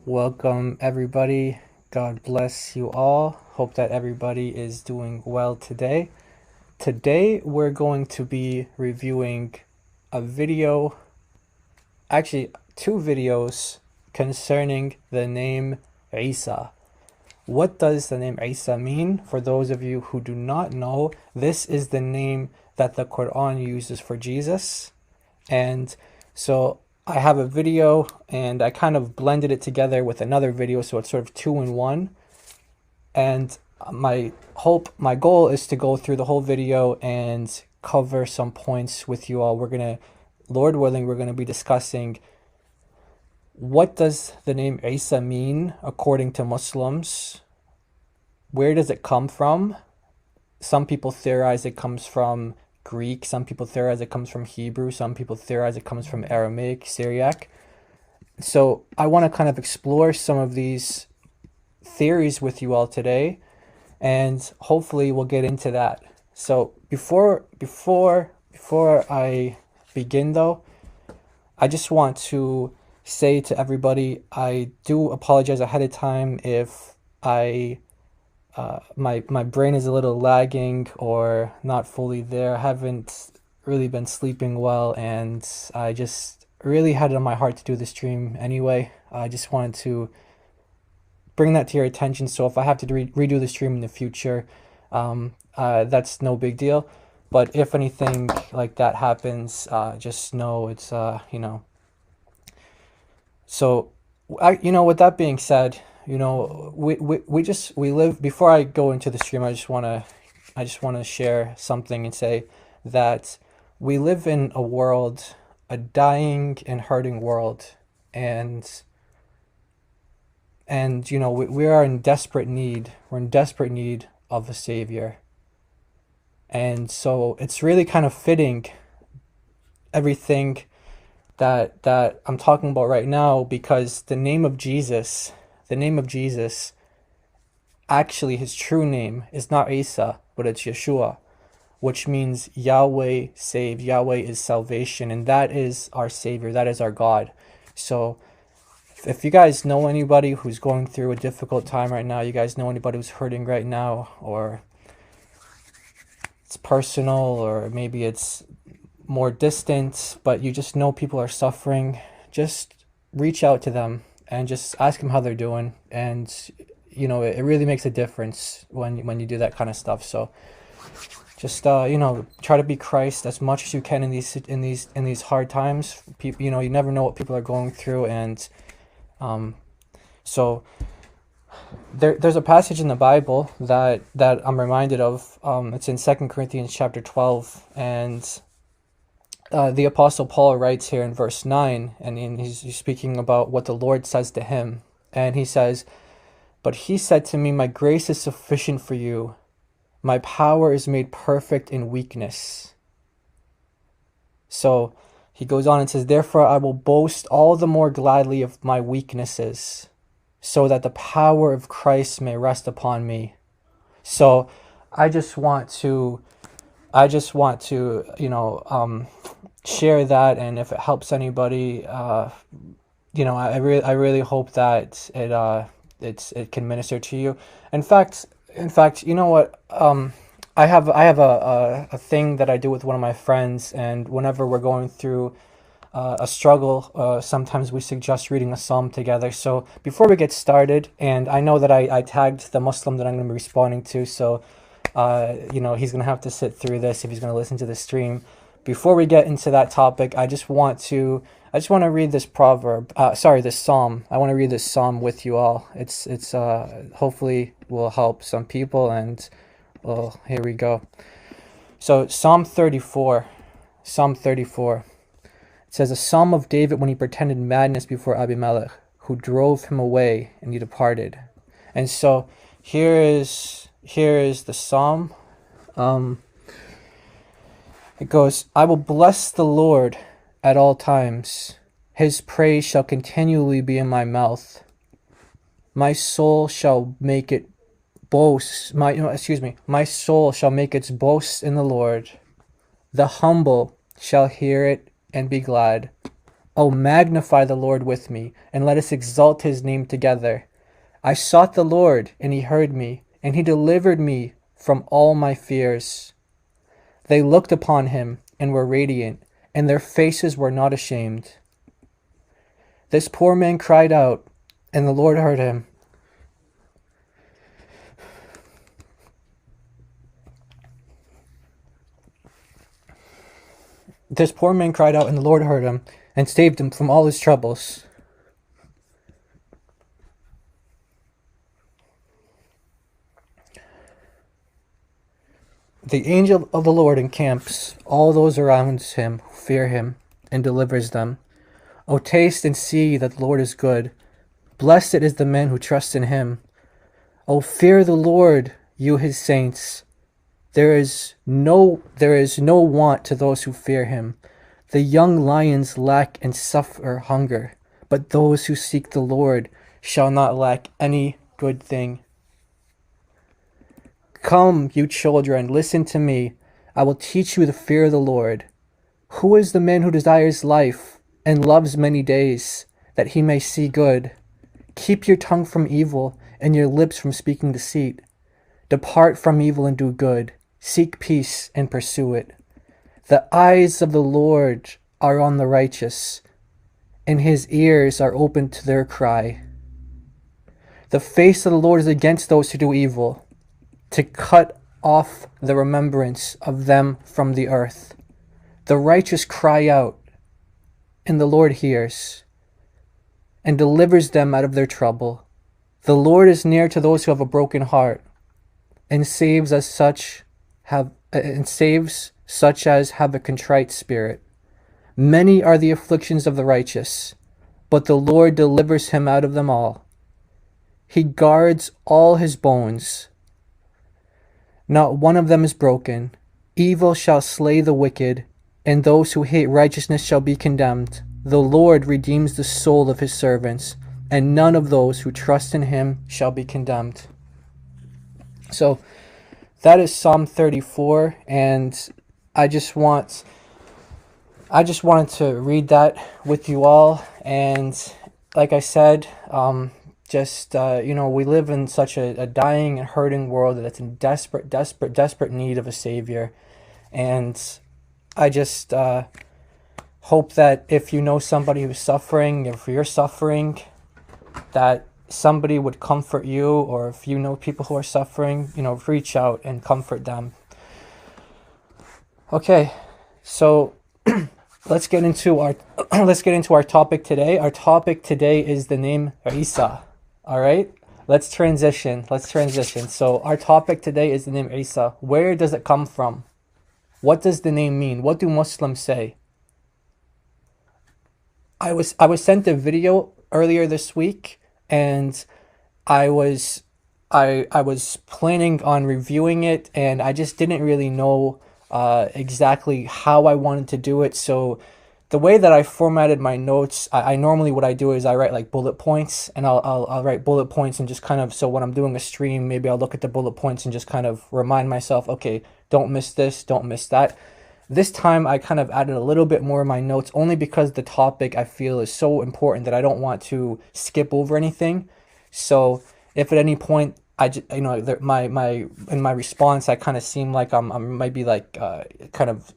Welcome, everybody. God bless you all. Hope that everybody is doing well today. Today, we're going to be reviewing a video, actually, two videos concerning the name Isa. What does the name Isa mean? For those of you who do not know, this is the name that the Quran uses for Jesus. And so I have a video and I kind of blended it together with another video, so it's sort of two in one. And my goal is to go through the whole video and cover some points with you all. Lord willing, we're gonna be discussing what does the name Isa mean according to Muslims? Where does it come from? Some people theorize it comes from Greek, some people theorize it comes from Hebrew, some people theorize it comes from Aramaic, Syriac. So I want to kind of explore some of these theories with you all today, and hopefully we'll get into that. So before I begin though, I just want to say to everybody, I do apologize ahead of time if my brain is a little lagging or not fully there. I haven't really been sleeping well, and I just really had it on my heart to do the stream anyway. I just wanted to bring that to your attention. So if I have to redo the stream in the future, that's no big deal. But if anything like that happens, just know it's So, with that being said, we live. Before I go into the stream, I just wanna share something and say that we live in a world, a dying and hurting world, and we are in desperate need. We're in desperate need of a savior, and so it's really kind of fitting everything that I'm talking about right now, because the name of Jesus, actually his true name is not Isa, but it's Yeshua, which means Yahweh save. Yahweh is salvation, and that is our savior, that is our God. So if you guys know anybody who's going through a difficult time right now, you guys know anybody who's hurting right now, or it's personal, or maybe it's more distant, but you just know people are suffering, just reach out to them and just ask them how they're doing. And it really makes a difference when you do that kind of stuff. So just try to be Christ as much as you can in these hard times. People, you never know what people are going through. And so there's a passage in the Bible that I'm reminded of. It's in 2 Corinthians chapter 12, and the Apostle Paul writes here in verse 9, and he's speaking about what the Lord says to him. And he says, "But he said to me, my grace is sufficient for you. My power is made perfect in weakness." So he goes on and says, "Therefore I will boast all the more gladly of my weaknesses, so that the power of Christ may rest upon me." So I just want to share that, and if it helps anybody, I really hope that it can minister to you. In fact, you know what? I have a thing that I do with one of my friends, and whenever we're going through a struggle, sometimes we suggest reading a psalm together. So before we get started, and I know that I tagged the Muslim that I'm going to be responding to, so he's going to have to sit through this if he's going to listen to the stream. Before we get into that topic, I just want to read this this psalm. I want to read this psalm with you all. It's hopefully will help some people, and well, here we go. So Psalm 34. It says, "A psalm of David when he pretended madness before Abimelech, who drove him away, and he departed." And so here is the psalm. It goes, "I will bless the Lord at all times. His praise shall continually be in my mouth. My soul shall make it boast. My soul shall make its boast in the Lord. The humble shall hear it and be glad. Oh, magnify the Lord with me, and let us exalt his name together. I sought the Lord, and he heard me, and he delivered me from all my fears. They looked upon him and were radiant, and their faces were not ashamed. This poor man cried out, and the Lord heard him. This poor man cried out, and the Lord heard him, and saved him from all his troubles. The angel of the Lord encamps all those around him who fear him, and delivers them. O taste and see that the Lord is good. Blessed is the man who trusts in him. O fear the Lord, you his saints. There is no want to those who fear him. The young lions lack and suffer hunger, but those who seek the Lord shall not lack any good thing. Come, you children, listen to me. I will teach you the fear of the Lord. Who is the man who desires life and loves many days, that he may see good? Keep your tongue from evil and your lips from speaking deceit. Depart from evil and do good. Seek peace and pursue it. The eyes of the Lord are on the righteous, and his ears are open to their cry. The face of the Lord is against those who do evil, to cut off the remembrance of them from the earth. The righteous cry out, and the Lord hears, and delivers them out of their trouble. The Lord is near to those who have a broken heart, and saves such as have a contrite spirit. Many are the afflictions of the righteous, but the Lord delivers him out of them all. He guards all his bones. Not one of them is broken. Evil shall slay the wicked, and those who hate righteousness shall be condemned. The Lord redeems the soul of his servants, and none of those who trust in him shall be condemned. So that is Psalm 34, and I just wanted to read that with you all. And like I said, we live in such a dying and hurting world that's in desperate need of a savior. And I just hope that if you know somebody who's suffering, if you're suffering, that somebody would comfort you, or if you know people who are suffering, reach out and comfort them. Okay, so let's get into our topic today. Our topic today is the name Isa. All right, let's transition. So our topic today is the name Isa. Where does it come from? What does the name mean? What do Muslims say? I was sent a video earlier this week, and I was planning on reviewing it, and I just didn't really know exactly how I wanted to do it. So the way that I formatted my notes, I normally, what I do is I write like bullet points, and I'll write bullet points, and just kind of, so when I'm doing a stream, maybe I'll look at the bullet points and just kind of remind myself, okay, don't miss this, don't miss that. This time I kind of added a little bit more in my notes, only because the topic I feel is so important that I don't want to skip over anything. So if at any point I just, in my response I kind of seem like I might be like kind of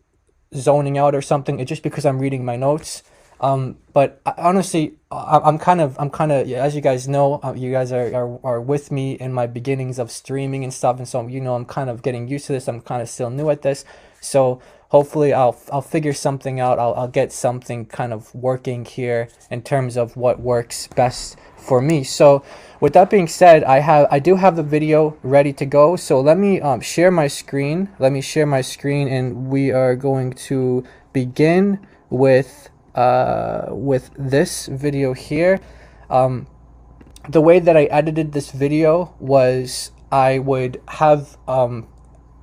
zoning out or something, it's just because I'm reading my notes. But honestly, I'm kind of, as you guys know, you guys are with me in my beginnings of streaming and stuff, and so I'm kind of getting used to this. I'm kind of still new at this, so hopefully I'll figure something out. I'll get something kind of working here in terms of what works best for me. So with that being said, I do have the video ready to go. So let me share my screen. And we are going to begin with this video here. The way that I edited this video was I would have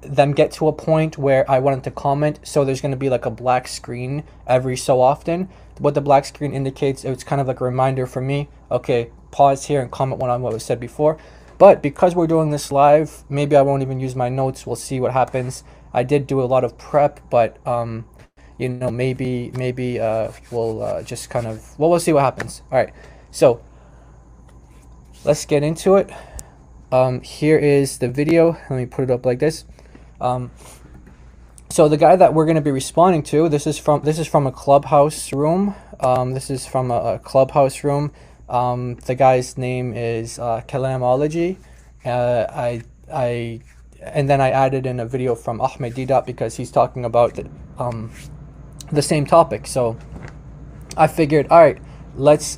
them get to a point where I wanted to comment, so there's going to be like a black screen every so often. What the black screen indicates, it's kind of like a reminder for me, okay, pause here and comment on what was said before. But because we're doing this live, maybe I won't even use my notes. We'll see what happens. I did do a lot of prep, but you know, maybe we'll just kind of, well, we'll see what happens. All right, so let's get into it. Here is the video. Let me put it up like this. So the guy that we're going to be responding to, this is from a clubhouse room. This is from a clubhouse room. The guy's name is Kalamology. And then I added in a video from Ahmed Didat because he's talking about the same topic. So I figured, all right, let's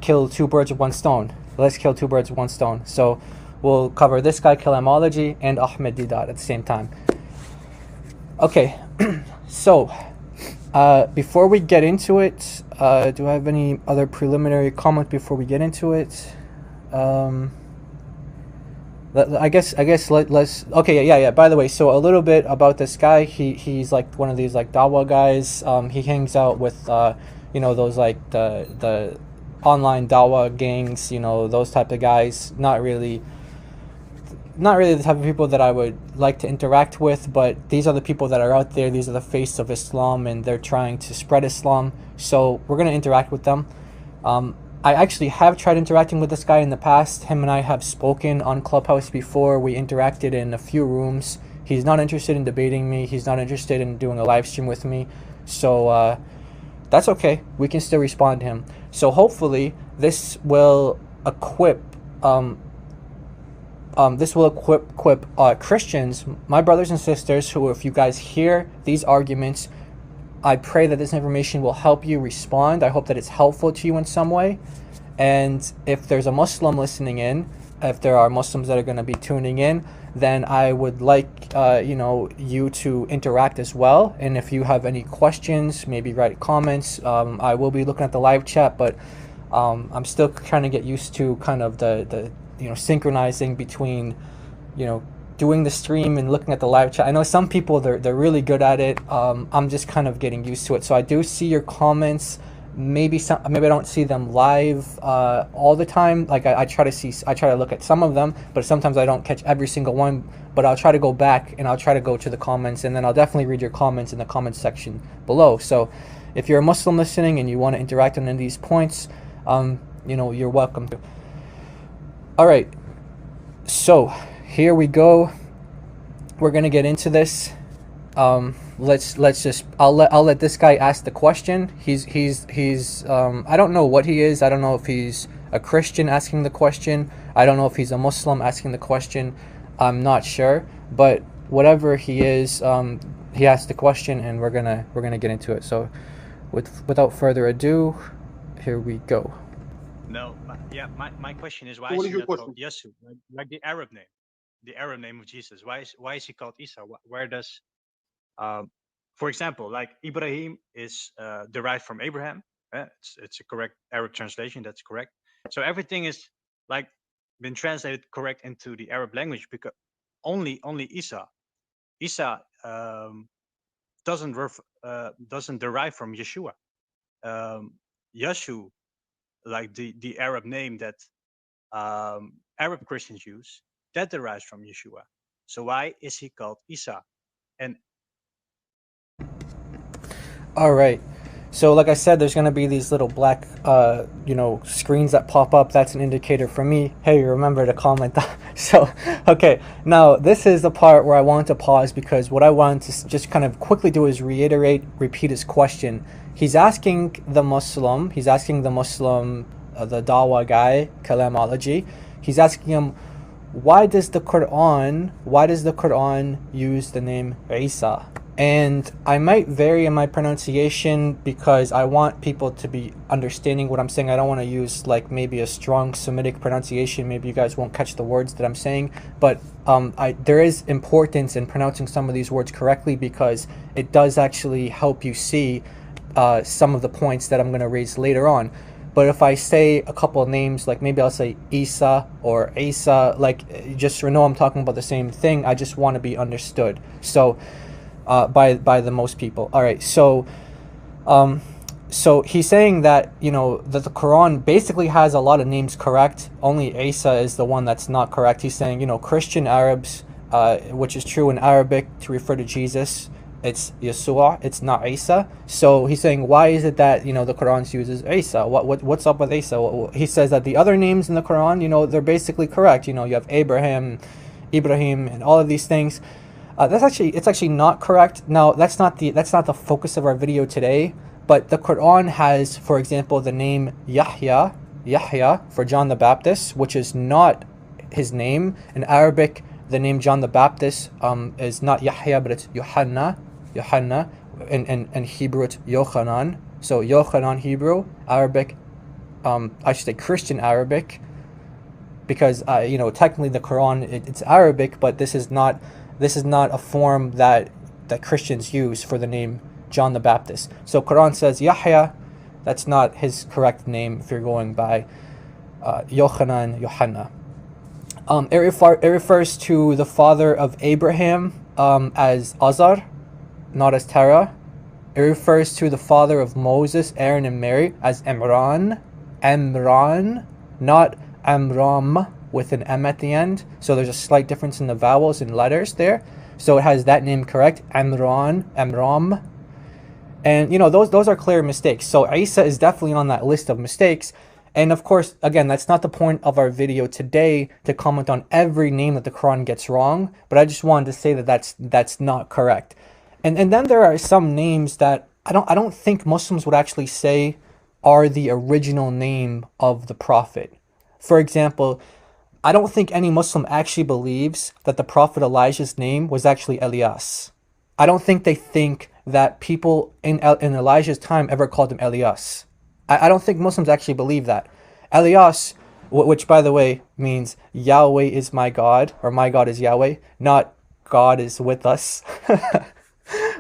kill two birds with one stone. Let's kill two birds with one stone. So we'll cover this guy, Kalamology, and Ahmed Didat at the same time. Okay, so before we get into it, do I have any other preliminary comment before we get into it? I guess let's okay, yeah. By the way, so a little bit about this guy. He's like one of these like Dawa guys. He hangs out with you know, those like the online Dawa gangs, you know, those type of guys. Not really the type of people that I would like to interact with, but these are the people that are out there. These are the face of Islam, and they're trying to spread Islam. So we're going to interact with them. I actually have tried interacting with this guy in the past. Him and I have spoken on Clubhouse before. We interacted in a few rooms. He's not interested in debating me. He's not interested in doing a live stream with me. So that's okay. We can still respond to him. So hopefully this will equip Christians, my brothers and sisters, who, if you guys hear these arguments, I pray that this information will help you respond. I hope that it's helpful to you in some way. And if there's a Muslim listening in, if there are Muslims that are going to be tuning in, then I would like you know, you to interact as well. And if you have any questions, maybe write comments. I will be looking at the live chat, but I'm still trying to get used to kind of the you know, synchronizing between, you know, doing the stream and looking at the live chat. I know some people, they're really good at it. I'm just kind of getting used to it. So I do see your comments. Maybe I don't see them live all the time. Like I try to look at some of them, but sometimes I don't catch every single one. But I'll try to go back and I'll try to go to the comments, and then I'll definitely read your comments in the comments section below. So if you're a Muslim listening and you want to interact on any of these points, you know, you're welcome to. All right, so here we go. We're gonna get into this. Let's just I'll let this guy ask the question. He's I don't know what he is. I don't know if he's a Christian asking the question. I don't know if he's a Muslim asking the question. I'm not sure, but whatever he is, he asked the question, and we're gonna get into it. So without further ado, here we go. No, my question is, why is he not called Yasu, like the Arab name of Jesus? Why is he called Isa? Where does, for example, like Ibrahim is derived from Abraham. It's a correct Arab translation. That's correct. So everything is like been translated correct into the Arab language, because only Isa doesn't derive from Yeshua. Yeshu, like the Arab name that Arab Christians use, that derives from Yeshua. So why is he called Isa? And all right, so like I said, there's gonna be these little black you know, screens that pop up. That's an indicator for me, hey, remember to comment. So okay, now this is the part where I want to pause, because what I want to just kind of quickly do is repeat his question. He's asking the Muslim, the Dawa guy, Kalamology. He's asking him, why does the Quran use the name Isa? And I might vary in my pronunciation because I want people to be understanding what I'm saying. I don't want to use like maybe a strong Semitic pronunciation. Maybe you guys won't catch the words that I'm saying, but there is importance in pronouncing some of these words correctly, because it does actually help you see some of the points that I'm going to raise later on. But if I say a couple of names, like maybe I'll say Isa or Asa, like just to know I'm talking about the same thing, I just want to be understood. So by the most people. All right, so he's saying that, you know, that the Quran basically has a lot of names correct. Only Asa is the one that's not correct. He's saying, you know, Christian Arabs, which is true in Arabic to refer to Jesus. It's Yeshua, it's not Isa. So he's saying, why is it that, the Quran uses Isa? What's up with Isa? He says that the other names in the Quran, they're basically correct. You have Abraham, Ibrahim, and all of these things. It's actually not correct. Now, that's not the focus of our video today. But the Quran has, for example, the name Yahya for John the Baptist, which is not his name. In Arabic, the name John the Baptist is not Yahya, but it's Yohanna. In Hebrew, it's Yochanan. So Yochanan Hebrew, Arabic, I should say Christian Arabic, because technically the Quran it's Arabic, but this is not a form that Christians use for the name John the Baptist. So Quran says Yahya, that's not his correct name if you're going by Yochanan, Yohanna. It refers to the father of Abraham as Azar, not as Terah. It refers to the father of Moses, Aaron, and Mary as Imran, not Amram with an M at the end. So there's a slight difference in the vowels and letters there. So it has that name correct, Amram. And those are clear mistakes. So Isa is definitely on that list of mistakes. And of course, again, that's not the point of our video today to comment on every name that the Quran gets wrong, but I just wanted to say that that's not correct. And then there are some names that I don't think Muslims would actually say are the original name of the Prophet. For example, I don't think any Muslim actually believes that the Prophet Elijah's name was actually Elias. I don't think they think that people in Elijah's time ever called him Elias. I don't think Muslims actually believe that. Elias, which by the way means Yahweh is my God, or my God is Yahweh, not God is with us,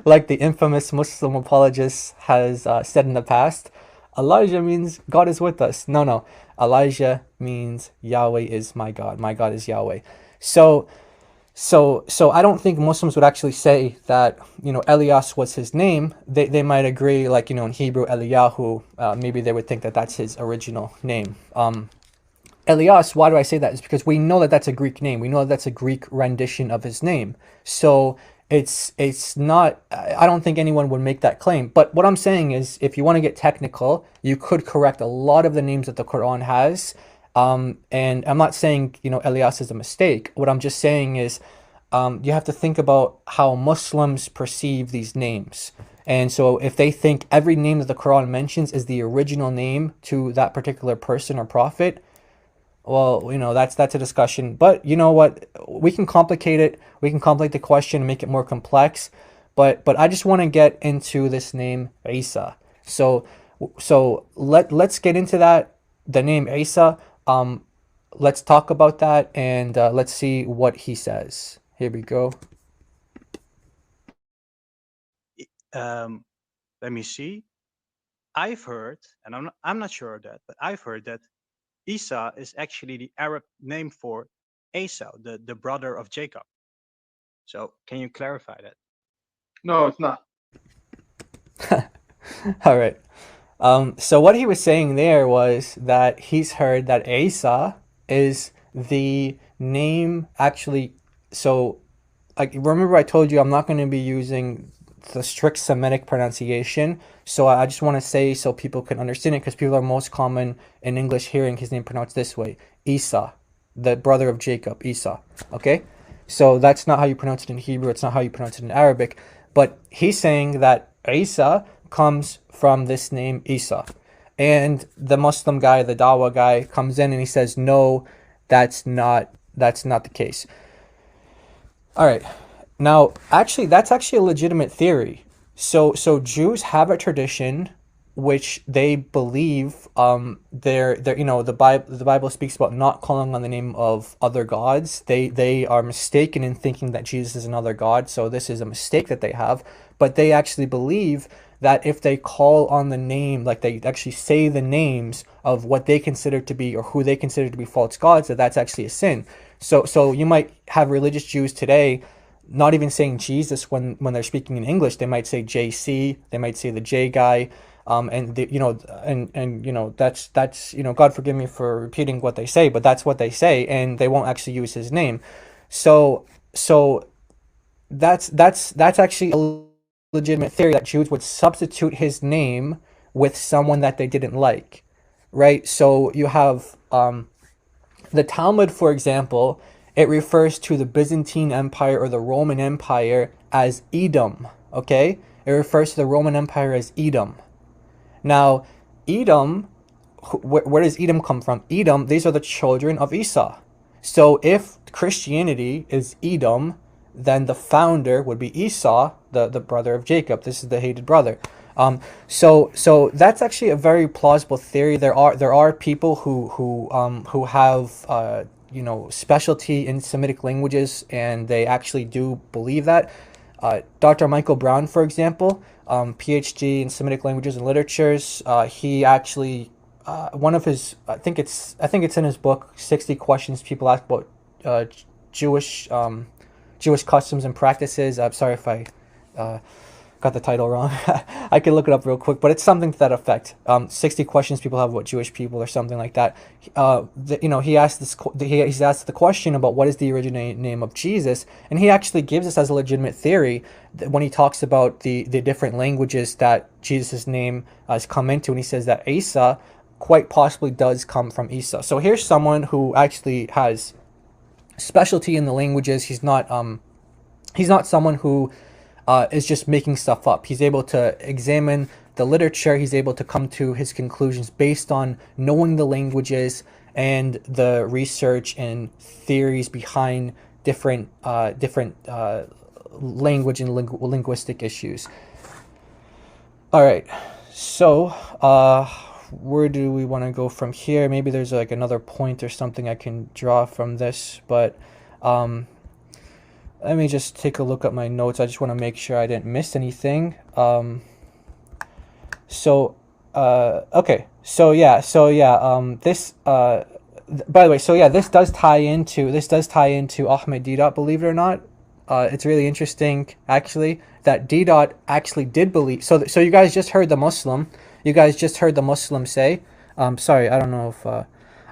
like the infamous Muslim apologist has said in the past. Elijah means God is with us. No. Elijah means Yahweh is my God. My God is Yahweh. So I don't think Muslims would actually say that, Elias was his name. They might agree, like, in Hebrew, Eliyahu, maybe they would think that that's his original name. Elias, why do I say that? Is because we know that that's a Greek name. We know that that's a Greek rendition of his name. So it's not, I don't think anyone would make that claim. But what I'm saying is, if you want to get technical, you could correct a lot of the names that the Quran has. And I'm not saying, Elias is a mistake. What I'm just saying is, you have to think about how Muslims perceive these names. And so if they think every name that the Quran mentions is the original name to that particular person or prophet, well, that's a discussion. But you know what? We can complicate it. We can complicate the question and make it more complex. But I just want to get into this name Isa. So let's get into that. The name Isa. Let's talk about that, and let's see what he says. Here we go. Let me see. I've heard, and I'm not sure of that, but I've heard that Isa is actually the Arab name for Esau, the brother of Jacob. So can you clarify that? No, it's not. All right. So what he was saying there was that he's heard that Isa is the name actually. So, remember I told you I'm not going to be using the strict Semitic pronunciation. So I just want to say so people can understand it, because people are most common in English hearing his name pronounced this way. Esau, the brother of Jacob, Esau. Okay? So that's not how you pronounce it in Hebrew. It's not how you pronounce it in Arabic. But he's saying that Isa comes from this name Isa. And the Muslim guy, the Dawah guy, comes in and he says, no, that's not the case. All right. Now, that's actually a legitimate theory. So Jews have a tradition which they believe the Bible speaks about not calling on the name of other gods. They are mistaken in thinking that Jesus is another god, so this is a mistake that they have. But they actually believe that if they call on the name, like they actually say the names of what they consider to be or who they consider to be false gods, that's actually a sin. So you might have religious Jews today not even saying Jesus when they're speaking in English. They might say JC, they might say the J guy, and that's God forgive me for repeating what they say, but that's what they say, and they won't actually use his name. So so that's actually a legitimate theory, that Jews would substitute his name with someone that they didn't like, right? So you have the Talmud, for example, it refers to the Byzantine Empire or the Roman Empire as Edom, okay? It refers to the Roman Empire as Edom. Now, Edom, where does Edom come from? Edom, these are the children of Esau. So if Christianity is Edom, then the founder would be Esau, the brother of Jacob. This is the hated brother. So that's actually a very plausible theory. There are people who have specialty in Semitic languages, and they actually do believe that. Dr. Michael Brown, for example, PhD in Semitic languages and literatures. He actually one of his I think it's in his book 60 Questions People Ask About Jewish Customs and Practices. I'm sorry if I got the title wrong. I can look it up real quick, but it's something to that effect. 60 questions people have about Jewish people, or something like that. He asked he's asked the question about what is the original name of Jesus, and he actually gives us as a legitimate theory that when he talks about the different languages that Jesus' name has come into, and he says that Asa quite possibly does come from Esau. So here's someone who actually has specialty in the languages. He's not someone who is just making stuff up. He's able to examine the literature. He's able to come to his conclusions based on knowing the languages and the research and theories behind different language and linguistic issues. All right, so where do we want to go from here? Maybe there's like another point or something I can draw from this, but let me just take a look at my notes. I just want to make sure I didn't miss anything. Okay. So yeah. This. By the way, so yeah, this does tie into Ahmed Deedat. Believe it or not, it's really interesting actually that Deedat actually did believe. So you guys just heard the Muslim. You guys just heard the Muslim say. Sorry, I don't know if.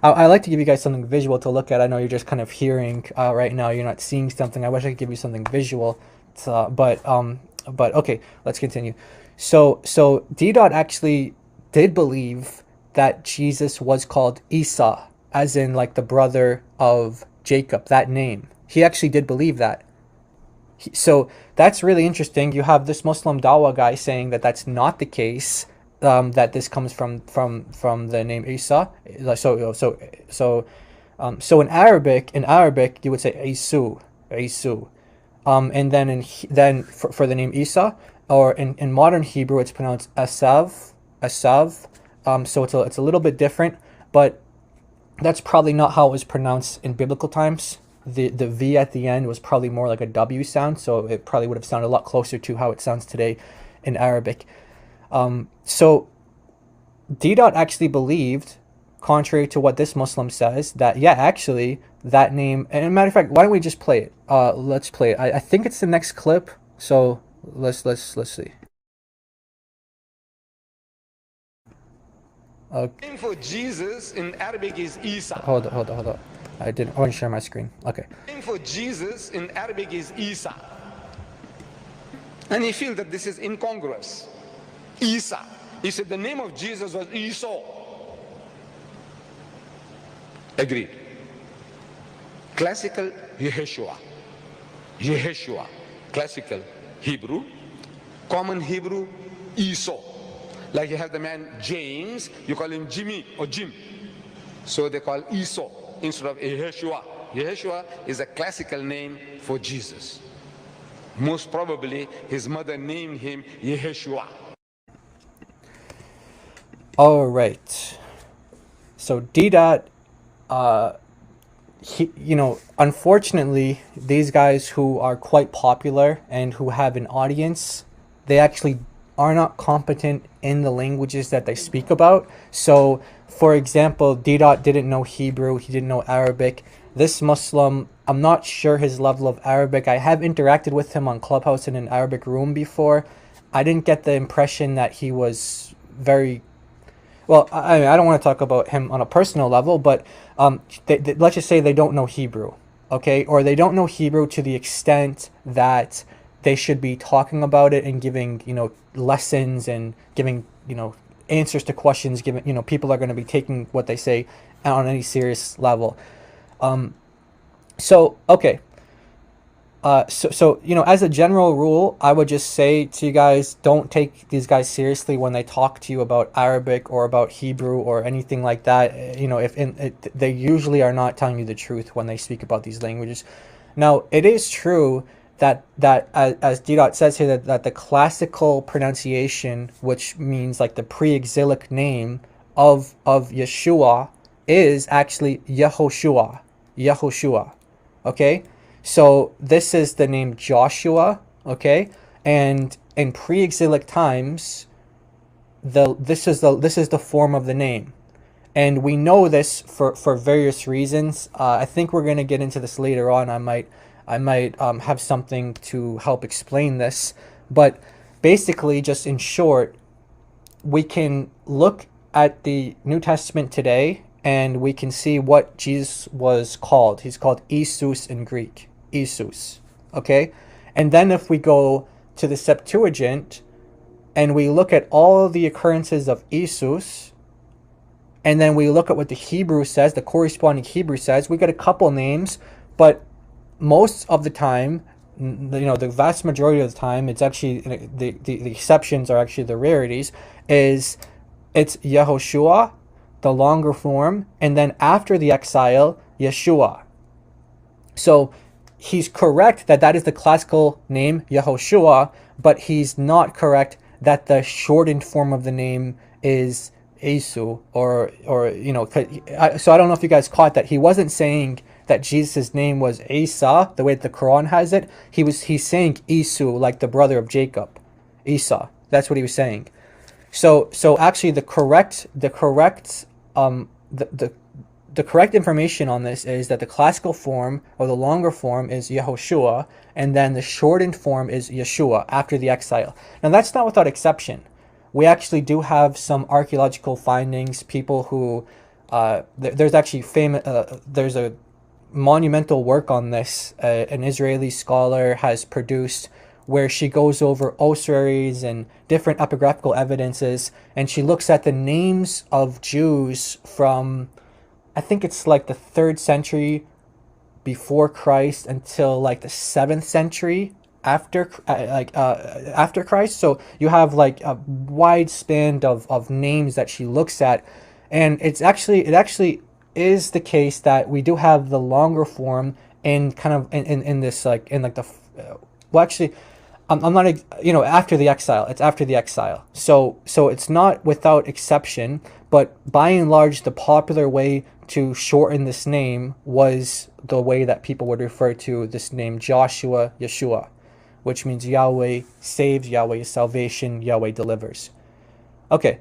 I like to give you guys something visual to look at. I know you're just kind of hearing right now. You're not seeing something. I wish I could give you something visual. But okay, let's continue. So Deedat actually did believe that Jesus was called Esau, as in like the brother of Jacob, that name. He actually did believe that. So that's really interesting. You have this Muslim Dawah guy saying that that's not the case. That this comes from the name Isa. So in Arabic you would say Isu, and then for the name Isa, or in modern Hebrew it's pronounced Asav. So it's a little bit different, but that's probably not how it was pronounced in biblical times. The V at the end was probably more like a W sound, so it probably would have sounded a lot closer to how it sounds today in Arabic. So Deedat actually believed, contrary to what this Muslim says, that yeah, actually that name. And matter of fact, why don't we just play it? Let's play it. I think it's the next clip. So let's see. Okay. Name for Jesus in Arabic is Isa. Hold on. I want to share my screen. Okay. Name for Jesus in Arabic is Isa. And he feels that this is incongruous. Isa. He said the name of Jesus was Esau. Agreed. Classical Yeshua. Classical Hebrew. Common Hebrew, Esau. Like you have the man James, you call him Jimmy or Jim. So they call Esau instead of Yeshua. Yeshua is a classical name for Jesus. Most probably his mother named him Yeshua. All right. So Deedat, unfortunately, these guys who are quite popular and who have an audience, they actually are not competent in the languages that they speak about. So, for example, Deedat didn't know Hebrew, he didn't know Arabic. This Muslim, I'm not sure his level of Arabic. I have interacted with him on Clubhouse in an Arabic room before. I didn't get the impression that he was very... Well, I don't want to talk about him on a personal level, but let's just say they don't know Hebrew. okay? Or they don't know Hebrew to the extent that they should be talking about it and giving, lessons and giving, answers to questions, given, people are going to be taking what they say on any serious level. So, okay. So as a general rule, I would just say to you guys, don't take these guys seriously when they talk to you about Arabic or about Hebrew or anything like that. They usually are not telling you the truth when they speak about these languages. Now, it is true that as D-Dot says here, that the classical pronunciation, which means like the pre-exilic name of Yeshua, is actually Yehoshua. Okay? So this is the name Joshua, okay? And in pre-exilic times, this is the form of the name. And we know this for various reasons. I think we're going to get into this later on. I might have something to help explain this. But basically, just in short, we can look at the New Testament today and we can see what Jesus was called. He's called Isus in Greek. Isus, okay? And then if we go to the Septuagint and we look at all the occurrences of Isus, and then we look at what the Hebrew says, the corresponding Hebrew says, we get a couple names, but most of the time, the vast majority of the time, it's actually, the exceptions are actually the rarities, it's Yehoshua, the longer form, and then after the exile, Yeshua. So he's correct that is the classical name Yehoshua, but he's not correct that the shortened form of the name is Esu, or so I don't know if you guys caught that. He wasn't saying that Jesus' name was Asa, the way that the Quran has it. He's saying Esu, like the brother of Jacob, Esau. That's what he was saying. So actually the correct information on this is that the classical form or the longer form is Yehoshua, and then the shortened form is Yeshua after the exile. Now that's not without exception. We actually do have some archaeological findings. People who there's actually there's a monumental work on this. An Israeli scholar has produced, where she goes over ossuaries and different epigraphical evidences, and she looks at the names of Jews from, I think it's like the 3rd century before Christ until like the 7th century after Christ. So you have like a wide span of names that she looks at, and it actually is the case that we do have the longer form in kind of in this like in like the I'm not after the exile. It's after the exile. So it's not without exception, but by and large, the popular way to shorten this name was the way that people would refer to this name, Joshua, Yeshua, which means Yahweh saves, Yahweh is salvation, Yahweh delivers. Okay.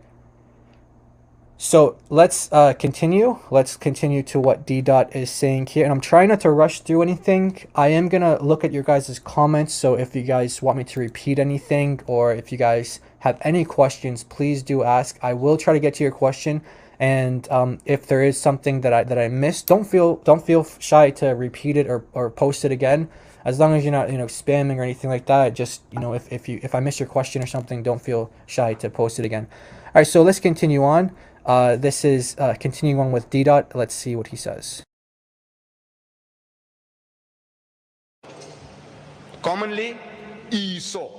So let's continue. Let's continue to what D-Dot is saying here. And I'm trying not to rush through anything. I am going to look at your guys' comments. So if you guys want me to repeat anything, or if you guys have any questions, please do ask. I will try to get to your question. And if there is something that I missed, don't feel shy to repeat it or post it again. As long as you're not spamming or anything like that. Just if I miss your question or something, don't feel shy to post it again. All right, so let's continue on. This is continuing on with D-Dot. Let's see what he says. Commonly, Esau.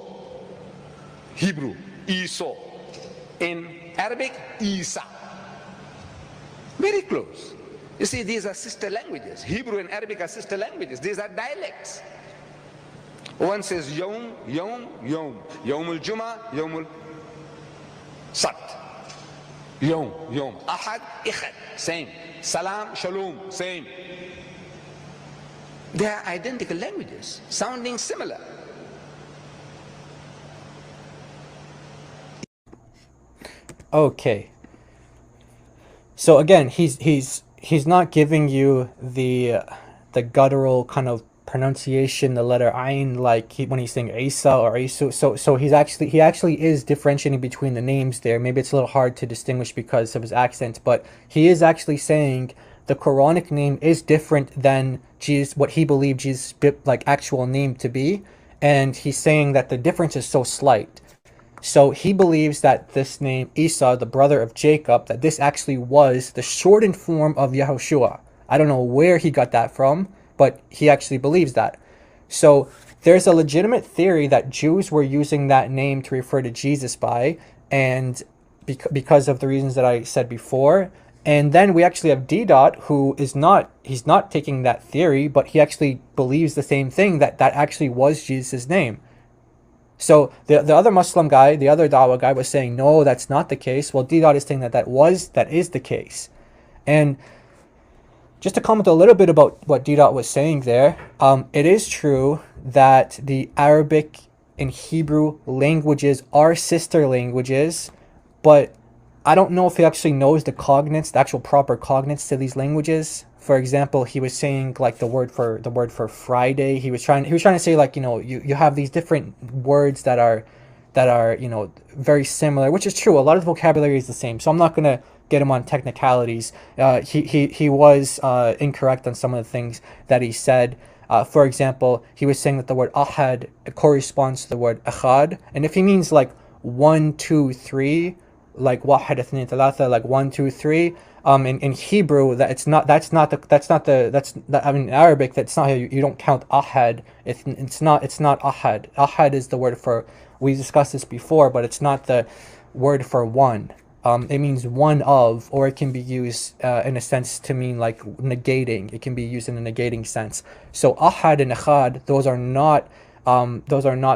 Hebrew, Esau. In Arabic, Isa. Very close. You see, these are sister languages. Hebrew and Arabic are sister languages. These are dialects. One says Yom, Yom, Yom. Yom al-Jum'ah, Yom al-Sabt. Yom, Yom. Ahad, Ikhad. Same. Salam, Shalom. Same. They are identical languages, sounding similar. Okay. So again, he's not giving you the guttural kind of pronunciation, the letter Ayin, like when he's saying Asa or Isu. So he actually is differentiating between the names there. Maybe it's a little hard to distinguish because of his accent, but he is actually saying the Quranic name is different than Jesus, what he believed Jesus' like actual name to be, and he's saying that the difference is so slight. So he believes that this name Isa, the brother of Jacob, that this actually was the shortened form of Yahushua. I don't know where he got that from, but he actually believes that. So there's a legitimate theory that Jews were using that name to refer to Jesus by, and because of the reasons that I said before. And then we actually have D-Dot, who is not, he's not taking that theory, but he actually believes the same thing, that that actually was Jesus' name. So the other Muslim guy, the other Dawah guy, was saying, no, that's not the case. Well, D-Dot is saying that that is the case. And just to comment a little bit about what D-Dot was saying there, it is true that the Arabic and Hebrew languages are sister languages, but I don't know if he actually knows the cognates, the actual proper cognates to these languages. For example, he was saying like the word for Friday. He was trying to say, like, you know, you have these different words that are you know, very similar, which is true. A lot of the vocabulary is the same, so I'm not gonna get him on technicalities. He was incorrect on some of the things that he said. For example, he was saying that the word ahad corresponds to the word echad, and if he means like 1, 2, 3, like wahid ithnain thalatha, like 1, 2, 3, in Hebrew, that I mean, in Arabic, that's not how you don't count ahad. It's not ahad. Ahad is the word for, we discussed this before, but it's not the word for one. It means one of, or it can be used in a sense to mean like negating. It can be used in a negating sense. So ahad and echad, those are not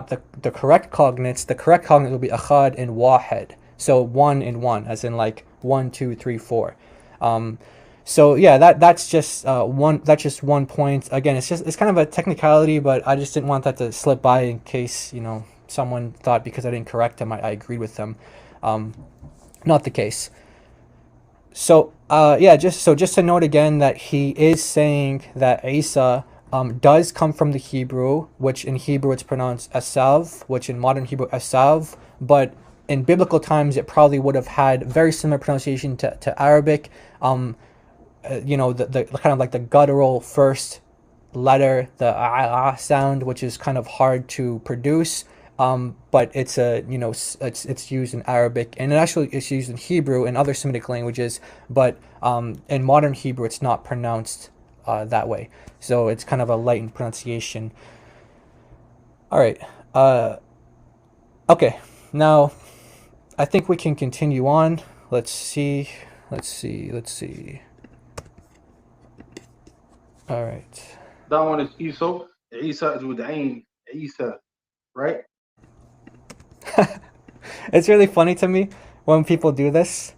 the correct cognates. The correct cognate will be echad and wahid. So 1 and 1, as in like 1, 2, 3, 4. So yeah, that's just one point. Again, it's kind of a technicality, but I just didn't want that to slip by in case, you know, someone thought because I didn't correct them, I agreed with them. Not the case. So yeah, just to note again that he is saying that Isa does come from the Hebrew, which in Hebrew it's pronounced Asav, which in modern Hebrew Asav, but in biblical times it probably would have had very similar pronunciation to Arabic. You know, the kind of like the guttural first letter, the sound, which is kind of hard to produce. But it's it's used in Arabic, and it's used in Hebrew and other Semitic languages, but in modern Hebrew it's not pronounced that way, so it's kind of a lightened pronunciation. All right, okay, now I think we can continue on. Let's see. All right, that one is Isa. Isa is with the Ain. Isa, right? It's really funny to me when people do this.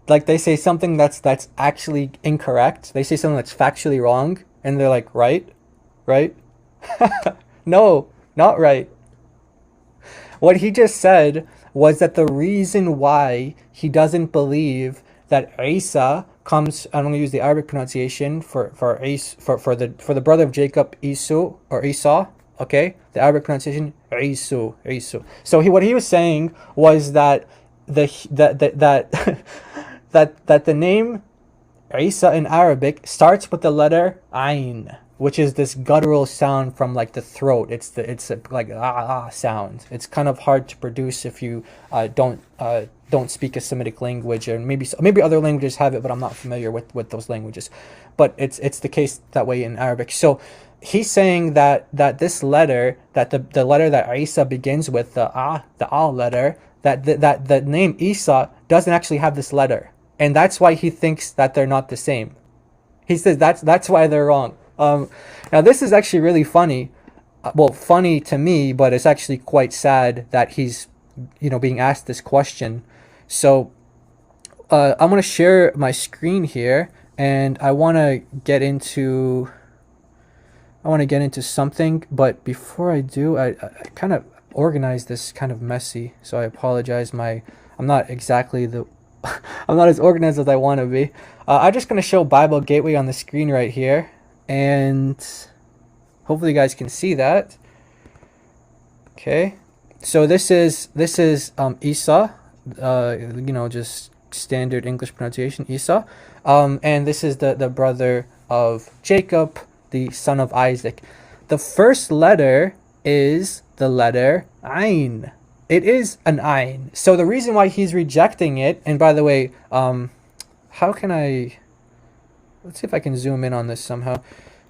Like, they say something that's actually incorrect. They say something that's factually wrong, and they're like, right? No, not right. What he just said was that the reason why he doesn't believe that Isa comes, I'm going to use the Arabic pronunciation for the brother of Jacob, Isu or Esau. Okay, the Arabic pronunciation Isu. So what he was saying was that that the name Isa in Arabic starts with the letter Ain, which is this guttural sound from like the throat. It's a, like sound. It's kind of hard to produce if you don't speak a Semitic language, or maybe other languages have it, but I'm not familiar with those languages. But it's the case that way in Arabic. So he's saying that this letter, that the letter that Isa begins with, the letter, that the name Isa doesn't actually have this letter, and that's why he thinks that they're not the same. He says that's why they're wrong. Now this is actually really funny. Well, funny to me, but it's actually quite sad that he's, being asked this question. So I'm going to share my screen here, and I want to get into something, but before I do, I kind of organized this kind of messy, so I apologize. I'm not exactly I'm not as organized as I want to be. I'm just going to show Bible Gateway on the screen right here, and hopefully you guys can see that. Okay, so this is Isa, just standard English pronunciation, Esau. And this is the brother of Jacob, the son of Isaac. The first letter is the letter Ain. It is an Ain. So the reason why he's rejecting it, and by the way, how can I... Let's see if I can zoom in on this somehow.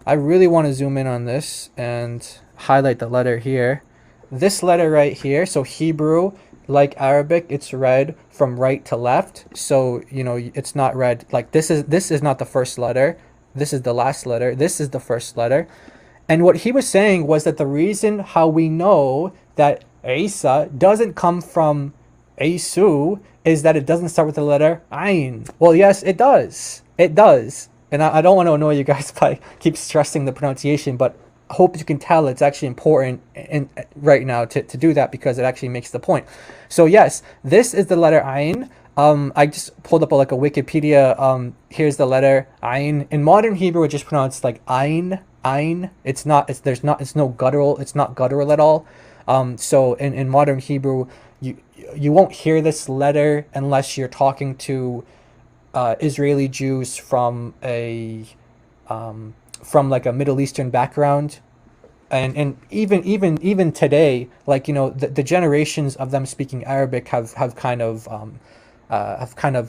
I really want to zoom in on this and highlight the letter here. This letter right here, so Hebrew, like Arabic, it's read from right to left. So, you know, it's not read like this is not the first letter. This is the last letter. This is the first letter. And what he was saying was that the reason how we know that Isa doesn't come from Isu is that it doesn't start with the letter Ain. Well, yes, it does. It does. And I don't want to annoy you guys by keep stressing the pronunciation, but I hope you can tell it's actually important right now to do that, because it actually makes the point. So yes, this is the letter Ain. I just pulled up like a Wikipedia. Here's the letter Ain. In modern Hebrew, it's just pronounced like Ain. Ain. It's no guttural. It's not guttural at all. So in modern Hebrew, you won't hear this letter unless you're talking to Israeli Jews from like a Middle Eastern background, and even today, like, you know, the generations of them speaking Arabic have kind of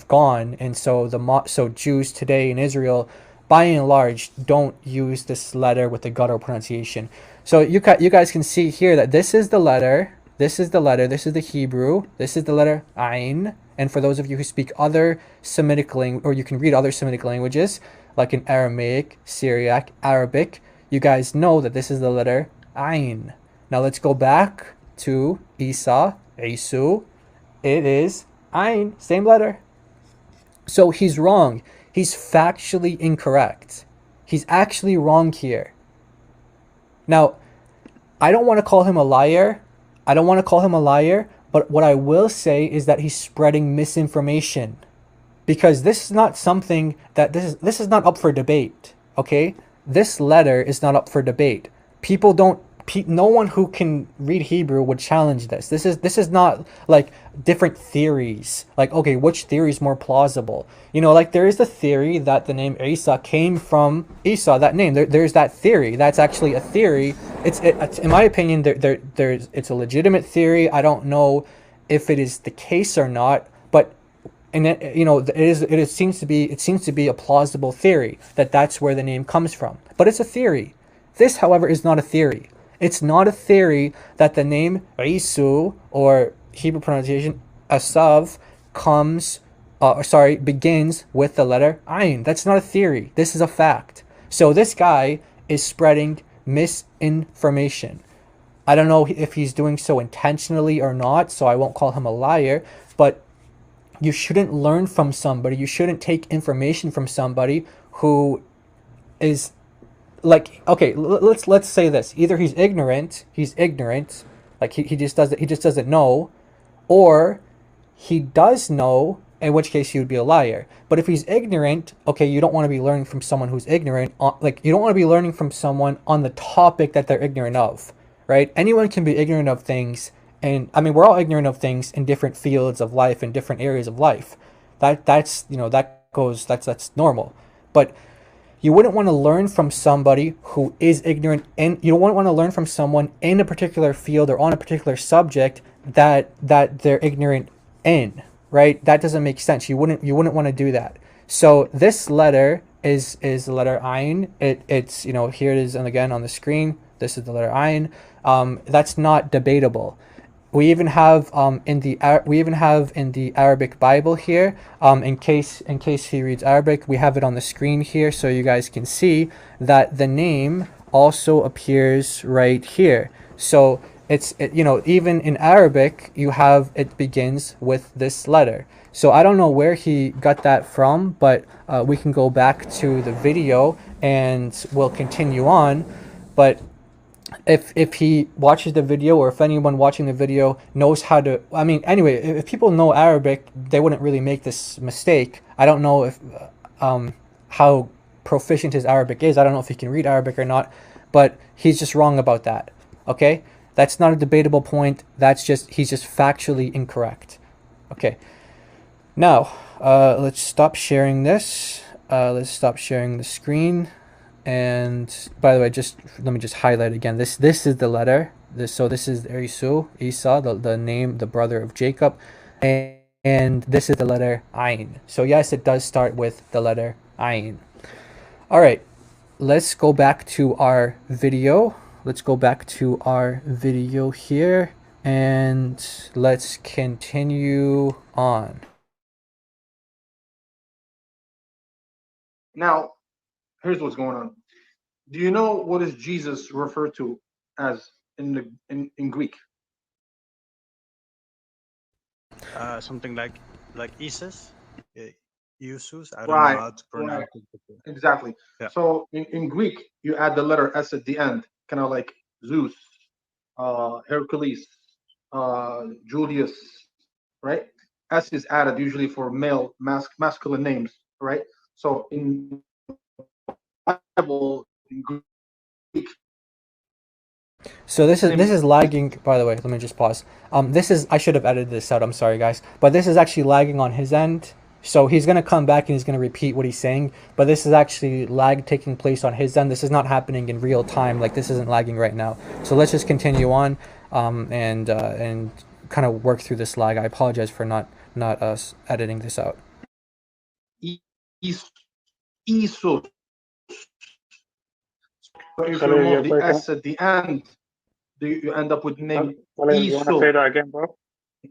gone, and so Jews today in Israel, by and large, don't use this letter with the guttural pronunciation. So you guys can see here that this is the letter, this is the Hebrew, this is the letter Ain. And for those of you who speak other Semitic language, or you can read other Semitic languages, like in Aramaic, Syriac, Arabic, you guys know that this is the letter Ain. Now let's go back to Isa, Isu. It is Ain, same letter. So he's wrong. He's factually incorrect. He's actually wrong here. Now, I don't want to call him a liar. But what I will say is that he's spreading misinformation, because this is not something that this is not up for debate. Okay, this letter is not up for debate. No one who can read Hebrew would challenge this. This is not like different theories. Like, okay, which theory is more plausible? You know, like there is the theory that the name Isa came from Esau. That name, there's that theory. That's actually a theory. It's in my opinion, it's a legitimate theory. I don't know if it is the case or not, but it seems to be a plausible theory that that's where the name comes from. But it's a theory. This, however, is not a theory. It's not a theory that the name Isu, or Hebrew pronunciation Asav, begins with the letter Ain. That's not a theory. This is a fact. So this guy is spreading misinformation. I don't know if he's doing so intentionally or not, so I won't call him a liar, but you shouldn't learn from somebody, you shouldn't take information from somebody who is like, okay, let's say this. Either he's ignorant, like he just doesn't know, or he does know, in which case he would be a liar. But if he's ignorant, okay, you don't want to be learning from someone who's ignorant. Like, you don't want to be learning from someone on the topic that they're ignorant of, right? Anyone can be ignorant of things, and I mean, we're all ignorant of things in different fields of life, in different areas of life. That's normal. But you wouldn't want to learn from somebody who is ignorant, and you don't want to learn from someone in a particular field or on a particular subject that they're ignorant in, right? That doesn't make sense. You wouldn't want to do that. So this letter is the letter Ain. It's here it is, and again on the screen, this is the letter Ain. That's not debatable. We even have in the Arabic Bible here, in case he reads Arabic, we have it on the screen here so you guys can see that the name also appears right here. So even in Arabic, you have, it begins with this letter. So I don't know where he got that from, but we can go back to the video and we'll continue on. But if he watches the video, or if anyone watching the video knows how to, I mean, anyway, if people know Arabic, they wouldn't really make this mistake. I don't know if how proficient his Arabic is. I don't know if he can read Arabic or not, but he's just wrong about that. Okay, that's not a debatable point. He's just factually incorrect. Okay, Now, let's stop sharing this. Let's stop sharing the screen. And by the way, just let me just highlight again. This is the letter. This is Esau, the name, the brother of Jacob, and this is the letter Ayin. So yes, it does start with the letter Ayin. All right, let's go back to our video. Let's go back to our video here, and let's continue on. Now, here's what's going on. Do you know what is Jesus referred to as in Greek? Something like Isis, Iusus. I don't Right, know how to pronounce right. it. Exactly. Yeah. So in Greek, you add the letter S at the end, kind of like Zeus, Hercules, Julius, right? S is added usually for male, masculine names, right? So in Bible, in Greek. So this is lagging. By the way, let me just pause. I should have edited this out. I'm sorry, guys, but this is actually lagging on his end. So he's gonna come back and he's gonna repeat what he's saying, but this is actually lag taking place on his end. This is not happening in real time. Like, this isn't lagging right now. So let's just continue on, and kind of work through this lag. I apologize for not us editing this out. Isus. So if you remove the S at the end, you end up with the name Iso. You want to say that again, bro?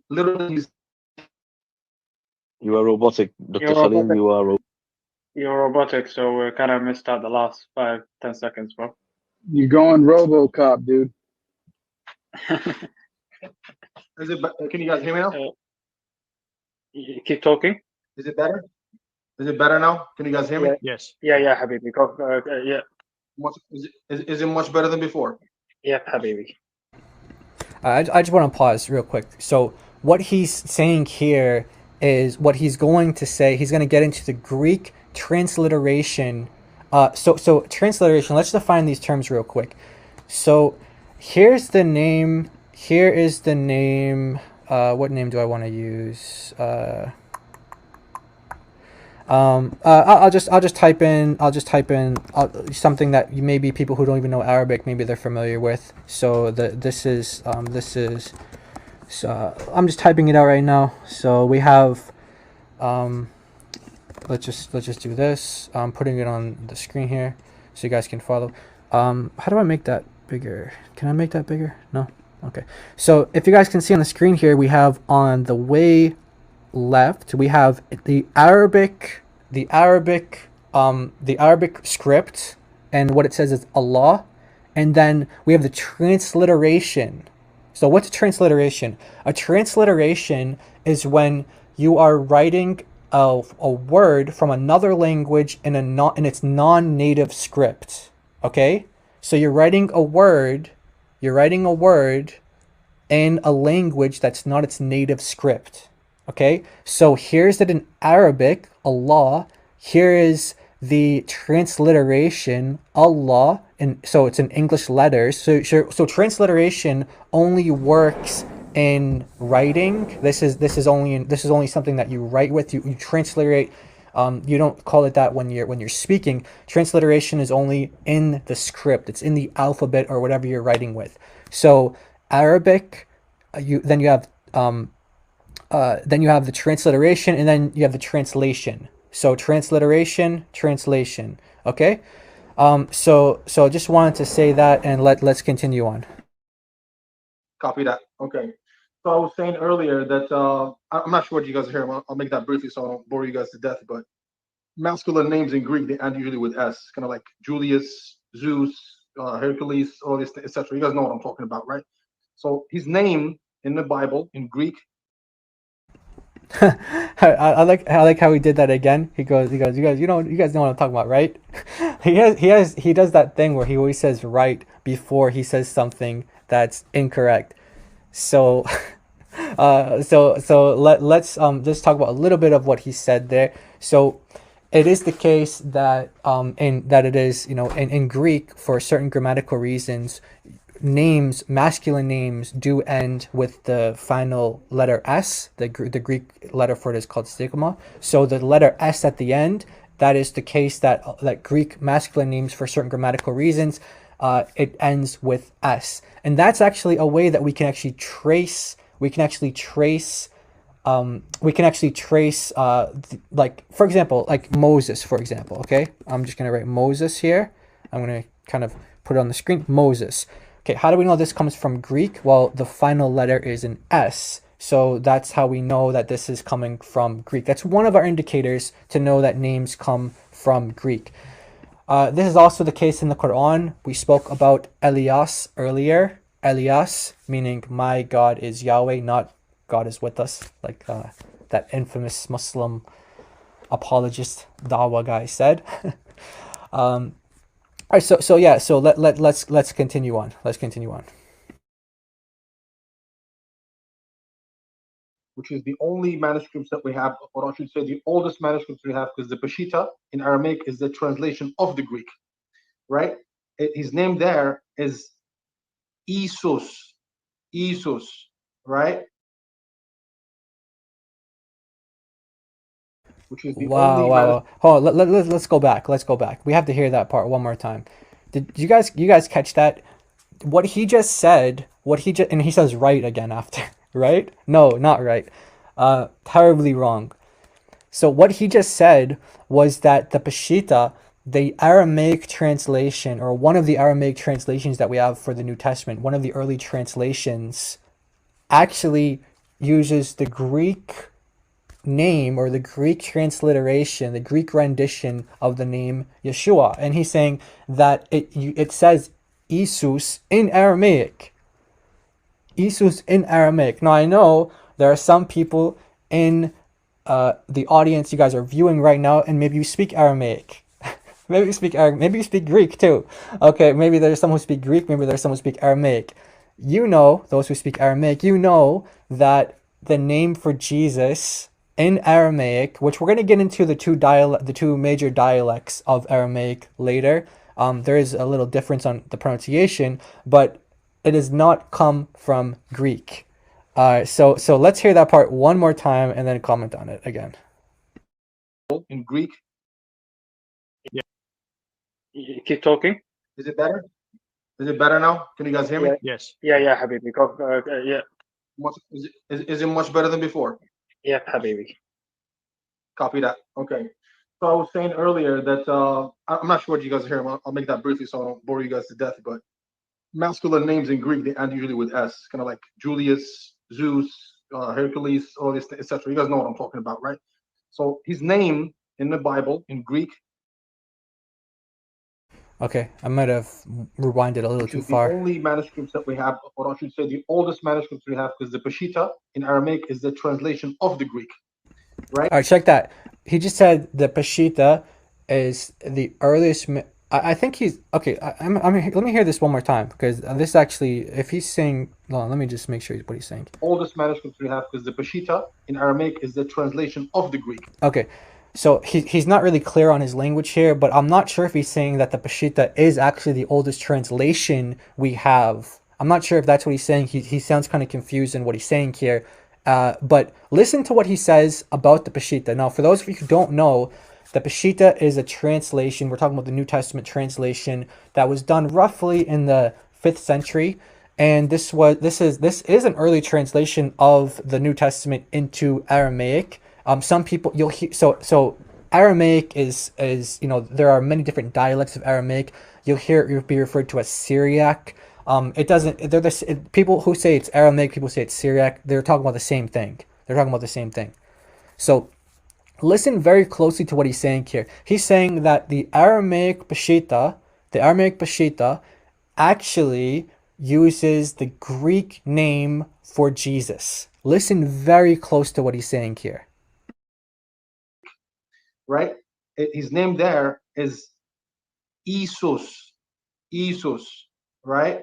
Literally. You are robotic, Dr. Salim. You are You're robotic, so we kind of missed out the last 5-10 seconds, bro. You're going RoboCop, dude. Is it? Can you guys hear me now? You keep talking. Is it better? Is it better now? Can you guys hear me? Yes. Yeah, Habibi. Yeah. Is it much better than before? Yeah, Habibi. I just want to pause real quick. So what he's saying here is what he's going to say. He's going to get into the Greek transliteration. So transliteration, let's define these terms real quick. So here's the name. Here is the name. What name do I want to use? I'll just type in something that maybe people who don't even know Arabic, maybe they're familiar with. So this is I'm just typing it out right now. So we have let's just do this. I'm putting it on the screen here so you guys can follow. How do I make that bigger? Can I make that bigger? No. Okay. So if you guys can see on the screen here, we have on the way left, we have the Arabic script, and what it says is Allah, and then we have the transliteration. So what's a transliteration? A transliteration is when you are writing a word from another language in its non-native script. Okay, so you're writing a word in a language that's not its native script. Okay, so here's it in Arabic, Allah. Here is the transliteration, Allah, and so it's in English letters. So transliteration only works in writing. This is only something that you write with. You transliterate. You don't call it that when you're speaking. Transliteration is only in the script. It's in the alphabet or whatever you're writing with. So Arabic, then you have the transliteration, and then you have the translation. So transliteration, translation. Okay. So I just wanted to say that, and let's continue on. Copy that. Okay. So I was saying earlier that I'm not sure what you guys are hearing. I'll make that briefly so I don't bore you guys to death. But masculine names in Greek, they end usually with S, kind of like Julius, Zeus, Hercules, all this, etc. You guys know what I'm talking about, right? So his name in the Bible in Greek. I like how he did that again. He goes, you guys know what I'm talking about, right? he does that thing where he always says right before he says something that's incorrect. So let's just talk about a little bit of what he said there. So it is the case that in Greek, for certain grammatical reasons, names, masculine names, do end with the final letter S. The Greek letter for it is called stigma. So the letter S at the end, that is the case that Greek masculine names, for certain grammatical reasons, it ends with S. And that's actually a way that we can actually trace, like, for example, like Moses, for example, okay? I'm just going to write Moses here. I'm going to kind of put it on the screen, Moses. Okay, how do we know this comes from Greek? Well, the final letter is an S. So that's how we know that this is coming from Greek. That's one of our indicators to know that names come from Greek. This is also the case in the Quran. We spoke about Elias earlier. Elias, meaning my God is Yahweh, not God is with us, like that infamous Muslim apologist Dawa guy said. All right, so yeah, so let's continue on. Let's continue on. Which is the only manuscripts that we have, or I should say the oldest manuscripts we have, because the Peshitta in Aramaic is the translation of the Greek, right? His name there is Isus, right? Which is the only Wow. Hold on, let's go back. Let's go back. We have to hear that part one more time. Did you guys catch that? What he just said, and he says right again after, right? No, not right. Terribly wrong. So what he just said was that the Peshitta, the Aramaic translation, or one of the Aramaic translations that we have for the New Testament, one of the early translations, actually uses the Greek name, or the Greek transliteration, the Greek rendition of the name Yeshua. And he's saying that it says Isus in Aramaic. Isus in Aramaic. Now I know there are some people in the audience, you guys are viewing right now, and maybe you speak Aramaic. Maybe you speak Arabic, maybe you speak Greek too. Okay, maybe there's some who speak Greek, maybe there's some who speak Aramaic. You know, those who speak Aramaic, you know that the name for Jesus in Aramaic, which we're going to get into the two major dialects of Aramaic later. There is a little difference on the pronunciation, but it does not come from Greek. So let's hear that part one more time and then comment on it again. In Greek. Yeah. Keep talking. Is it better? Is it better now? Can you guys hear me? Yes. Yeah, Habibi. Yeah. Is it much better than before? Yeah, Habibi. Copy that. Okay. So I was saying earlier that I'm not sure what you guys are hearing. I'll make that briefly so I don't bore you guys to death. But masculine names in Greek, they end usually with S, kind of like Julius, Zeus, Hercules, all this, etc. You guys know what I'm talking about, right? So his name in the Bible in Greek. Okay, I might have rewinded a little too far. The only manuscripts that we have, or I should say the oldest manuscripts we have, because the Peshitta in Aramaic is the translation of the Greek, right? All right, check that. He just said the Peshitta is the earliest. I think he's okay. Let me hear this one more time, because this actually, if he's saying, well, let me just make sure what he's saying. Oldest manuscripts we have, because the Peshitta in Aramaic is the translation of the Greek. Okay. So he's not really clear on his language here, but I'm not sure if he's saying that the Peshitta is actually the oldest translation we have. I'm not sure if that's what he's saying. He sounds kind of confused in what he's saying here. But listen to what he says about the Peshitta. Now, for those of you who don't know, the Peshitta is a translation. We're talking about the New Testament translation that was done roughly in the 5th century. And this is an early translation of the New Testament into Aramaic. Some people you'll hear, so Aramaic is there are many different dialects of Aramaic. You'll be referred to as Syriac. People who say it's Aramaic, people say it's Syriac. They're talking about the same thing. So listen very closely to what he's saying here. He's saying that the Aramaic Peshitta actually uses the Greek name for Jesus. Listen very close to what he's saying here. Right? His name there is Isus, right?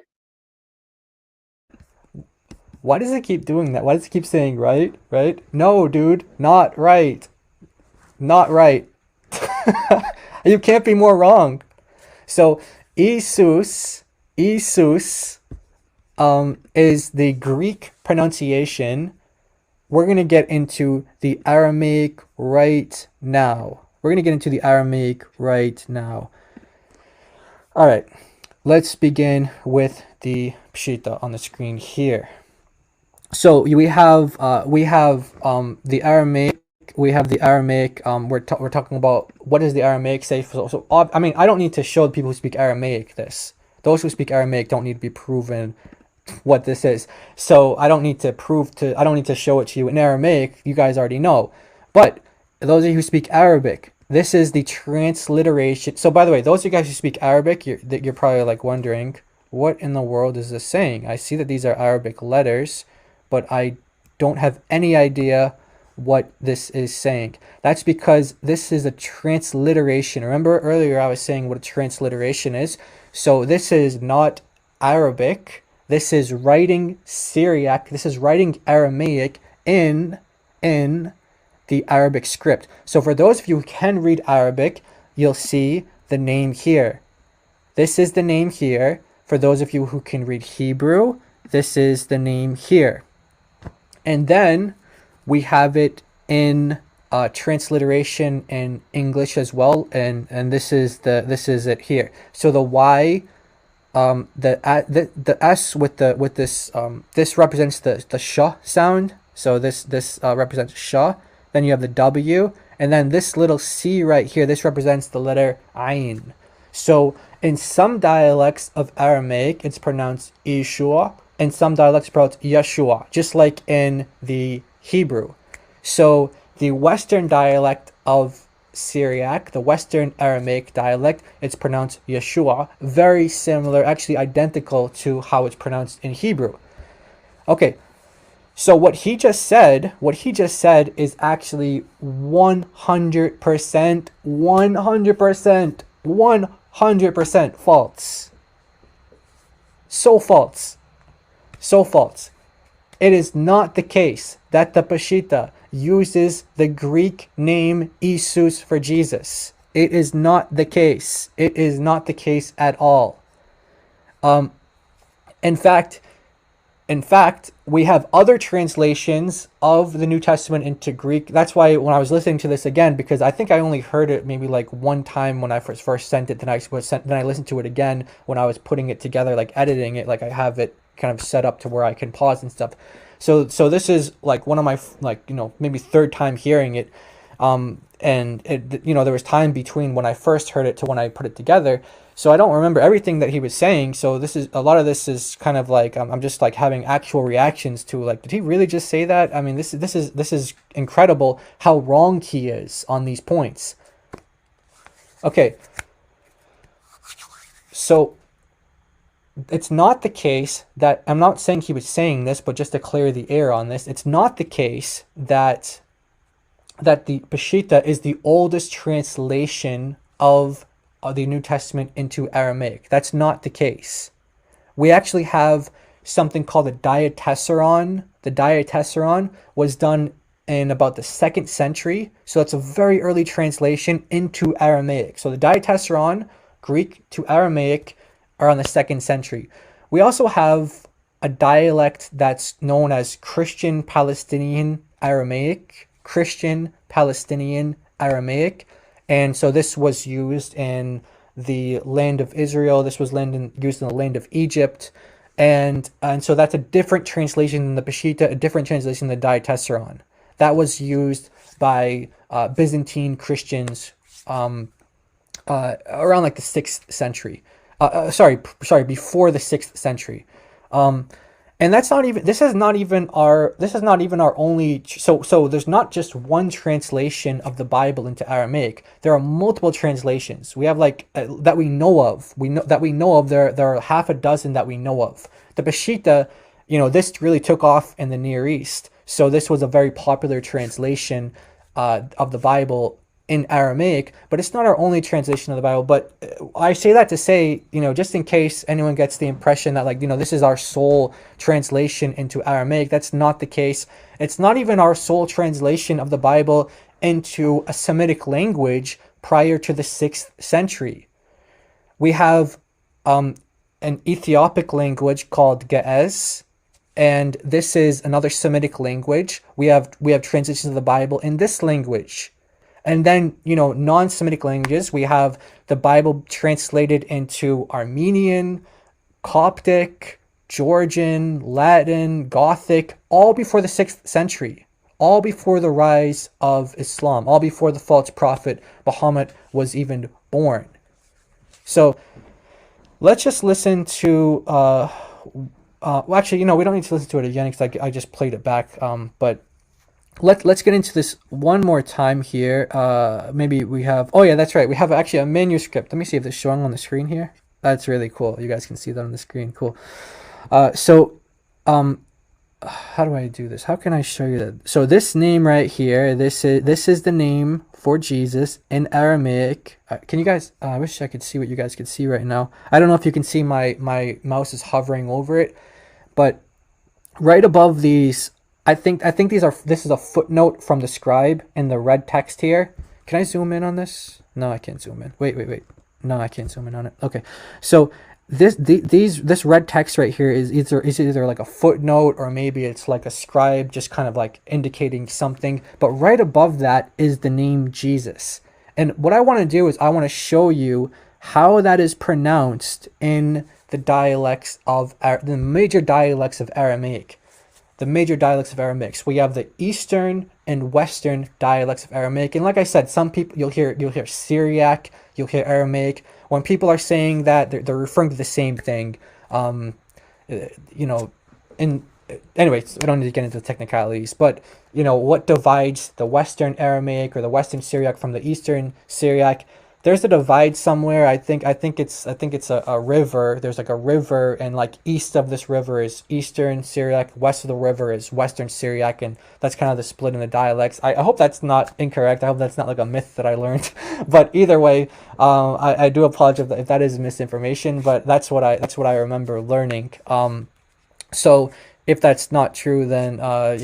Why does it keep doing that? Why does it keep saying right? No, dude, not right. You can't be more wrong. So Isus, is the Greek pronunciation. We're going to get into the Aramaic right now. We're going to get into the Aramaic right now. All right, let's begin with the Pshita on the screen here. So we have the Aramaic. We have the Aramaic. We're talking about what does the Aramaic say. So I mean, I don't need to show the people who speak Aramaic this. Those who speak Aramaic don't need to be proven what this is. So I don't need to I don't need to show it to you in Aramaic. You guys already know. But those of you who speak Arabic, this is the transliteration. So by the way, those of you guys who speak Arabic, you're probably like wondering, what in the world is this saying? I see that these are Arabic letters, but I don't have any idea what this is saying. That's because this is a transliteration. Remember earlier I was saying what a transliteration is? So this is not Arabic. This is writing Syriac. This is writing Aramaic in the Arabic script. So for those of you who can read Arabic, you'll see the name here. This is the name here. For those of you who can read Hebrew, this is the name here. And then we have it in transliteration in English as well, and this is it here. So the Y, the S with this this represents the sh sound. So this represents sh. Then you have the W, and then this little C right here. This represents the letter Ain. So in some dialects of Aramaic, it's pronounced Yeshua. In some dialects, it's pronounced Yeshua, just like in the Hebrew. So the Western dialect of Syriac, the Western Aramaic dialect, it's pronounced Yeshua. Very similar, actually identical to how it's pronounced in Hebrew. Okay, so what he just said is actually 100% false. So false. So false. It is not the case that the Peshitta uses the Greek name Jesus for Jesus. It is not the case. It is not the case at all. In fact, we have other translations of the New Testament into Greek. That's why when I was listening to this again, because I think I only heard it maybe like one time when I first sent it, then I listened to it again when I was putting it together, like editing it, like I have it kind of set up to where I can pause and stuff. So this is like one of my, like, you know, maybe third time hearing it. And it, you know, there was time between when I first heard it to when I put it together. So I don't remember everything that he was saying. So this is, a lot of this is kind of like, I'm just like having actual reactions to, like, did he really just say that? I mean, this is incredible how wrong he is on these points. Okay. So it's not the case that, I'm not saying he was saying this, but just to clear the air on this, it's not the case that the Peshitta is the oldest translation of the New Testament into Aramaic. That's not the case. We actually have something called a Diatessaron. The Diatessaron was done in about the 2nd century. So it's a very early translation into Aramaic. So the Diatessaron, Greek to Aramaic, are on the 2nd century. We also have a dialect that's known as Christian Palestinian Aramaic. Christian Palestinian Aramaic. And so this was used in the land of Israel. This was used in the land of Egypt. And so that's a different translation than the Peshitta, a different translation than the Diatessaron. That was used by Byzantine Christians around like the 6th century. Sorry, before the 6th century. And that's not even, this is not even our only, so there's not just one translation of the Bible into Aramaic. There are multiple translations. We have like, that we know of, there are half a dozen that we know of. The Peshitta, you know, this really took off in the Near East. So this was a very popular translation of the Bible in Aramaic, but it's not our only translation of the Bible. But I say that to say, you know, just in case anyone gets the impression that, like, you know, this is our sole translation into Aramaic, that's not the case. It's not even our sole translation of the Bible into a Semitic language prior to the 6th century. We have an Ethiopic language called Ge'ez, and this is another Semitic language. We have transitions of the Bible in this language. And then, non-Semitic languages, we have the Bible translated into Armenian, Coptic, Georgian, Latin, Gothic, all before the 6th century, all before the rise of Islam, all before the false prophet Muhammad was even born. So let's just listen to, well, actually, we don't need to listen to it again because I just played it back, but let's get into this one more time here. Maybe we have, oh yeah, that's right, we have actually a manuscript. Let me see if it's showing on the screen here. That's really cool. You guys can see that on the screen. Cool. How do I do this? How can I show you that? So this name right here, this is the name for Jesus in Aramaic. Can you guys, I wish I could see what you guys could see right now. I don't know if you can see my mouse is hovering over it, but right above these, I think this is a footnote from the scribe in the red text here. Can I zoom in on this? No, I can't zoom in. Wait. No, I can't zoom in on it. Okay. So this red text right here is either like a footnote, or maybe it's like a scribe just kind of like indicating something. But right above that is the name Jesus. And what I want to do is I want to show you how that is pronounced in the dialects of the major dialects of Aramaic. The major dialects of Aramaic. So we have the Eastern and Western dialects of Aramaic. And like I said, some people, you'll hear Syriac, you'll hear Aramaic. When people are saying that, they're referring to the same thing. Anyways, we don't need to get into the technicalities, but what divides the Western Aramaic or the Western Syriac from the Eastern Syriac? There's a divide somewhere. I think it's a river. There's like a river, and like east of this river is Eastern Syriac, west of the river is Western Syriac, and that's kind of the split in the dialects. I hope that's not incorrect. I hope that's not like a myth that I learned. But either way, I do apologize if that is misinformation. But that's what I remember learning. So if that's not true, then I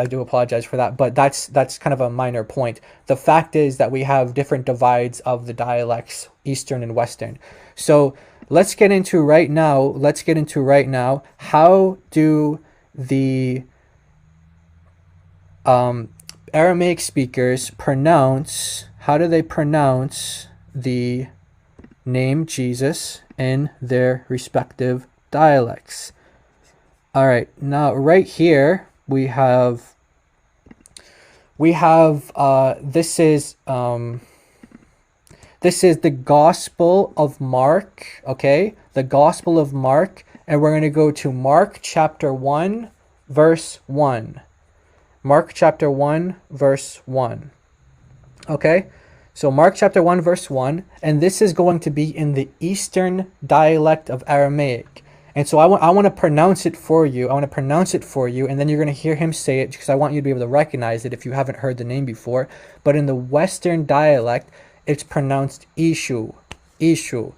do apologize for that. But that's kind of a minor point. The fact is that we have different divides of the dialects, Eastern and Western. So let's get into right now. How do the Aramaic speakers pronounce? How do they pronounce the name Jesus in their respective dialects? All right, now right here we have this is the Gospel of Mark, okay? The Gospel of Mark, and we're going to go to Mark chapter 1 verse 1. Mark chapter 1 verse 1. Okay? So Mark chapter 1 verse 1, and this is going to be in the Eastern dialect of Aramaic. And so I want to pronounce it for you. And then you're going to hear him say it, because I want you to be able to recognize it if you haven't heard the name before. But in the Western dialect, it's pronounced Ishu. Ishu.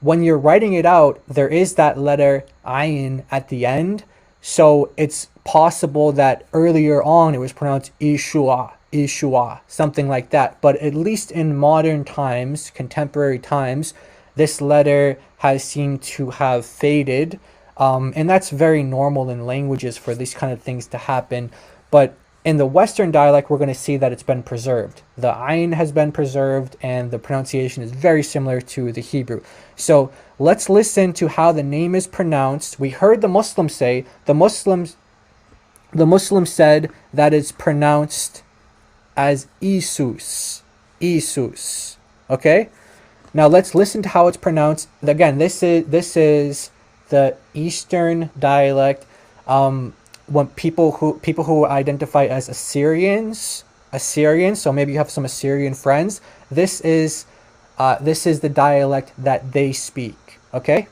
When you're writing it out, there is that letter ayin at the end. So it's possible that earlier on it was pronounced Ishua, Ishua, something like that. But at least in modern times, contemporary times, this letter has seemed to have faded, and that's very normal in languages for these kind of things to happen. But in the Western dialect, we're going to see that it's been preserved. The ayin has been preserved, and the pronunciation is very similar to the Hebrew. So let's listen to how the name is pronounced. We heard the Muslims say, the Muslims said that it's pronounced as Isus, Isus, okay? Now let's listen to how it's pronounced. Again, this is the Eastern dialect. When people who identify as Assyrians, so maybe you have some Assyrian friends. This is the dialect that they speak. Okay,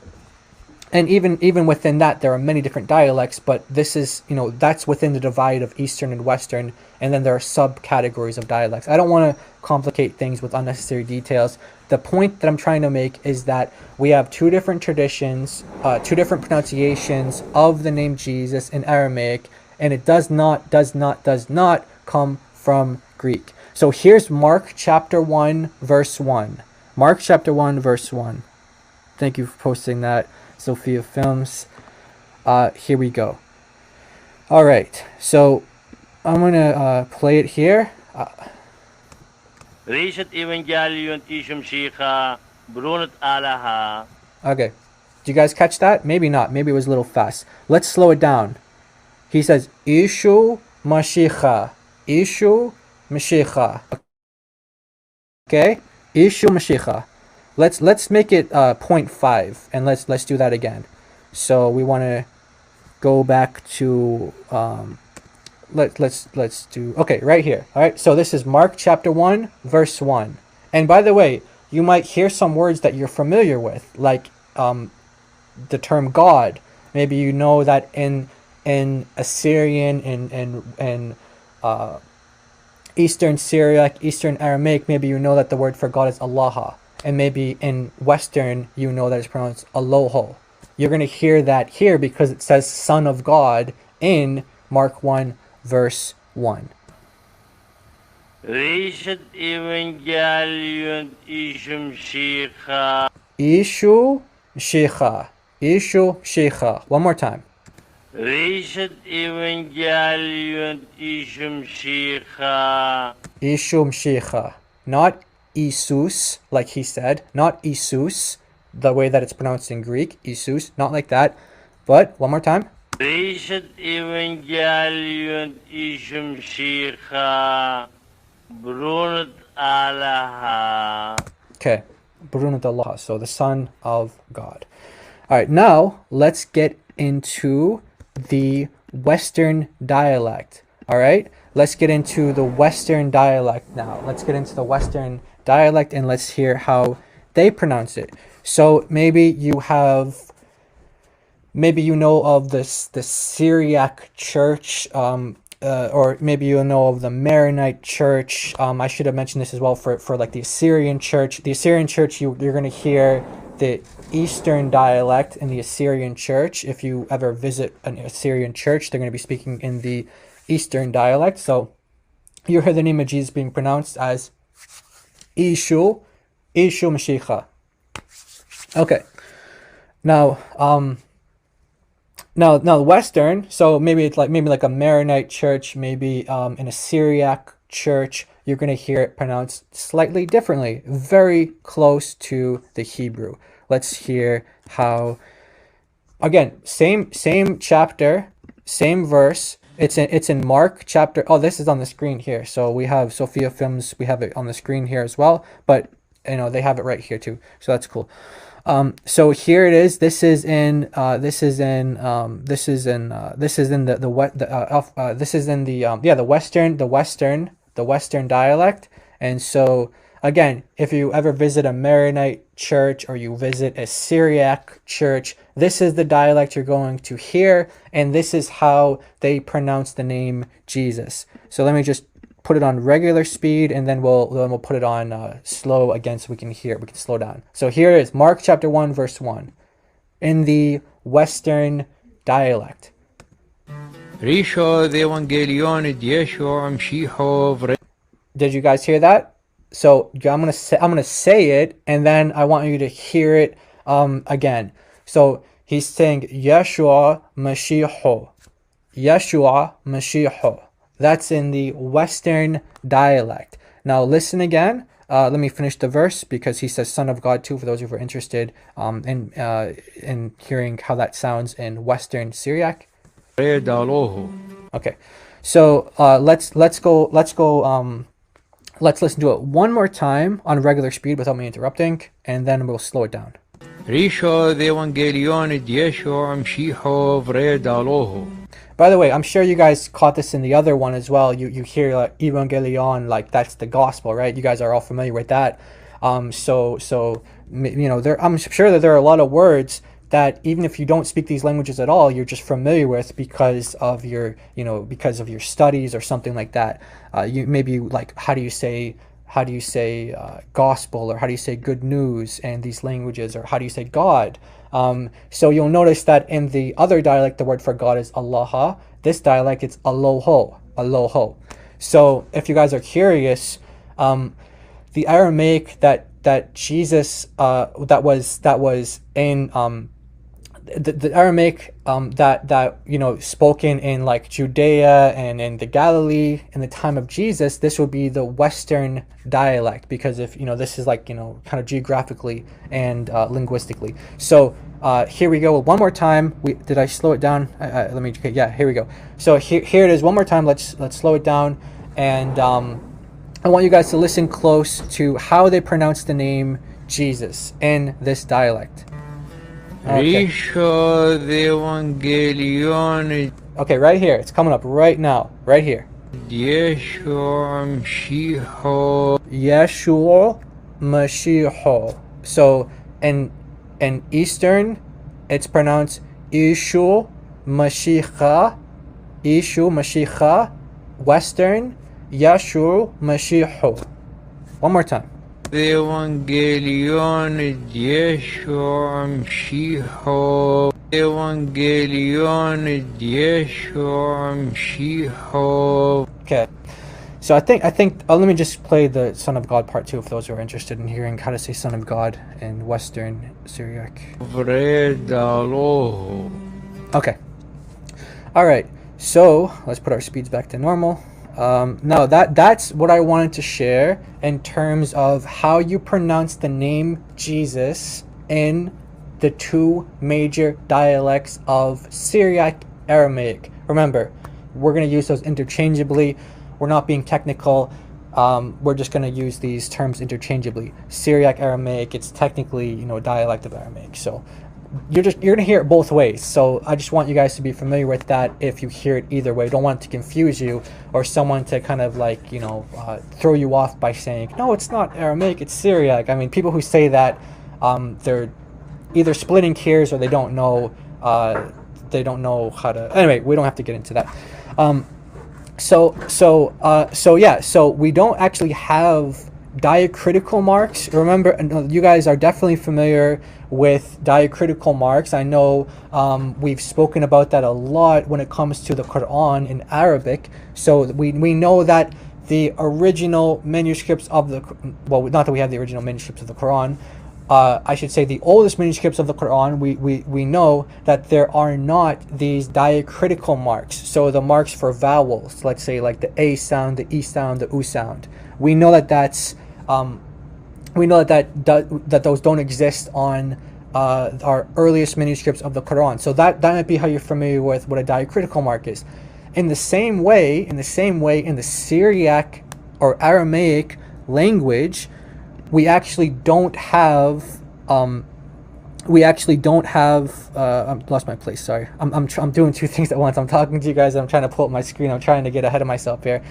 and even within that, there are many different dialects. But this is that's within the divide of Eastern and Western, and then there are subcategories of dialects. I don't want to complicate things with unnecessary details. The point that I'm trying to make is that we have two different traditions, two different pronunciations of the name Jesus in Aramaic, and it does not come from Greek. So here's Mark chapter 1 verse 1. Mark chapter 1 verse 1. Thank you for posting that, Sophia Films. Here we go. All right, so I'm gonna play it here. Okay. Did you guys catch that? Maybe not. Maybe it was a little fast. Let's slow it down. He says, Ishu Mashiach. Ishu Mashiach. Okay? Ishu Mashiach. Let's make it 0.5 and let's do that again. So we want to go back to let's do, okay, right here. All right, so this is Mark chapter 1 verse 1. And by the way, you might hear some words that you're familiar with, like the term God. Maybe you know that in Assyrian and Eastern Syriac, Eastern Aramaic, maybe you know that the word for God is Allah. And maybe in Western, you know that it's pronounced Aloho. You're going to hear that here because it says Son of God in Mark 1 verse 1. Ishu Sheikha. Ishu Sheikha. One more time. Ishum Sheikha. Not Isus, like he said. Not Isus, the way that it's pronounced in Greek. Isus, not like that. But, one more time. Okay. Brunat Allah. So the Son of God. Alright, now let's get into the Western dialect. Alright, let's get into the Western dialect now. Let's get into the Western dialect and let's hear how they pronounce it. So maybe you know of the Syriac church, or maybe you know of the Maronite church. I should have mentioned this as well for like the Assyrian church. The Assyrian church, you're going to hear the Eastern dialect in the Assyrian church. If you ever visit an Assyrian church, they're going to be speaking in the Eastern dialect. So you hear the name of Jesus being pronounced as Ishu Mashiach. Okay. Now the Western, so maybe it's like a Maronite church, maybe in a Syriac church, you're going to hear it pronounced slightly differently, very close to the Hebrew. Let's hear how, again, same chapter, same verse. It's in Mark chapter. Oh, this is on the screen here. So we have Sophia Films. We have it on the screen here as well, but you know they have it right here too. So that's cool. So here it is. This is in the Western dialect. And so again, if you ever visit a Maronite church or you visit a Syriac church, this is the dialect you're going to hear, and this is how they pronounce the name Jesus. So let me just put it on regular speed, and then we'll put it on slow again so we can hear it. We can slow down. So here it is, Mark chapter 1 verse 1 in the Western dialect. Did you guys hear that? So I'm gonna say it, and then I want you to hear it again. So he's saying Yeshua Mashiach. Yeshua Mashiach. That's in the Western dialect. Now listen again. Let me finish the verse because he says Son of God too, for those of you who are interested in hearing how that sounds in Western Syriac. Okay, so let's listen to it one more time on regular speed without me interrupting, and then we'll slow it down. By the way, I'm sure you guys caught this in the other one as well. You hear like Evangelion, like that's the gospel, right? You guys are all familiar with that. So you know, I'm sure that there are a lot of words that even if you don't speak these languages at all, you're just familiar with because of your studies or something like that. You maybe like how do you say gospel, or how do you say good news in these languages, or how do you say God? So you'll notice that in the other dialect, the word for God is Allah. This dialect, it's Aloho. So if you guys are curious, the Aramaic that that Jesus that was in the Aramaic that you know, spoken in like Judea and in the Galilee in the time of Jesus, this would be the Western dialect, because if you know, this is like, you know, kind of geographically and linguistically. So here we go one more time. Did I slow it down? Let me. Okay, yeah, here we go. So here it is one more time. Let's slow it down, and I want you guys to listen close to how they pronounce the name Jesus in this dialect. Okay. Okay, right here. It's coming up right now. Right here. Yeshua Mashiach. So in Eastern, it's pronounced Ishu Mashiach. Ishu Mashiach. Western, Yeshua Mashiach. One more time. Evangelion Yeshua Mashiach. Evangelion Yeshua Mashiach. Okay, so I think let me just play the Son of God part 2 for those who are interested in hearing how to say Son of God in Western Syriac. Okay, all right, so let's put our speeds back to normal. Now that's what I wanted to share in terms of how you pronounce the name Jesus in the two major dialects of Syriac Aramaic. Remember, we're going to use those interchangeably. We're not being technical. We're just going to use these terms interchangeably. Syriac Aramaic, it's technically, you know, a dialect of Aramaic. So you're going to hear it both ways. So I just want you guys to be familiar with that if you hear it either way. Don't want it to confuse you or someone to kind of like, you know, throw you off by saying, no, it's not Aramaic, it's Syriac. I mean, people who say that, they're either splitting hairs or they don't know how to. Anyway, we don't have to get into that. So we don't actually have diacritical marks. Remember, you guys are definitely familiar with diacritical marks. I know we've spoken about that a lot when it comes to the Quran in Arabic. So we know that the original manuscripts of the, well, not that we have the original manuscripts of the Quran, I should say the oldest manuscripts of the Quran, we know that there are not these diacritical marks. So the marks for vowels, let's say like the A sound, the E sound, the U sound. We know that that's that those don't exist on our earliest manuscripts of the Quran. So that might be how you're familiar with what a diacritical mark is. In the same way, in the Syriac or Aramaic language, we actually don't have I've lost my place, sorry. I'm doing two things at once. I'm talking to you guys, I'm trying to pull up my screen, I'm trying to get ahead of myself here.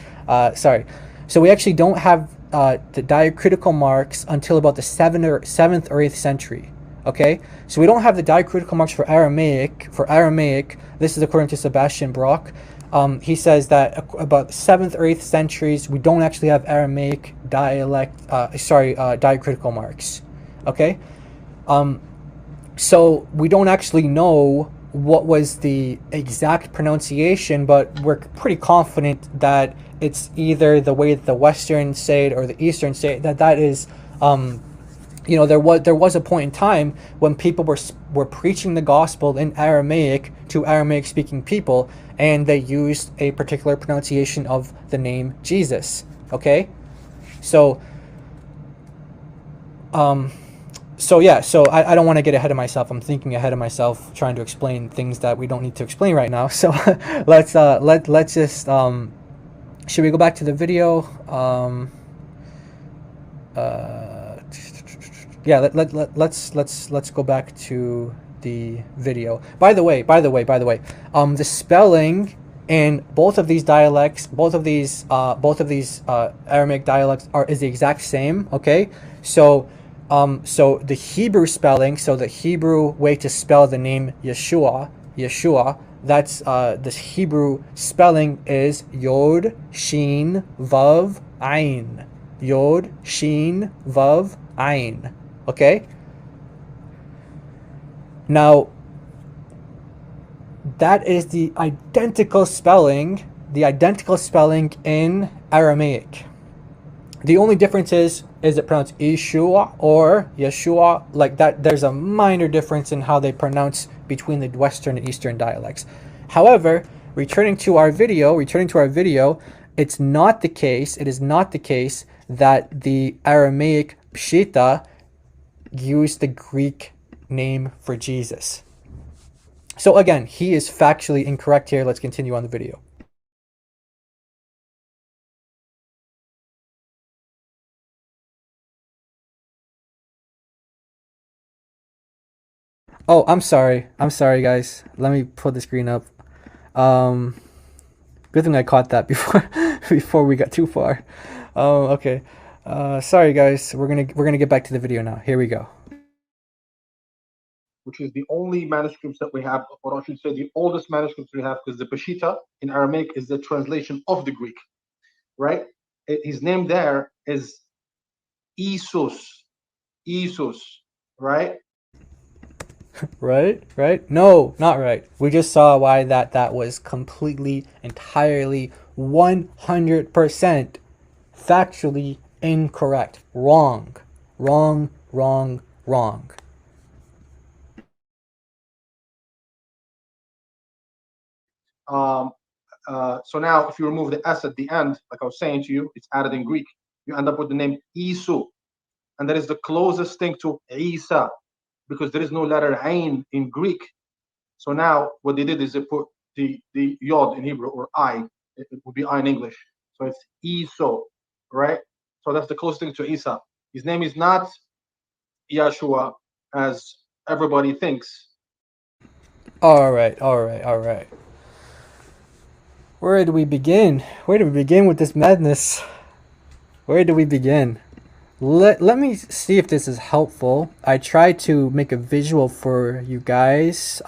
Sorry. So we actually don't have the diacritical marks until about the 7th or 8th century. Okay? So we don't have the diacritical marks for Aramaic. This is according to Sebastian Brock. He says that about 7th or 8th centuries, we don't actually have Aramaic diacritical marks. Okay? So we don't actually know what was the exact pronunciation, but we're pretty confident that it's either the way that the Western say it or the Eastern say it, that is, you know, there was a point in time when people were preaching the gospel in Aramaic to Aramaic speaking people, and they used a particular pronunciation of the name Jesus. Okay, so yeah, so I don't want to get ahead of myself. I'm thinking ahead of myself, trying to explain things that we don't need to explain right now. So let's just should we go back to the video? Yeah, let's go back to the video. By the way, the spelling in both of these dialects, both of these Aramaic dialects is the exact same. Okay, so the Hebrew spelling, so the Hebrew way to spell the name Yeshua, that's this Hebrew spelling is Yod Shin Vav Ayin. Yod Shin Vav Ayin. Okay? Now, that is the identical spelling in Aramaic. The only difference is Is it pronounced Yeshua or Yeshua? Like that, there's a minor difference in how they pronounce between the Western and Eastern dialects. However, returning to our video, it's not the case, it is not the case that the Aramaic Pshita used the Greek name for Jesus. So again, he is factually incorrect here. Let's continue on the video. Oh, I'm sorry, guys. Let me pull the screen up. Good thing I caught that before we got too far. Okay. Sorry, guys. We're gonna get back to the video now. Here we go. Which is the only manuscripts that we have, or I should say the oldest manuscripts we have, because the Peshitta in Aramaic is the translation of the Greek, right? His name there is Isus, right? Right? No, not right. We just saw why that was completely, entirely, 100% factually incorrect. Wrong. So now if you remove the S at the end, like I was saying to you, it's added in Greek. You end up with the name Isu. And that is the closest thing to Isa, because there is no letter Ain in Greek. So now what they did is they put the Yod in Hebrew, or I. It would be I in English. So it's Iso, right? So that's the closest thing to Isa. His name is not Yeshua, as everybody thinks. All right. Where do we begin? With this madness? Where do we begin? Let me see if this is helpful. I tried to make a visual for you guys.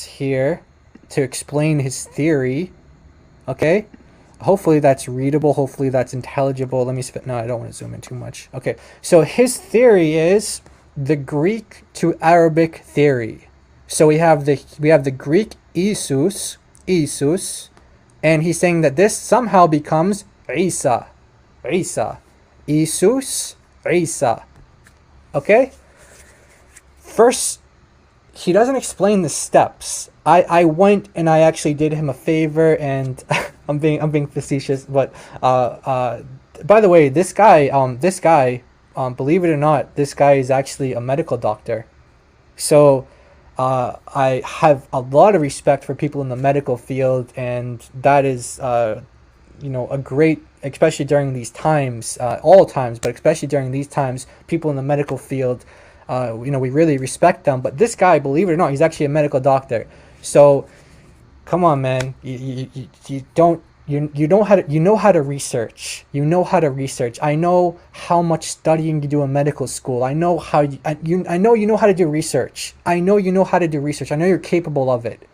Here to explain his theory. Okay? Hopefully that's readable. Hopefully that's intelligible. Let me spit. No, I don't want to zoom in too much. Okay. So his theory is the Greek to Arabic theory. So we have the Greek Isus, and he's saying that this somehow becomes Isa. Isus, Isa. Okay? First, he doesn't explain the steps. I went and I actually did him a favor, and I'm being facetious, but by the way, this guy, believe it or not, this guy is actually a medical doctor. So I have a lot of respect for people in the medical field, and that is a great, especially during these times, all times, but especially during these times, people in the medical field, we really respect them. But this guy, believe it or not, he's actually a medical doctor. So come on, man, you know how to research. I know how much studying you do in medical school. I know you know how to do research. I know you know how to do research. I know you're capable of it.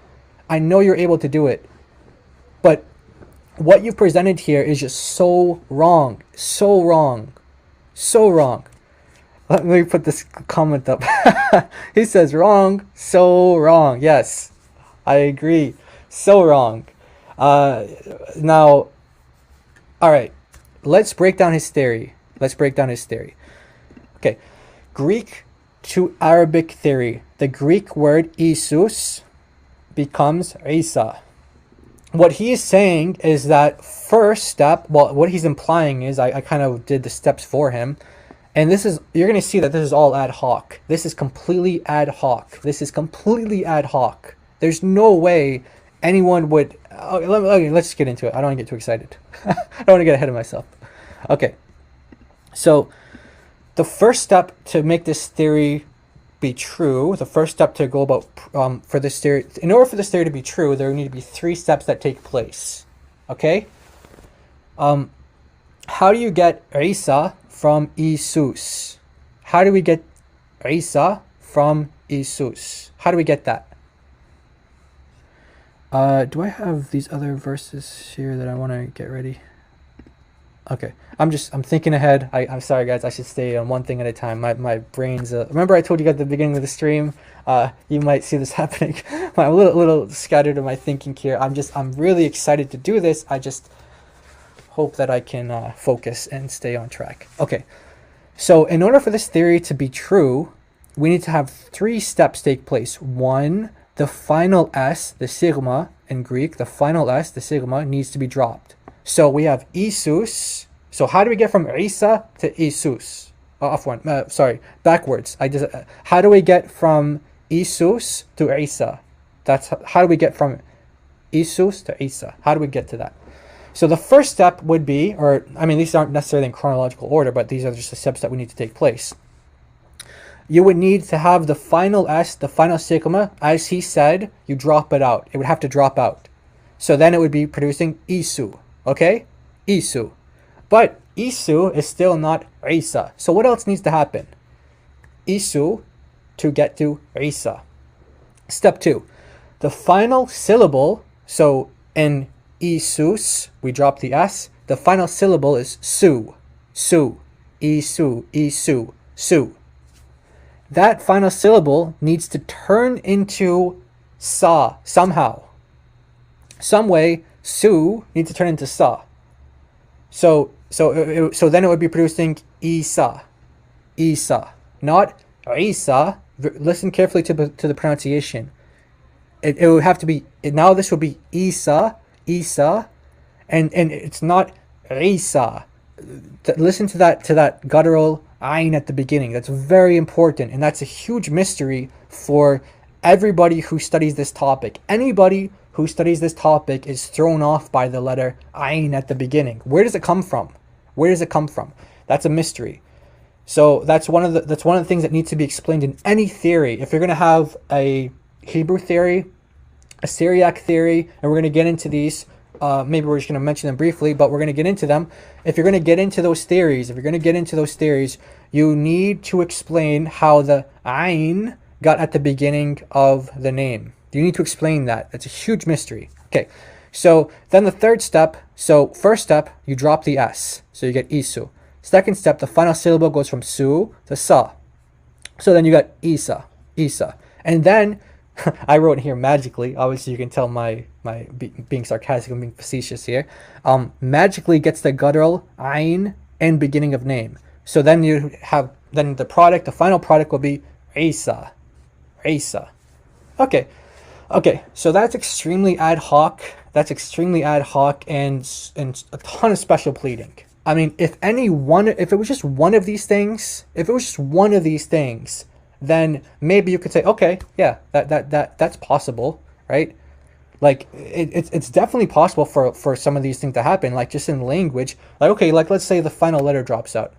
I know you're able to do it. But what you presented here is just so wrong. Let me put this comment up. He says wrong, so wrong. Yes, I agree. So wrong. Now, all right, let's break down his theory. Okay, Greek to Arabic theory. The Greek word Isus becomes Isa. What he is saying is that first step, well, what he's implying is, I kind of did the steps for him, and you're going to see that this is all ad hoc. This is completely ad hoc. There's no way anyone would... Okay, let's get into it. I don't want to get too excited. I don't want to get ahead of myself. Okay. So the first step to make this theory be true, the first step to go about for this theory, in order for this theory to be true, there need to be 3 steps that take place. Okay? How do you get Isa from Isus? How do we get Isa from Isus? How do we get that? Do I have these other verses here that I want to get ready? Okay, I'm thinking ahead. I'm sorry, guys. I should stay on one thing at a time. My brain's... remember I told you at the beginning of the stream, you might see this happening. I'm a little scattered in my thinking here. I'm really excited to do this. Hope that I can focus and stay on track. Okay, so in order for this theory to be true, we need to have 3 steps take place. 1, the final S, the sigma in Greek, the final S, the sigma, needs to be dropped. So we have Isus. So how do we get from Isa to Isus? Sorry, backwards. How do we get from Isus to Isa? How do we get from Isus to Isa? How do we get to that? So the first step would be, these aren't necessarily in chronological order, but these are just the steps that we need to take place. You would need to have the final S, the final sigma, as he said, you drop it out. It would have to drop out. So then it would be producing Isu, okay? Isu. But Isu is still not Isa. So what else needs to happen? Isu to get to Isa. Step 2. The final syllable, so in Isus, we drop the S. The final syllable is su. Su. Isu. Isu. Su. That final syllable needs to turn into sa somehow. Some way, su needs to turn into sa. So then it would be producing Isa. Isa. Not Isa. Listen carefully to the pronunciation. It would have to be, now this would be Isa. Isa. And it's not Isa. Listen to that guttural ayn at the beginning. That's very important, and that's a huge mystery for everybody who studies this topic. Anybody who studies this topic is thrown off by the letter ayn at the beginning. Where does it come from? Where does it come from? That's a mystery. So that's one of the things that needs to be explained in any theory. If you're going to have a Hebrew theory, a Syriac theory, and we're going to get into these. Maybe we're just going to mention them briefly, but we're going to get into them. If you're going to get into those theories, you need to explain how the ayn got at the beginning of the name. You need to explain that. That's a huge mystery. Okay, so then the third step. So first step, you drop the S. So you get Isu. Second step, the final syllable goes from su to sa. So then you got Isa. Isa. And then I wrote here magically. Obviously, you can tell my being sarcastic and being facetious here. Magically gets the guttural ayn and beginning of name. So then you have the final product will be Isa. Isa. Okay. So that's extremely ad hoc. And a ton of special pleading. I mean, if it was just one of these things, then maybe you could say, okay, yeah, that's possible, right? Like it's definitely possible for some of these things to happen, like just in language. Like, okay, like let's say the final letter drops out,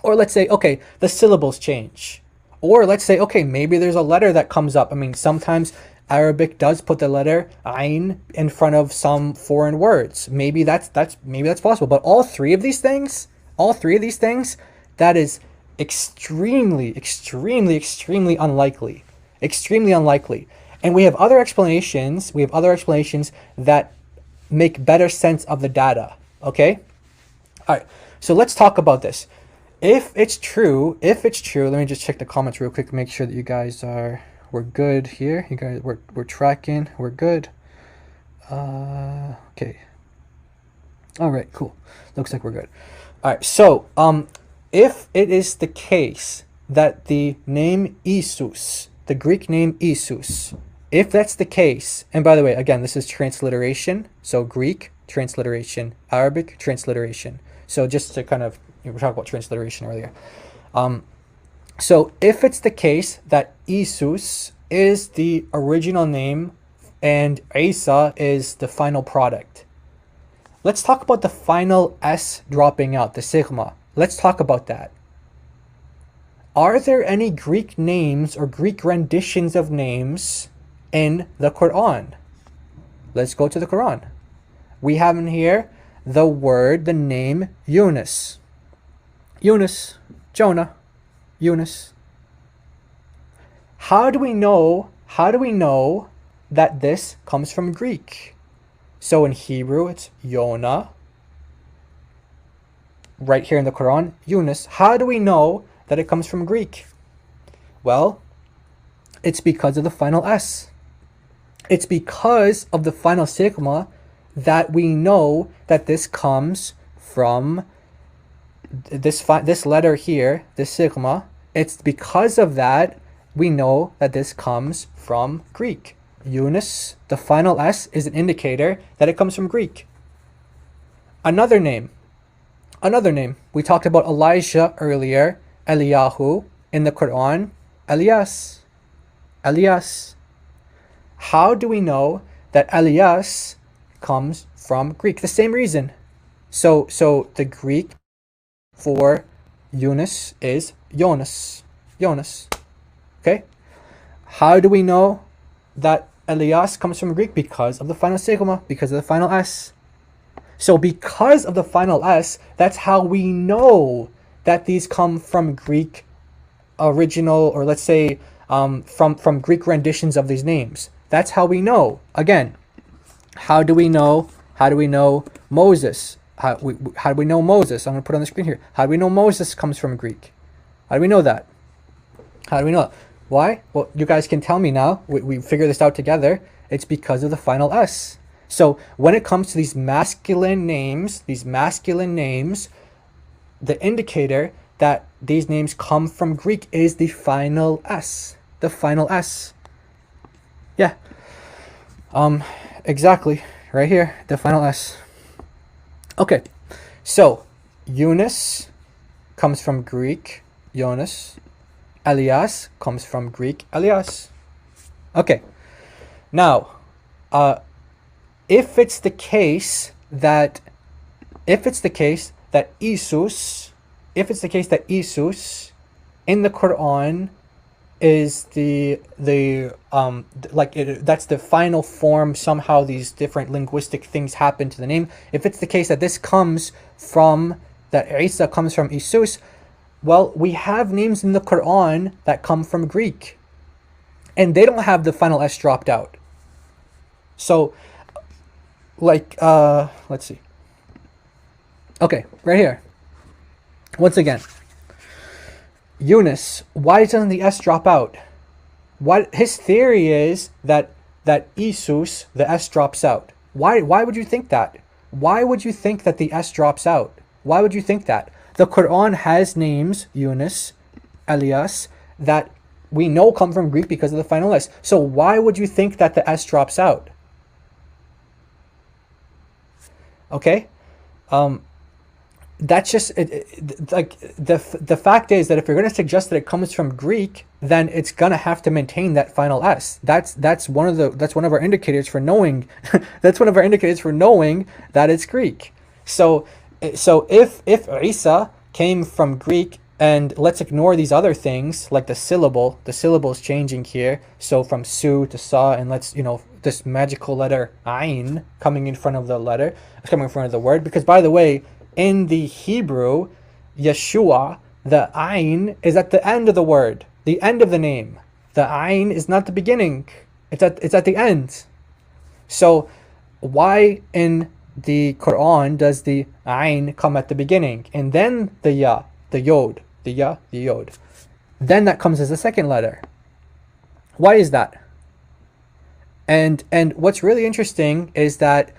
or let's say, okay, the syllables change, or let's say, okay, maybe there's a letter that comes up. I mean, sometimes Arabic does put the letter ayn in front of some foreign words. Maybe that's possible. But all three of these things, that is extremely unlikely. And we have other explanations. That make better sense of the data. Okay? All right. So let's talk about this. If it's true, let me just check the comments real quick, make sure that you guys we're good here. You guys, we're tracking. We're good. Okay. All right, cool. Looks like we're good. All right. So, if it is the case that the name Isus, the Greek name Isus, if that's the case, and by the way, again, this is transliteration. So Greek transliteration, Arabic transliteration. So just to kind of, we were talking about transliteration earlier. So if it's the case that Isus is the original name and Isa is the final product, let's talk about the final S dropping out, the sigma. Let's talk about that. Are there any Greek names or Greek renditions of names in the Quran? Let's go to the Quran. We have in here the name Yunus. Yunus, Jonah. Yunus. How do we know that this comes from Greek? So in Hebrew it's Yonah. Right here in the Quran, Yunus. How do we know that it comes from Greek? Well, it's because of the final S. It's because of the final sigma that we know that this comes from this letter here, this sigma. It's because of that we know that this comes from Greek. Yunus, the final S, is an indicator that it comes from Greek. Another name. We talked about Elijah earlier, Eliyahu, in the Quran, Elias. How do we know that Elias comes from Greek? The same reason. So the Greek for Yunus is Jonas. Okay? How do we know that Elias comes from Greek? Because of the final sigma, because of the final S. So because of the final S, that's how we know that these come from Greek original, or let's say from Greek renditions of these names. That's how we know. Again, how do we know Moses? How do we know Moses? I'm going to put it on the screen here. How do we know Moses comes from Greek? How do we know that? Why? Well, you guys can tell me now. We figure this out together. It's because of the final S. So when it comes to these masculine names, the indicator that these names come from Greek is the final S. The final S. Yeah. Exactly. Right here. The final S. Okay. So Yunus comes from Greek Jonas. Elias comes from Greek Elias. Okay. Now, if it's the case that Isus in the Quran is that's the final form, somehow these different linguistic things happen to the name. If it's the case that this comes from, that Isa comes from Isus, well, we have names in the Quran that come from Greek, and they don't have the final S dropped out. So, let's see. Okay, right here. Once again, Yunus, why doesn't the S drop out? His theory is that Isus, the S drops out. Why would you think that? Why would you think that the S drops out? Why would you think that? The Quran has names, Yunus, Elias, that we know come from Greek because of the final S. So why would you think that the S drops out? Okay? That's just like the fact is that if you're going to suggest that it comes from Greek, then it's going to have to maintain that final S. That's one of our indicators for knowing that's one of our indicators for knowing that it's Greek. So if Isa came from Greek, and let's ignore these other things like the syllable is changing here, so from su to sa, and let's, this magical letter ayin coming in front of the letter, coming in front of the word, because by the way, in the Hebrew, Yeshua, the ayin is at the end of the word, the end of the name. The ayin is not the beginning, it's at the end. So why in the Quran does the ayin come at the beginning, and then the ya, the yod, the ya, the yod, then that comes as a second letter? Why is that? And what's really interesting is that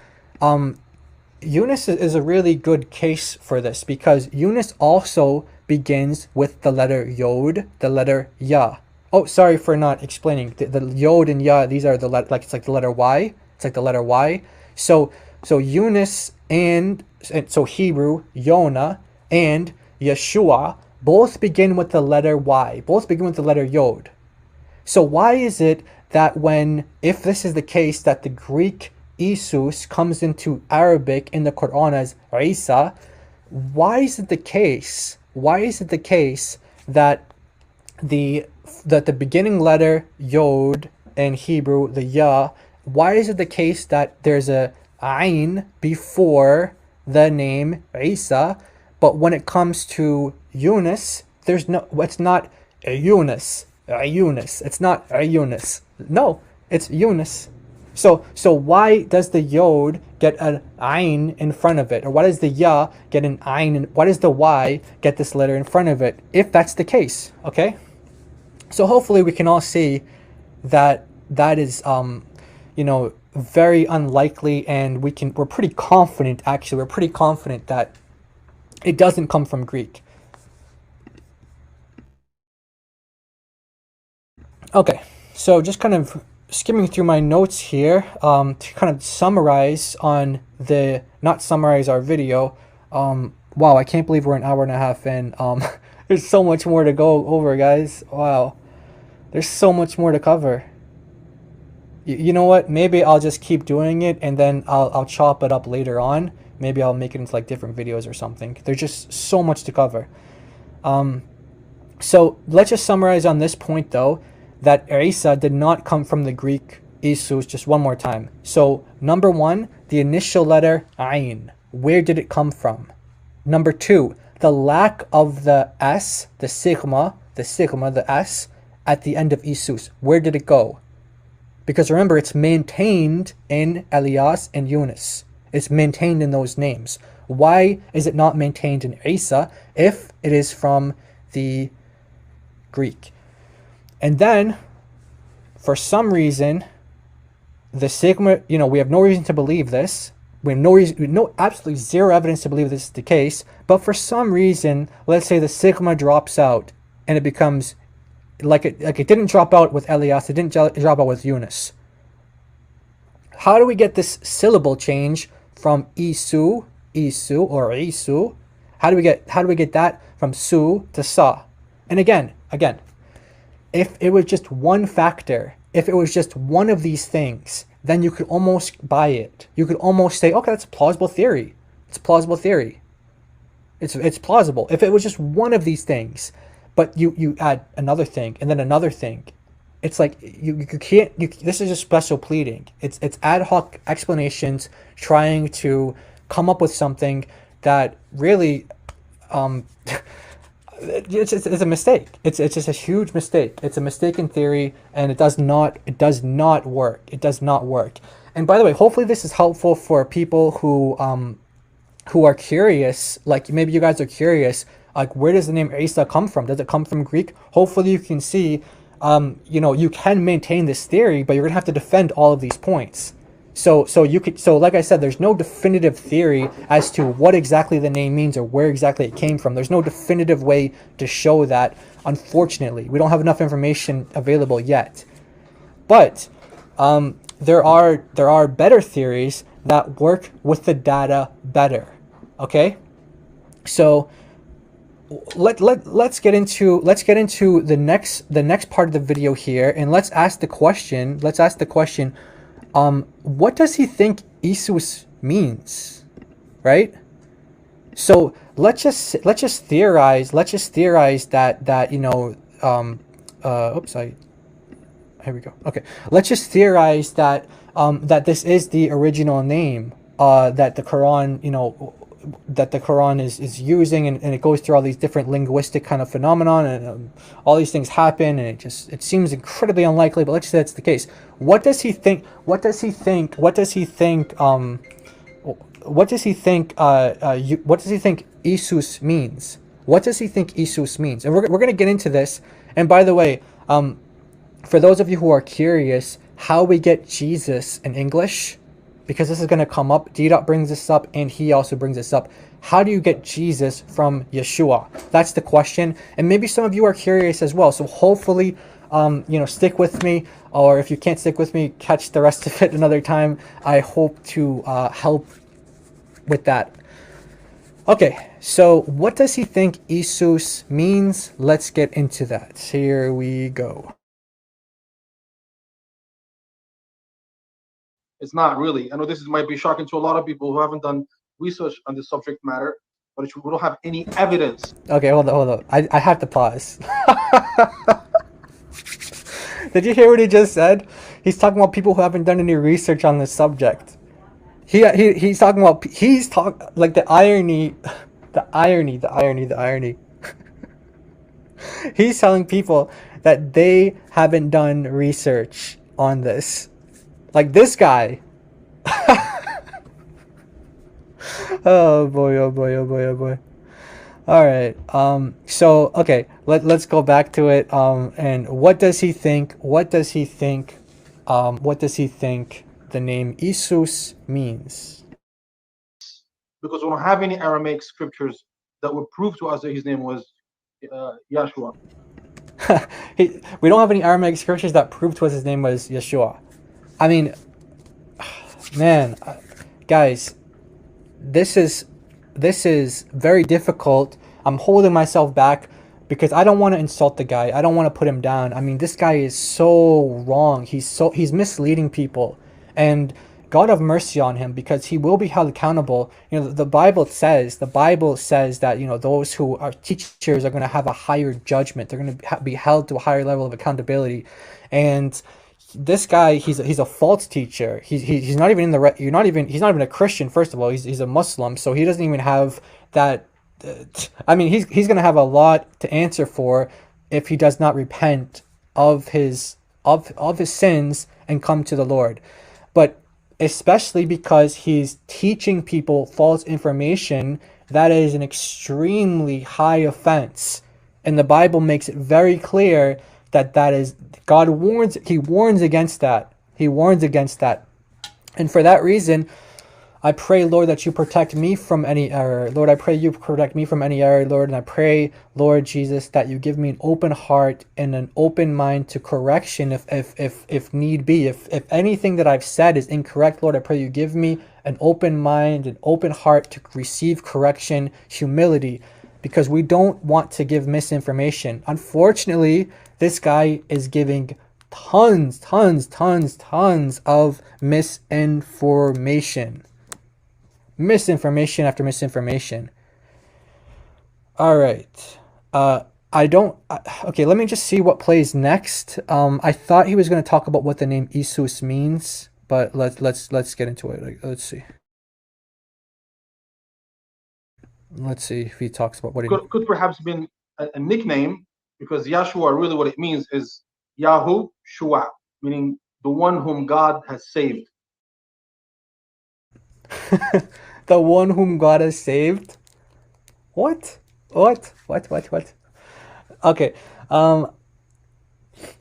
Yunus is a really good case for this, because Yunus also begins with the letter yod, the letter ya. Oh, sorry for not explaining. The yod and ya, these are it's like the letter Y. It's like the letter Y. So Yunus and so Hebrew, Yonah, and Yeshua both begin with the letter Y, both begin with the letter Yod. So why is it that if this is the case, that the Greek Isus comes into Arabic in the Quran as Isa, why is it the case that the beginning letter Yod in Hebrew, the Ya, why is it the case that there's a Ain before the name Isa, but when it comes to Yunus, it's not Yunus. It's not Yunus. No, it's Yunus. So why does the Yod get an Ain in front of it? Or why does the Ya get an Ain? Why does the Y get this letter in front of it? If that's the case, okay? So hopefully we can all see that is you know, very unlikely, and we're pretty confident, actually, we're pretty confident that it doesn't come from Greek. Okay, so just kind of skimming through my notes here to kind of summarize on the, not summarize our video. Wow, I can't believe we're an hour and a half in. There's so much more to go over, guys. Wow, there's so much more to cover. You know what? Maybe I'll just keep doing it, and then I'll chop it up later on. Maybe I'll make it into like different videos or something. There's just so much to cover. So let's just summarize on this point though, that Isa did not come from the Greek Isus. Just one more time. So number one, the initial letter Ain. Where did it come from? Number two, the lack of the S, the sigma, the S at the end of Isus. Where did it go? Because remember, it's maintained in Elias and Yunus. It's maintained in those names. Why is it not maintained in Isa if it is from the Greek? And then, for some reason, the sigma, you know, we have no reason to believe this. We have absolutely zero evidence to believe this is the case. But for some reason, let's say the sigma drops out and it becomes like it didn't drop out with Elias, it didn't drop out with Yunus. How do we get this syllable change from Isu or Isu? How do we get that from Su to Sa? And again, if it was just one factor, if it was just one of these things, then you could almost buy it. You could almost say, okay, that's a plausible theory. It's a plausible theory. It's plausible. If it was just one of these things, but you add another thing and then another thing, it's like you can't. This is just special pleading. It's ad hoc explanations trying to come up with something that really, it's a mistake. It's just a huge mistake. It's a mistaken theory, and it does not work. It does not work. And by the way, hopefully this is helpful for people who are curious. Like maybe you guys are curious. Like, where does the name Isa come from? Does it come from Greek? Hopefully you can see, you know, you can maintain this theory, but you're gonna have to defend all of these points. So like I said, there's no definitive theory as to what exactly the name means or where exactly it came from. There's no definitive way to show that. Unfortunately, we don't have enough information available yet. But there are better theories that work with the data better. Okay, so let's get into the next part of the video here, and let's ask the question. What does he think Isus means, right? So let's just theorize that you know, here we go. Okay, let's just theorize that that this is the original name that the Quran, you know, that the Quran is using, and it goes through all these different linguistic kind of phenomenon, and all these things happen, and it seems incredibly unlikely, but let's say that's the case. What does he think Isus means? What does he think Isus means? And we're going to get into this. And by the way, for those of you who are curious how we get Jesus in English, because this is going to come up, D-Dot brings this up, and he also brings this up. How do you get Jesus from Yeshua? That's the question. And maybe some of you are curious as well. So hopefully, you know, stick with me, or if you can't stick with me, catch the rest of it another time. I hope to help with that. Okay, so what does he think Isus means? Let's get into that. Here we go. It's not really. I know this might be shocking to a lot of people who haven't done research on the subject matter, but we don't have any evidence. Okay, hold on. I have to pause. Did you hear what he just said? He's talking about people who haven't done any research on this subject. He's talking about like the irony. He's telling people that they haven't done research on this. Like this guy. Oh boy. All right. So okay, let's go back to it. And what does he think what does he think the name Jesus means? Because we don't have any Aramaic scriptures that would prove to us that his name was Yeshua. We don't have any Aramaic scriptures that prove to us his name was Yeshua. I mean, man, guys, this is very difficult. I'm holding myself back because I don't want to insult the guy. I don't want to put him down. I mean, this guy is so wrong. He's misleading people, and God have mercy on him, because he will be held accountable. You know, the Bible says that, you know, those who are teachers are going to have a higher judgment. They're going to be held to a higher level of accountability. And this guy, he's a false teacher. He's not even in the he's not even a Christian. First of all, he's a Muslim, so he doesn't even have that. I mean, he's going to have a lot to answer for if he does not repent of his sins and come to the Lord. But especially because he's teaching people false information, that is an extremely high offense. And the Bible makes it very clear that God warns against that. He warns against that. And for that reason, I pray, Lord, that you protect me from any error. Lord, I pray you protect me from any error, Lord. And I pray, Lord Jesus, that you give me an open heart and an open mind to correction if need be. If anything that I've said is incorrect, Lord, I pray you give me an open mind, an open heart to receive correction, humility, because we don't want to give misinformation. Unfortunately, this guy is giving tons of misinformation. Misinformation after misinformation. All right. Okay, let me just see what plays next. I thought he was going to talk about what the name Jesus means, but let's get into it. Let's see. Let's see if he talks about what it could perhaps have been a nickname, because Yahshua, really what it means is Yahu Shua, meaning the one whom God has saved. The one whom God has saved? What? Okay.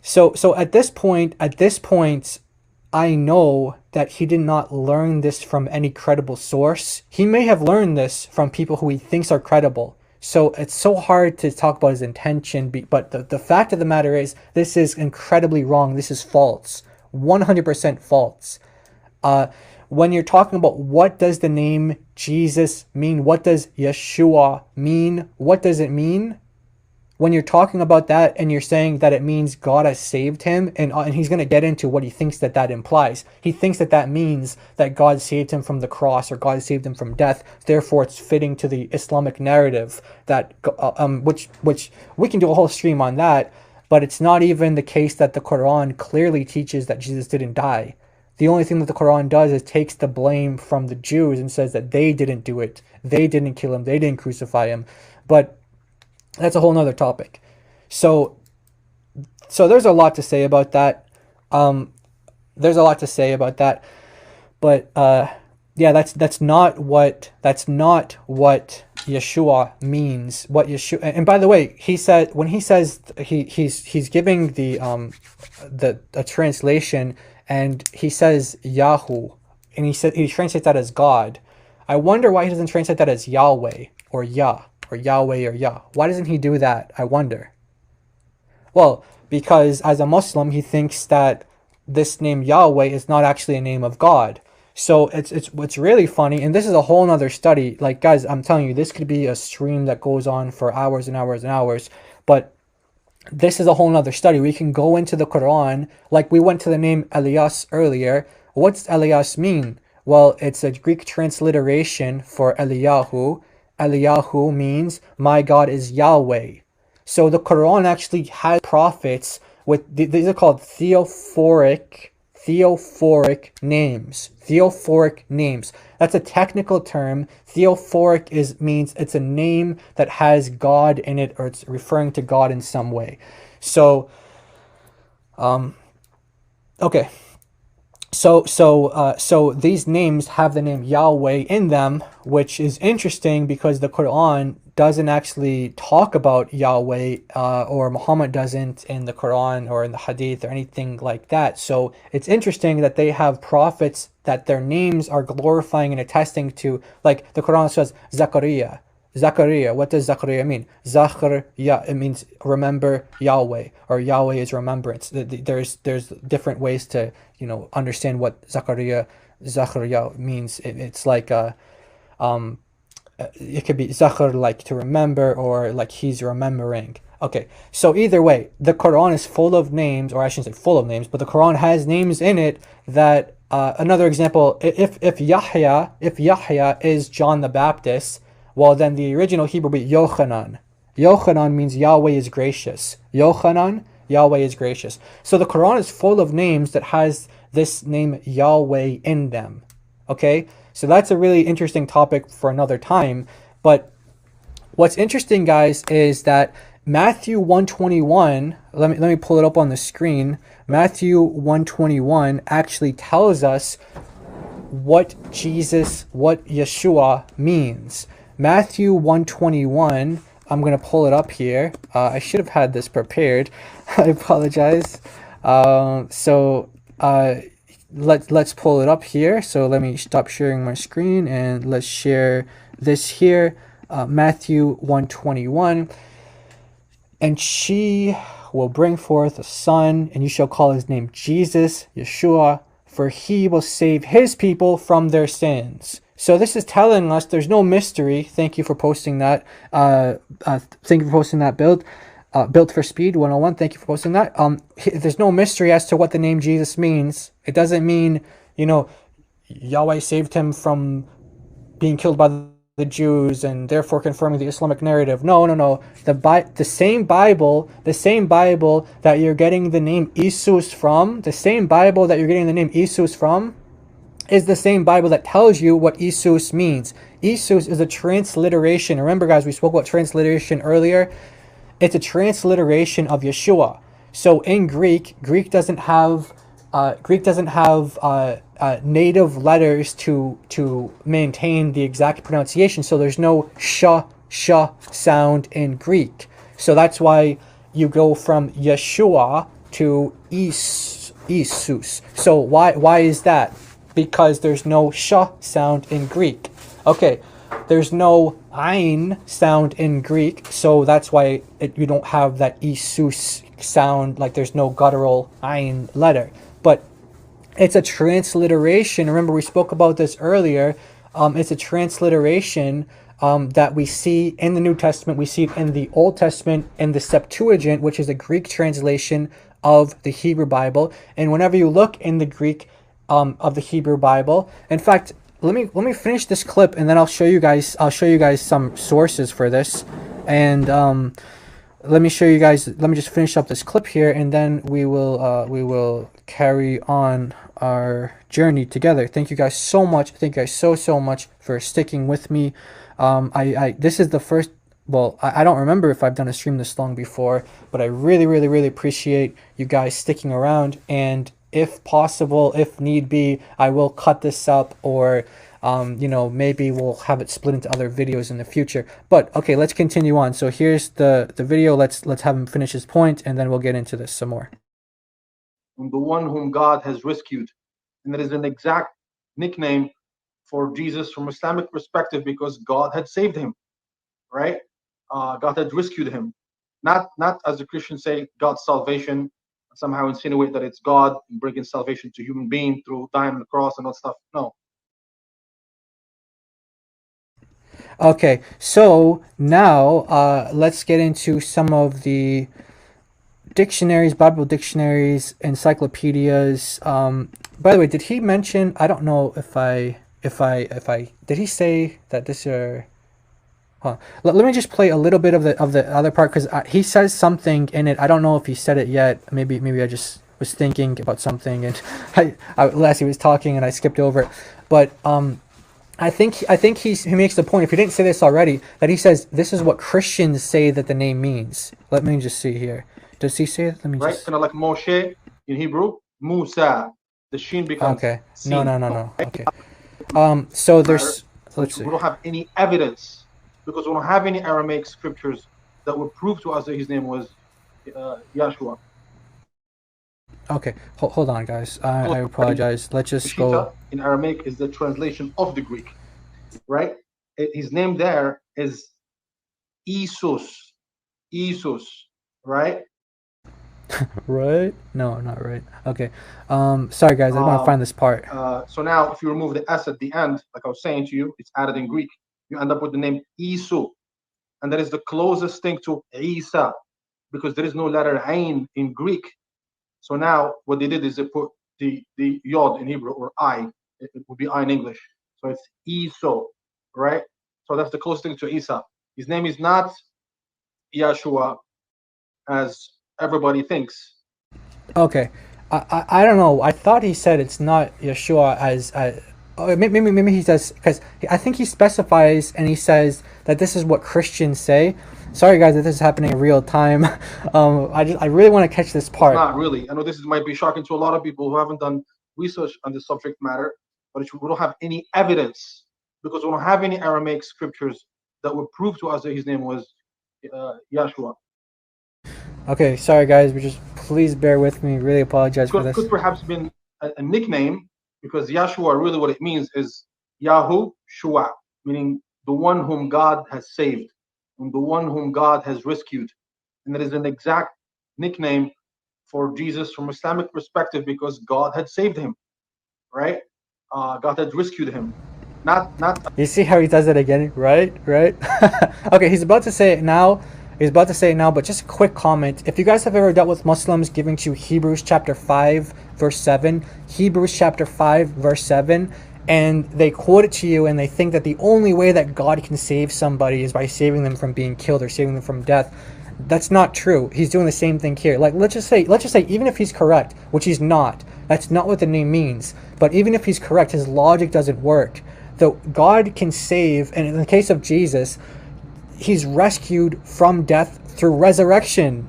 So at this point, I know that he did not learn this from any credible source. He may have learned this from people who he thinks are credible. So it's so hard to talk about his intention, but the fact of the matter is, this is incredibly wrong. This is false. 100% false. When you're talking about what does the name Jesus mean, what does Yeshua mean, what does it mean? When you're talking about that and you're saying that it means God has saved him, and he's going to get into what he thinks that implies. He thinks that means that God saved him from the cross, or God saved him from death. Therefore, it's fitting to the Islamic narrative that which we can do a whole stream on that. But it's not even the case that the Quran clearly teaches that Jesus didn't die. The only thing that the Quran does is takes the blame from the Jews and says that they didn't do it. They didn't kill him. They didn't crucify him. But that's a whole nother topic. So there's a lot to say about that. But yeah, that's not what Yeshua means. What Yeshua, and by the way, he said, when he says he's giving a translation, and he says Yahu, and he translates that as God. I wonder why he doesn't translate that as Yahweh or Yah or Yahweh or Yah. Why doesn't he do that? I wonder. Well, because as a Muslim, he thinks that this name Yahweh is not actually a name of God. So it's really funny, and this is a whole nother study. Like, guys, I'm telling you, this could be a stream that goes on for hours and hours and hours, but this is a whole nother study. We can go into the Quran, like we went to the name Elias earlier. What's Elias mean? Well, it's a Greek transliteration for Eliyahu. Eliyahu means my God is Yahweh. So the Quran actually has prophets with, these are called theophoric names. Theophoric names. That's a technical term. Theophoric means it's a name that has God in it, or it's referring to God in some way. So, okay. So these names have the name Yahweh in them, which is interesting because the Quran doesn't actually talk about Yahweh, or Muhammad doesn't in the Quran or in the Hadith or anything like that. So it's interesting that they have prophets that their names are glorifying and attesting to, like the Quran says Zakaria. Zakaria, what does Zakaria mean? Zachar, yeah, it means remember Yahweh, or Yahweh is remembrance. There's different ways to, you know, understand what Zakaria means. It's like it could be Zachar, like to remember, or like he's remembering. Okay, so either way, the Quran is full of names, or I shouldn't say full of names, but the Quran has names in it that, another example, if Yahya is John the Baptist, well, then the original Hebrew would be Yochanan. Yochanan means Yahweh is gracious. Yochanan, Yahweh is gracious. So the Quran is full of names that has this name Yahweh in them. Okay? So that's a really interesting topic for another time. But what's interesting, guys, is that Matthew 121, let me pull it up on the screen. Matthew 121 actually tells us what Yeshua means. Matthew 121, I'm going to pull it up here. I should have had this prepared. I apologize. Let's pull it up here. So let me stop sharing my screen and let's share this here. Matthew 121. And she will bring forth a son, and you shall call his name Jesus, Yeshua, for he will save his people from their sins. So this is telling us there's no mystery. Thank you for posting that. Thank you for posting that build. Built for Speed 101. Thank you for posting that. There's no mystery as to what the name Jesus means. It doesn't mean, you know, Yahweh saved him from being killed by the Jews and therefore confirming the Islamic narrative. No. The same Bible that you're getting the name Jesus from, is the same Bible that tells you what Jesus means. Jesus is a transliteration. Remember, guys, we spoke about transliteration earlier. It's a transliteration of Yeshua. So in Greek doesn't have native letters to maintain the exact pronunciation. So there's no sh sound in Greek. So that's why you go from Yeshua to Jesus. So why is that? Because there's no sh sound in Greek. Okay, there's no ein sound in Greek, so that's why you don't have that Jesus sound, like there's no guttural ein letter. But it's a transliteration. Remember, we spoke about this earlier. It's a transliteration that we see in the New Testament. We see it in the Old Testament, in the Septuagint, which is a Greek translation of the Hebrew Bible. And whenever you look in the Greek of the Hebrew Bible, in fact, let me finish this clip and then I'll show you guys some sources for this. And let me just finish up this clip here, and then we will carry on our journey together. Thank you guys so much. Thank you guys so much for sticking with me. This is the first, well, I don't remember if I've done a stream this long before, but I really appreciate you guys sticking around. And if possible, if need be, I will cut this up, or you know, maybe we'll have it split into other videos in the future. But okay, let's continue on. So here's the video. Let's have him finish his point, and then we'll get into this some more. The one whom God has rescued, and that is an exact nickname for Jesus from Islamic perspective, because God had saved him, right? God had rescued him, not as the Christians say, God's salvation, somehow insinuate that it's God bringing salvation to human being through dying on the cross and all stuff. No. Okay, so now let's get into some of the dictionaries, Bible dictionaries, encyclopedias. By the way, did he mention? I don't know if I did he say that this are? Huh. Let me just play a little bit of the other part, because he says something in it. I don't know if he said it yet. Maybe I just was thinking about something, and as he was talking, and I skipped over it. But I think he makes the point, if he didn't say this already, that he says this is what Christians say that the name means. Let me just see here. Does he say it? Let me right, kind of like Moshe in Hebrew, Musa. the sheen becomes Okay. seen. No. Okay. So there's, let's see. We don't have any evidence because we don't have any Aramaic scriptures that would prove to us that his name was Yahshua. Okay, hold on, guys. I apologize. Let's just go. In Aramaic is the translation of the Greek, right? His name there is Isus, right? Right? No, not right. Okay. Sorry, guys. I want to find this part. So now, if you remove the S at the end, like I was saying to you, it's added in Greek. You end up with the name Isu, and that is the closest thing to Isa, because there is no letter Ain in Greek. So now what they did is they put the yod in Hebrew, or I. It would be I in English. So it's Iso, right? So that's the closest thing to Isa. His name is not Yahshua, as everybody thinks. Okay. I don't know. I thought he said it's not Yeshua as maybe he says, because I think he specifies and he says that this is what Christians say. Sorry, guys, that this is happening in real time. I really want to catch this part. Not really. I know this might be shocking to a lot of people who haven't done research on the subject matter, but we don't have any evidence because we don't have any Aramaic scriptures that would prove to us that his name was Yahshua. Okay, sorry, guys. Just please bear with me. Really apologize for this. Could perhaps been a nickname, because Yahshua, really what it means is Yahu Shua, meaning the one whom God has saved, and the one whom God has rescued. And that is an exact nickname for Jesus from Islamic perspective, because God had saved him, right? God had rescued him. Not. You see how he does it again, right? Okay, he's about to say it now. But just a quick comment. If you guys have ever dealt with Muslims giving to Hebrews chapter 5, verse 7, Hebrews chapter 5, verse 7, and they quote it to you and they think that the only way that God can save somebody is by saving them from being killed or saving them from death, that's not true. He's doing the same thing here. Like, let's just say, even if he's correct, which he's not, that's not what the name means. But even if he's correct, his logic doesn't work. Though God can save, and in the case of Jesus, he's rescued from death through resurrection.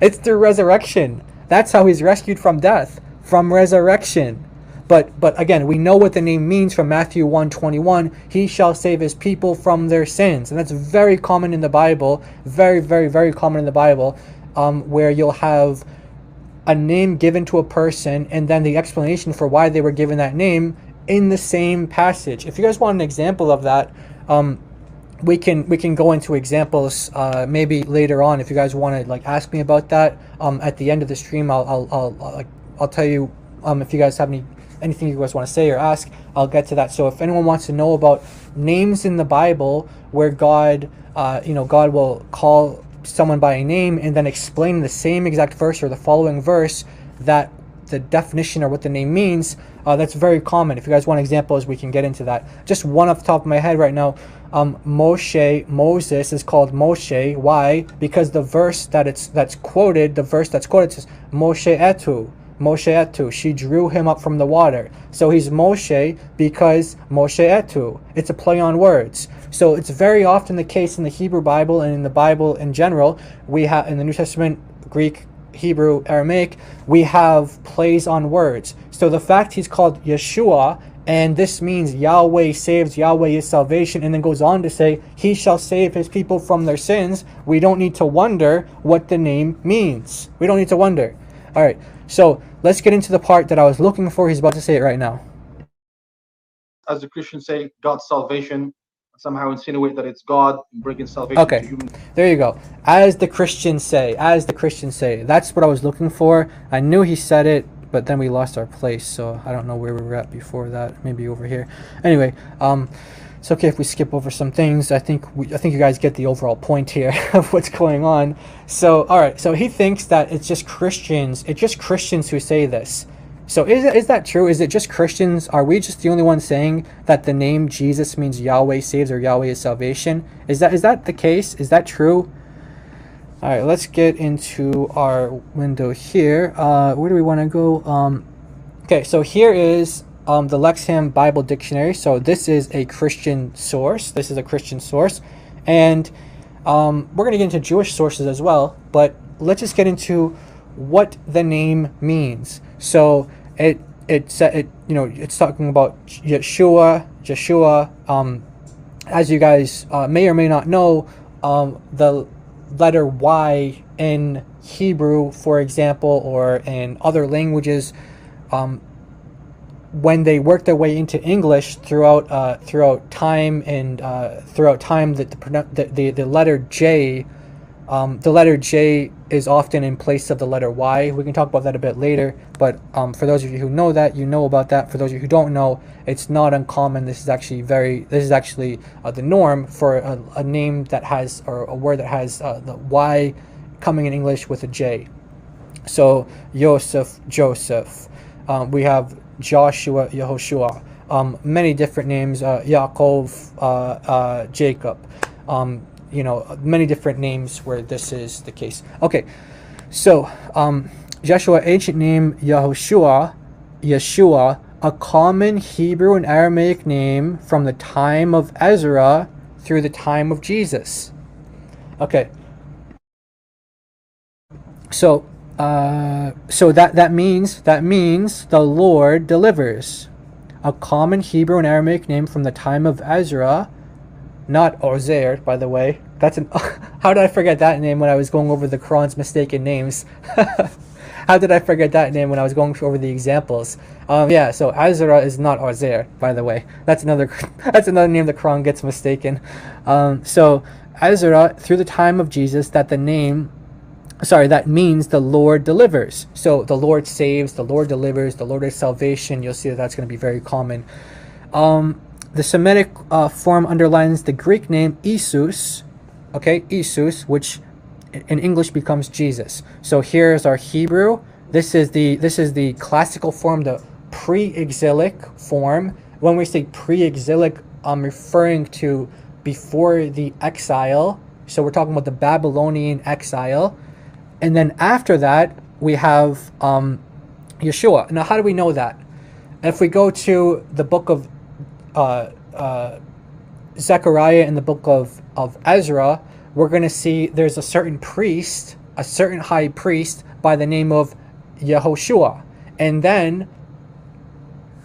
It's through resurrection. That's how he's rescued from death, from resurrection. But again, we know what the name means from Matthew 1:21. He shall save his people from their sins. And that's very common in the Bible. Very, very, very common in the Bible, where you'll have a name given to a person and then the explanation for why they were given that name in the same passage. If you guys want an example of that, we can go into examples maybe later on. If you guys want to ask me about that at the end of the stream, I'll tell you if you guys have anything you guys want to say or ask, I'll get to that. So if anyone wants to know about names in the Bible where God will call someone by a name and then explain the same exact verse or the following verse that the definition or what the name means, that's very common. If you guys want examples, we can get into that. Just one off the top of my head right now. Moses is called Moshe. Why? Because the verse that's quoted says Moshe etu. She drew him up from the water. So he's Moshe because Moshe etu. It's a play on words. So it's very often the case in the Hebrew Bible and in the Bible in general. We have in the New Testament, Greek, Hebrew, Aramaic, we have plays on words. So the fact he's called Yeshua, and this means Yahweh saves, Yahweh is salvation, and then goes on to say, he shall save his people from their sins. We don't need to wonder what the name means. We don't need to wonder. All right, so let's get into the part that I was looking for. He's about to say it right now. As the Christians say, God's salvation, somehow insinuate that it's God bringing salvation to humans. There you go. As the Christians say. That's what I was looking for. I knew he said it, but then we lost our place, so I don't know where we were at before that. Maybe over here. Anyway, it's okay if we skip over some things. I think you guys get the overall point here of what's going on. So, all right. So he thinks that it's just Christians who say this. So is that true? Is it just Christians? Are we just the only ones saying that the name Jesus means Yahweh saves or Yahweh is salvation? Is that the case? Is that true? All right, let's get into our window here. Where do we want to go? Okay, so here is the Lexham Bible Dictionary. So this is a Christian source. And we're going to get into Jewish sources as well. But let's just get into what the name means. So it's talking about Yeshua. As you guys may or may not know, the letter Y in Hebrew, for example, or in other languages, when they work their way into English throughout time, that the letter J, the letter J is often in place of the letter Y. We can talk about that a bit later, but for those of you who know that, you know about that. For those of you who don't know, it's not uncommon. This is actually the norm for a name that has, or a word that has the Y coming in English with a J. So Yosef, Joseph. We have Joshua, Yehoshua. Many different names. Yaakov, Jacob. Many different names where this is the case. Okay, so Joshua, ancient name Yehoshua, Yeshua, a common Hebrew and Aramaic name from the time of Ezra through the time of Jesus. Okay. So that means the Lord delivers. A common Hebrew and Aramaic name from the time of Ezra, not Ozer, by the way. That's an how did I forget that name when I was going over the Quran's mistaken names? How did I forget that name when I was going over the examples? Yeah, so Ezra is not Ozer, by the way. That's another name the Quran gets mistaken. So Ezra through the time of Jesus, that means the Lord delivers. So the Lord saves, the Lord delivers, the Lord is salvation. You'll see that that's going to be very common. The Semitic form underlines the Greek name Isus, okay, Isus, which in English becomes Jesus. So here's our Hebrew. This is the classical form, the pre-exilic form. When we say pre-exilic, I'm referring to before the exile. So we're talking about the Babylonian exile. And then after that, we have Yeshua. Now, how do we know that? If we go to the book of Zechariah and the book of Ezra, we're going to see there's a certain priest, a certain high priest by the name of Yehoshua. And then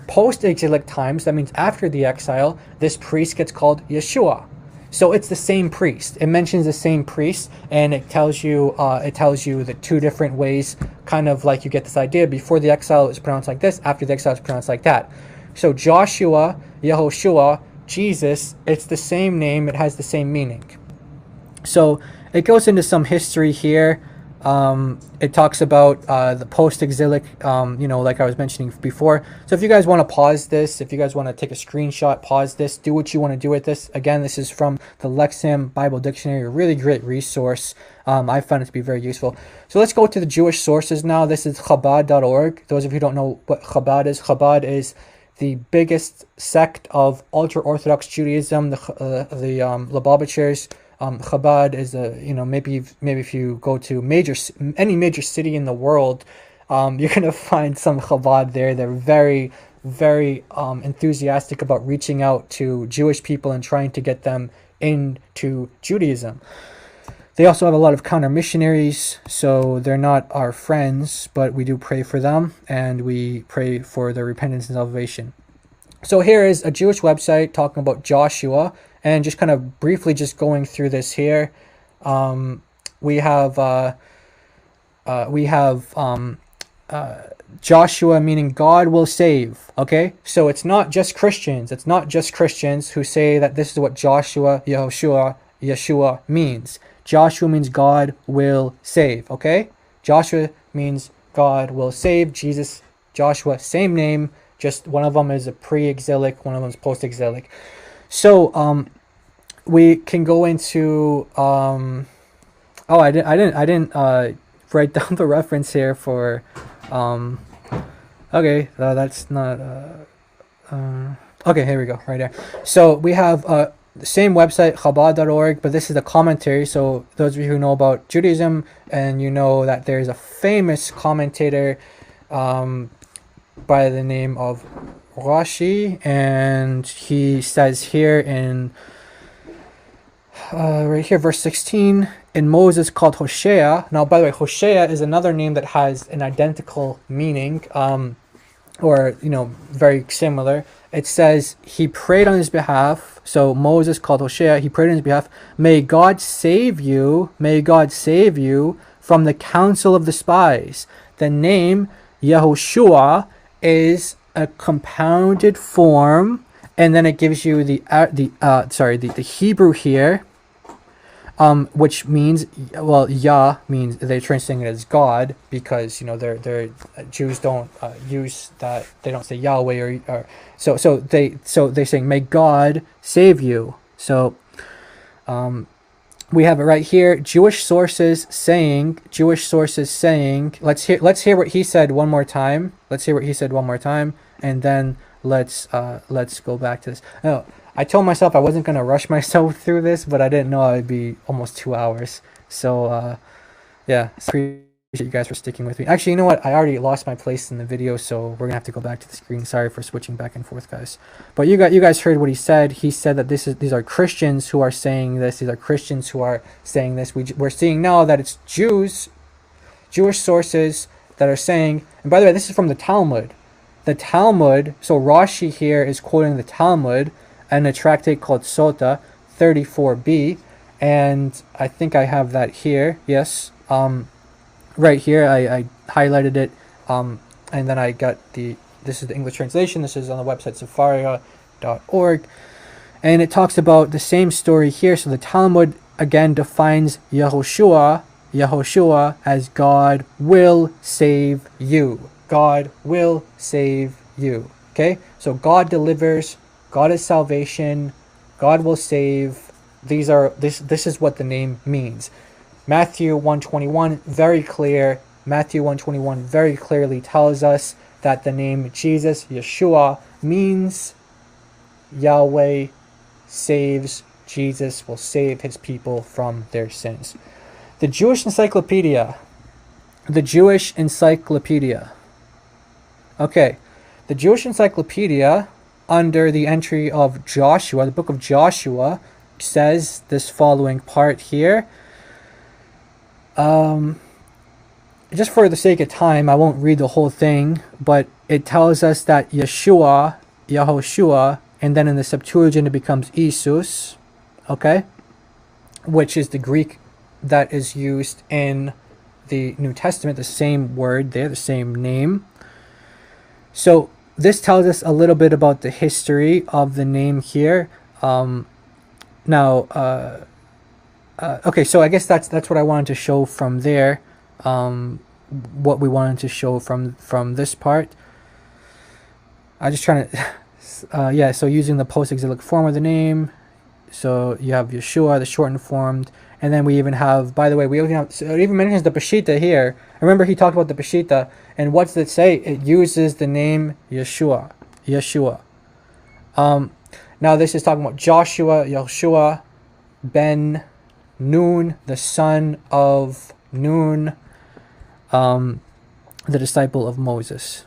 post-exilic times, that means after the exile, this priest gets called Yeshua. So it's the same priest. It mentions the same priest, and it tells you the two different ways, kind of like you get this idea. Before the exile, it's pronounced like this. After the exile, it's pronounced like that. So Joshua, Yehoshua, Jesus, it's the same name. It has the same meaning. So it goes into some history here. It talks about the post-exilic, like I was mentioning before. So if you guys want to pause this, if you guys want to take a screenshot, pause this, do what you want to do with this. Again, this is from the Lexham Bible Dictionary, a really great resource. I found it to be very useful. So let's go to the Jewish sources now. This is Chabad.org. Those of you who don't know what Chabad is the biggest sect of ultra-Orthodox Judaism, the Lubavitchers. Chabad is maybe if you go to any major city in the world, you're gonna find some Chabad there. They're very, very enthusiastic about reaching out to Jewish people and trying to get them into Judaism. They also have a lot of counter missionaries, so they're not our friends, but we do pray for them and we pray for their repentance and salvation. So here is a Jewish website talking about Joshua, and just kind of briefly just going through this here. We have Joshua, meaning God will save. Okay, so it's not just Christians. It's not just Christians who say that this is what Joshua, Yehoshua, Yeshua means. Joshua means God will save. Okay, Joshua means God will save. Jesus, Joshua, same name. Just one of them is a pre-exilic, one of them is post-exilic. So we can go into I didn't write down the reference here for okay, that's not okay, here we go, right there. So we have the same website, Chabad.org, but this is the commentary. So those of you who know about Judaism, and you know that there's a famous commentator by the name of Rashi, and he says here in right here, verse 16, in Moses called Hosea. Now, by the way, Hosea is another name that has an identical meaning. or very similar. It says he prayed on his behalf. So Moses called Hosea. He prayed on his behalf. May God save you. May God save you from the counsel of the spies. The name Yehoshua is a compounded form, and then it gives you the Hebrew here, which means, well, Yah means, they're translating it as God, because they're Jews don't use that, they don't say Yahweh or so they're saying may God save you. So we have it right here. Jewish sources saying. Let's hear what he said one more time. And then let's go back to this. Oh, I told myself I wasn't gonna rush myself through this, but I didn't know it would be almost 2 hours. So yeah, appreciate you guys for sticking with me. Actually, you know what? I already lost my place in the video, so we're gonna have to go back to the screen. Sorry for switching back and forth, guys. But you guys heard what he said. He said that these are Christians who are saying this. These are Christians who are saying this. We're seeing now that it's Jewish sources that are saying. And by the way, this is from the Talmud. The Talmud. So Rashi here is quoting the Talmud and a tractate called Sota 34b, and I think I have that here. Yes. Right here, I highlighted it, and then I got this is the English translation. This is on the website sefaria.org, and it talks about the same story here. So the Talmud again defines Yehoshua as God will save you. God will save you. Okay, so God delivers. God is salvation. God will save. This is what the name means. Matthew 1:21 very clear. Matthew 1:21 very clearly tells us that the name Jesus, Yeshua, means Yahweh saves. Jesus will save his people from their sins. The Jewish Encyclopedia. Okay, the Jewish Encyclopedia, under the entry of Joshua, the book of Joshua, says this following part here. Just for the sake of time, I won't read the whole thing, but it tells us that Yehoshua, and then in the Septuagint it becomes Isus, okay, which is the Greek that is used in the New Testament, the same word there, the same name. So this tells us a little bit about the history of the name here. Okay, so I guess that's what I wanted to show from there. What we wanted to show from this part. I'm just trying to, yeah. So using the post-exilic form of the name. So you have Yeshua, the shortened form, and then we even have. By the way, we even have. So it even mentions the Peshitta here. Remember, he talked about the Peshitta, and what's it say? It uses the name Yeshua. Now this is talking about Joshua, Yeshua, Ben Nun, the son of Nun, the disciple of Moses.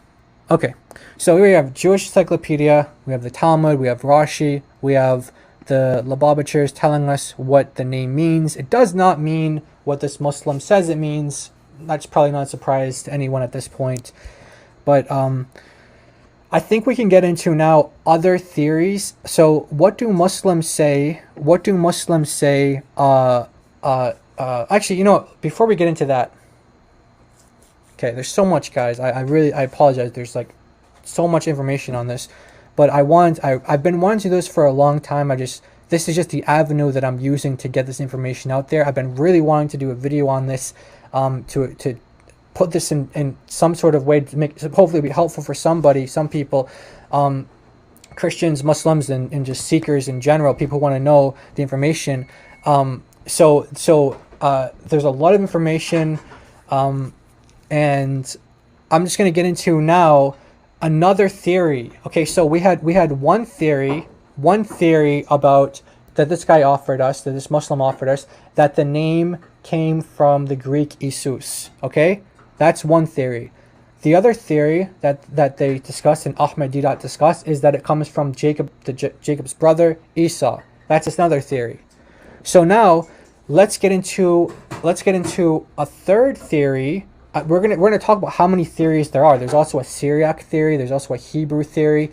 Okay, so we have Jewish Encyclopedia, we have the Talmud, we have Rashi, we have the Lubavitchers telling us what the name means. It does not mean what this Muslim says it means. That's probably not a surprise to anyone at this point. But I think we can get into now other theories. So what do Muslims say? Actually, you know, before we get into that, okay, there's so much, guys. I apologize. There's like so much information on this, but I've been wanting to do this for a long time. This is just the avenue that I'm using to get this information out there. I've been really wanting to do a video on this, to put this in some sort of way to make, hopefully be helpful for some people, Christians, Muslims, and just seekers in general, people who want to know the information. So there's a lot of information, and I'm just going to get into now another theory. Okay, so we had one theory about that this guy offered us, that this Muslim offered us, that the name came from the Greek Isus. Okay, that's one theory. The other theory that they discuss and Ahmadiyya discuss is that it comes from Jacob's brother Esau. That's another theory. So now let's get into a third theory, we're gonna talk about how many theories there are. There's also a Syriac theory. There's also a Hebrew theory.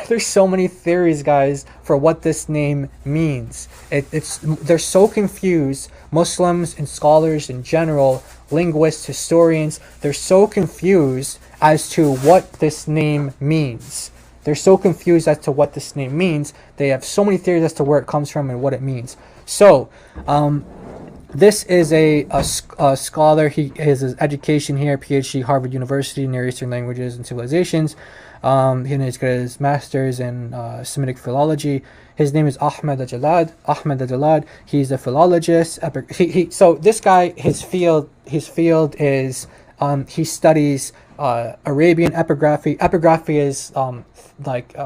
There's so many theories, guys, for what this name means. They're so confused. Muslims and scholars in general, linguists, historians, they're so confused as to what this name means. They're so confused as to what this name means. They have so many theories as to where it comes from and what it means. So, this is a scholar. He has his education here, PhD, Harvard University, Near Eastern Languages and Civilizations. He's got his master's in Semitic philology. His name is Ahmed Jalad. He's a philologist. So this guy, his field is he studies Arabian epigraphy. Epigraphy is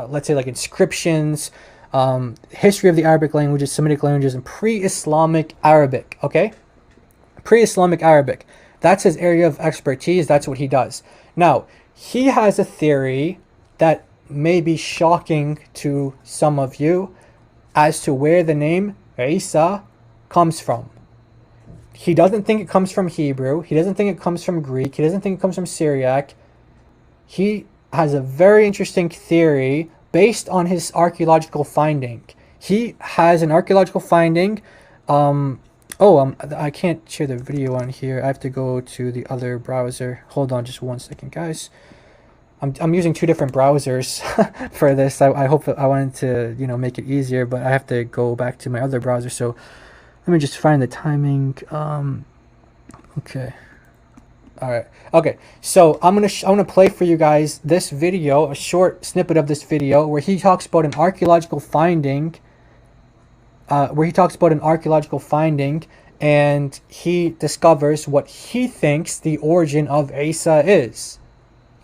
let's say like inscriptions, history of the Arabic languages, Semitic languages, and pre-Islamic Arabic. Okay, pre-Islamic Arabic. That's his area of expertise. That's what he does. Now, he has a theory that may be shocking to some of you as to where the name Isa comes from. He doesn't think it comes from Hebrew. He doesn't think it comes from Greek. He doesn't think it comes from Syriac. He has a very interesting theory based on his archaeological finding. He has an archaeological finding. I can't share the video on here. I have to go to the other browser. Hold on just 1 second, guys. I'm using 2 different browsers for this. I hope I wanted to make it easier, but I have to go back to my other browser. So let me just find the timing. Okay. All right. Okay. So I'm gonna play for you guys this video, a short snippet of this video where he talks about an archaeological finding. And he discovers what he thinks the origin of Isa is.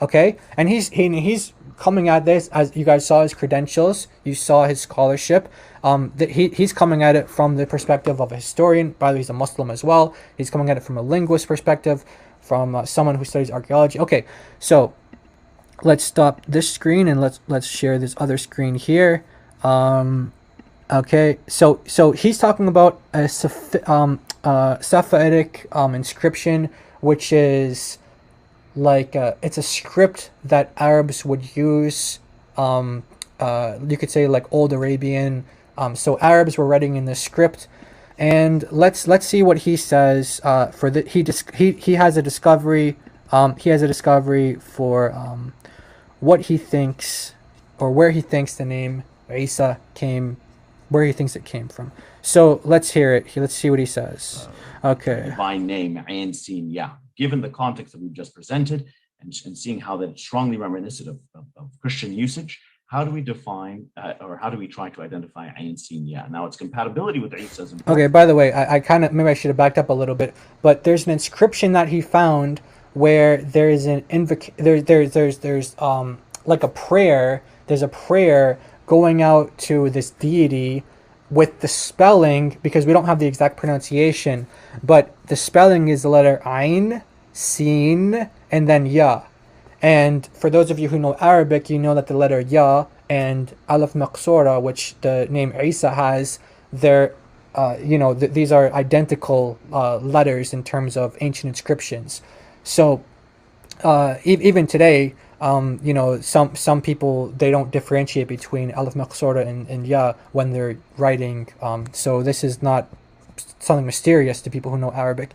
Okay, and he's coming at this, as you guys saw his credentials, you saw his scholarship. He's coming at it from the perspective of a historian. By the way, he's a Muslim as well. He's coming at it from a linguist perspective, from someone who studies archaeology. Okay, so let's stop this screen and let's share this other screen here. Okay, so he's talking about a Safavidic inscription, which is like it's a script that Arabs would use. You could say like Old Arabian. So Arabs were writing in this script, and let's see what he says. He has a discovery. He has a discovery for what he thinks, or where he thinks the name Isa came. Where he thinks it came from. So let's hear it. Let's see what he says. Okay. Divine name, Ain Sin Ya. Given the context that we've just presented and seeing how that is strongly reminiscent of Christian usage, how do we define or how do we try to identify Ain Sin Ya? Now, its compatibility with Isa's. Okay, by the way, I kind of, maybe I should have backed up a little bit, but there's an inscription that he found where there is an there's like a prayer. There's a prayer going out to this deity with the spelling, because we don't have the exact pronunciation, but the spelling is the letter Ain, Sin, and then Ya. And for those of you who know Arabic, you know that the letter Ya and Alif Maqsura, which the name Isa has, they're, these are identical letters in terms of ancient inscriptions. So even today, some people, they don't differentiate between Alif Maqsura and Ya when they're writing. So this is not something mysterious to people who know Arabic.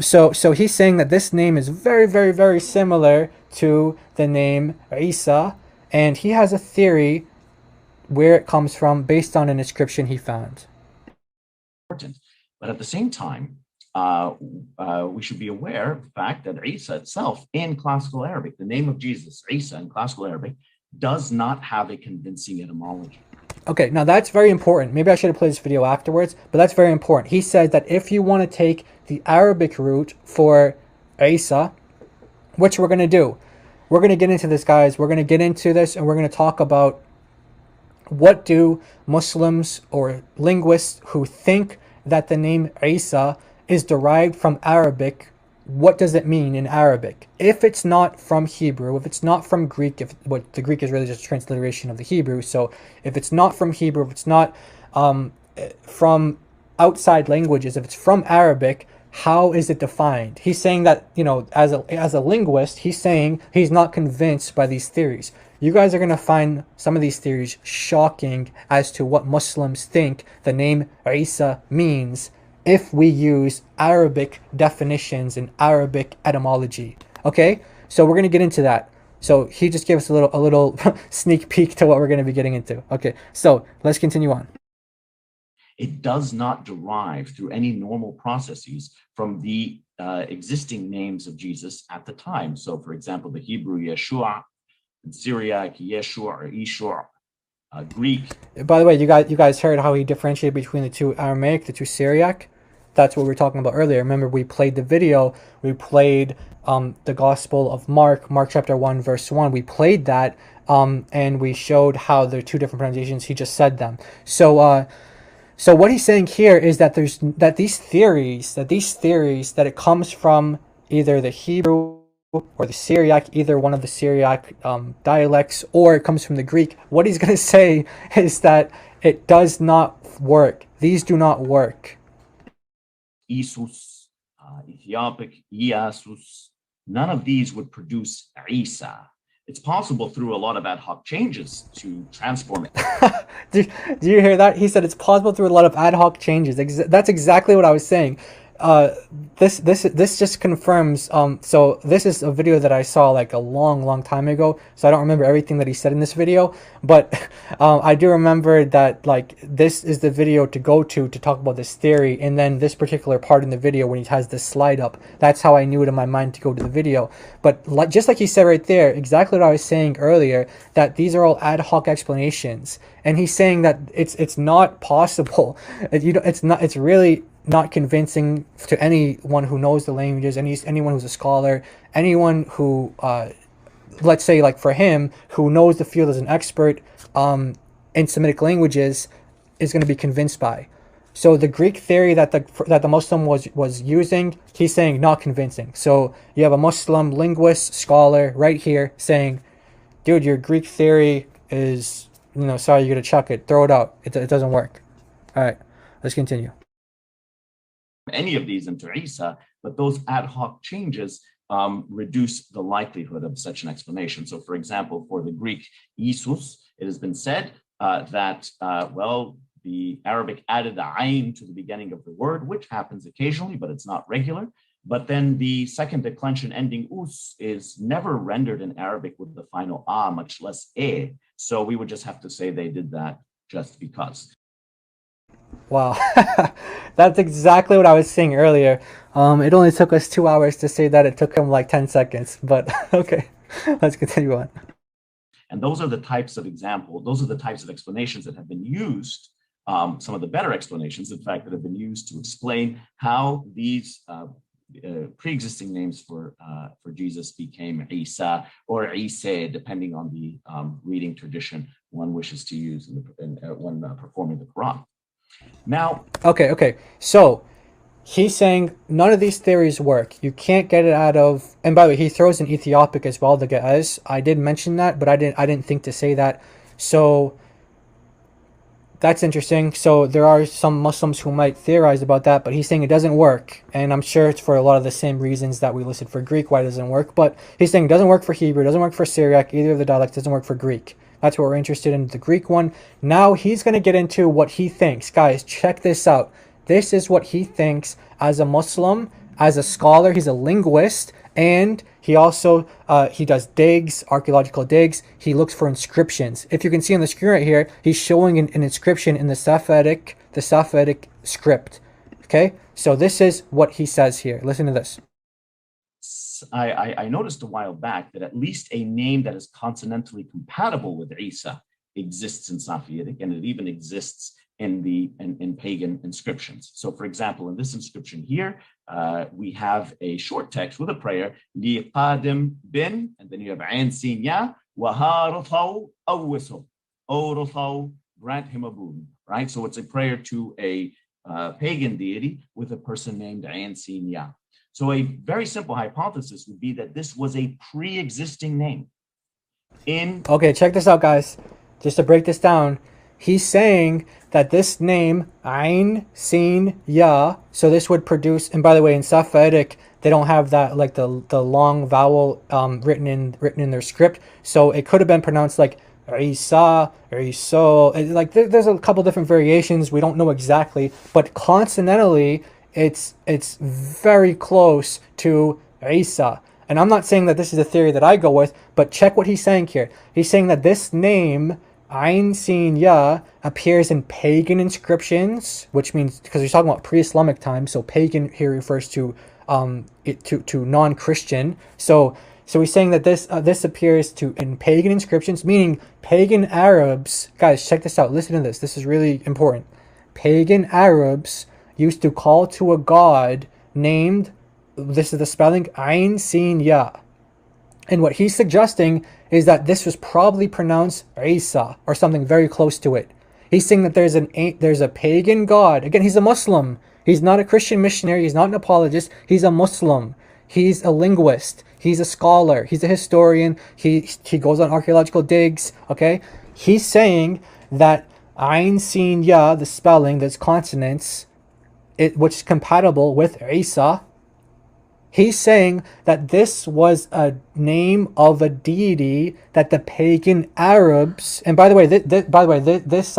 So he's saying that this name is very, very, very similar to the name Isa, and he has a theory where it comes from based on an inscription he found. But at the same time, we should be aware of the fact that Isa itself in classical Arabic, the name of Jesus, Isa in classical Arabic, does not have a convincing etymology. Okay, now that's very important. Maybe I should have played this video afterwards, but that's very important. He says that if you want to take the Arabic root for Isa, which we're going to do, we're going to get into this, guys. We're going to get into this, and we're going to talk about what do Muslims or linguists who think that the name Isa is derived from Arabic, what does it mean in Arabic? If it's not from Hebrew, if it's not from Greek, what the Greek is really just a transliteration of the Hebrew, so if it's not from Hebrew, if it's not from outside languages, if it's from Arabic, how is it defined? He's saying that, you know, as a linguist, he's saying he's not convinced by these theories. You guys are going to find some of these theories shocking as to what Muslims think the name Isa means if we use Arabic definitions and Arabic etymology. Okay, so we're going to get into that. So he just gave us a little sneak peek to what we're going to be getting into. Okay, so let's continue on. It does not derive through any normal processes from the existing names of Jesus at the time. So, for example, the Hebrew Yeshua, in Syriac Yeshua or Ishua, Greek. By the way, you guys heard how he differentiated between the two Aramaic, the two Syriac. That's what we were talking about earlier. Remember, we played the video. We played the Gospel of Mark, Mark chapter 1, verse 1. We played that, and we showed how there are two different pronunciations. He just said them. So what he's saying here is that these theories that it comes from either the Hebrew or the Syriac, either one of the Syriac dialects, or it comes from the Greek. What he's going to say is that it does not work. These do not work. Isus, Ethiopic, Iasus, none of these would produce Isa. It's possible through a lot of ad hoc changes to transform it. do you hear that? He said it's possible through a lot of ad hoc changes. That's exactly what I was saying. This just confirms. So this is a video that I saw like a long time ago. So I don't remember everything that he said in this video, but I do remember that like this is the video to go to talk about this theory, and then this particular part in the video when he has this slide up. That's how I knew it in my mind to go to the video. But just like he said right there, exactly what I was saying earlier, that these are all ad hoc explanations, and he's saying that it's not possible. It's really not convincing to anyone who knows the languages, anyone who's a scholar, anyone who, let's say like for him, who knows the field as an expert in Semitic languages, is going to be convinced by. So the Greek theory that the Muslim was using, he's saying not convincing. So you have a Muslim linguist, scholar right here saying, dude, your Greek theory is, sorry, you're going to chuck it, throw it out. It doesn't work. All right, let's continue. Any of these into Isa, but those ad hoc changes reduce the likelihood of such an explanation. So, for example, for the Greek Isus, it has been said that, the Arabic added the ayn to the beginning of the word, which happens occasionally, but it's not regular. But then the second declension ending us is never rendered in Arabic with the final a, much less e. So we would just have to say they did that just because. Wow, that's exactly what I was saying earlier. It only took us 2 hours to say that. It took him like 10 seconds, but okay, let's continue on. And those are the types of explanations that have been used, some of the better explanations, in fact, that have been used to explain how these pre-existing names for Jesus became Isa or Isa, depending on the reading tradition one wishes to use when performing the Quran. Now, okay. So he's saying none of these theories work. You can't get it out of. And by the way, he throws in Ethiopic as well, the Ge'ez. I did mention that, but I didn't think to say that. So that's interesting. So there are some Muslims who might theorize about that, but he's saying it doesn't work. And I'm sure it's for a lot of the same reasons that we listed for Greek why it doesn't work. But he's saying it doesn't work for Hebrew, it doesn't work for Syriac, either of the dialects, doesn't work for Greek. That's what we're interested in, the Greek one. Now he's going to get into what he thinks. Guys, check this out. This is what he thinks as a Muslim, as a scholar. He's a linguist, and he also he does digs, archaeological digs. He looks for inscriptions. If you can see on the screen right here, he's showing an inscription in the Safavidic script. Okay, so this is what he says here. Listen to this. I noticed a while back that at least a name that is consonantally compatible with Isa exists in Safavidic, and it even exists in pagan inscriptions. So, for example, in this inscription here, we have a short text with a prayer, Li Qadim bin, and then you have Ain Sin Ya, Waharathaw Awwiso, Orathaw, grant him a boon, right? So it's a prayer to a pagan deity with a person named Ain Sin Ya. So a very simple hypothesis would be that this was a pre-existing name. Okay, check this out, guys. Just to break this down, he's saying that this name, Ain, Sin, Ya, so this would produce, and by the way, in Safavidic, they don't have that, like the long vowel written in their script, so it could have been pronounced like Isa, Iso, like there's a couple different variations, we don't know exactly, but consonantally, it's very close to Isa. And I'm not saying that this is a theory that I go with, but check what he's saying here. He's saying that this name, Ain Sin Ya, appears in pagan inscriptions, which means, because he's talking about pre-Islamic times, so pagan here refers to non-Christian. So he's saying that this appears in pagan inscriptions, meaning pagan Arabs. Guys, check this out. Listen to this. This is really important. Pagan Arabs used to call to a god named, this is the spelling, Ain Sin Ya. And what he's suggesting is that this was probably pronounced Isa or something very close to it. He's saying that there's a pagan god. Again, he's a Muslim. He's not a Christian missionary. He's not an apologist. He's a Muslim. He's a linguist. He's a scholar. He's a historian. He goes on archaeological digs. Okay, he's saying that Ain Sin Ya, the spelling, there's consonants, which is compatible with Isa. He's saying that this was a name of a deity that the pagan Arabs, and by the way, this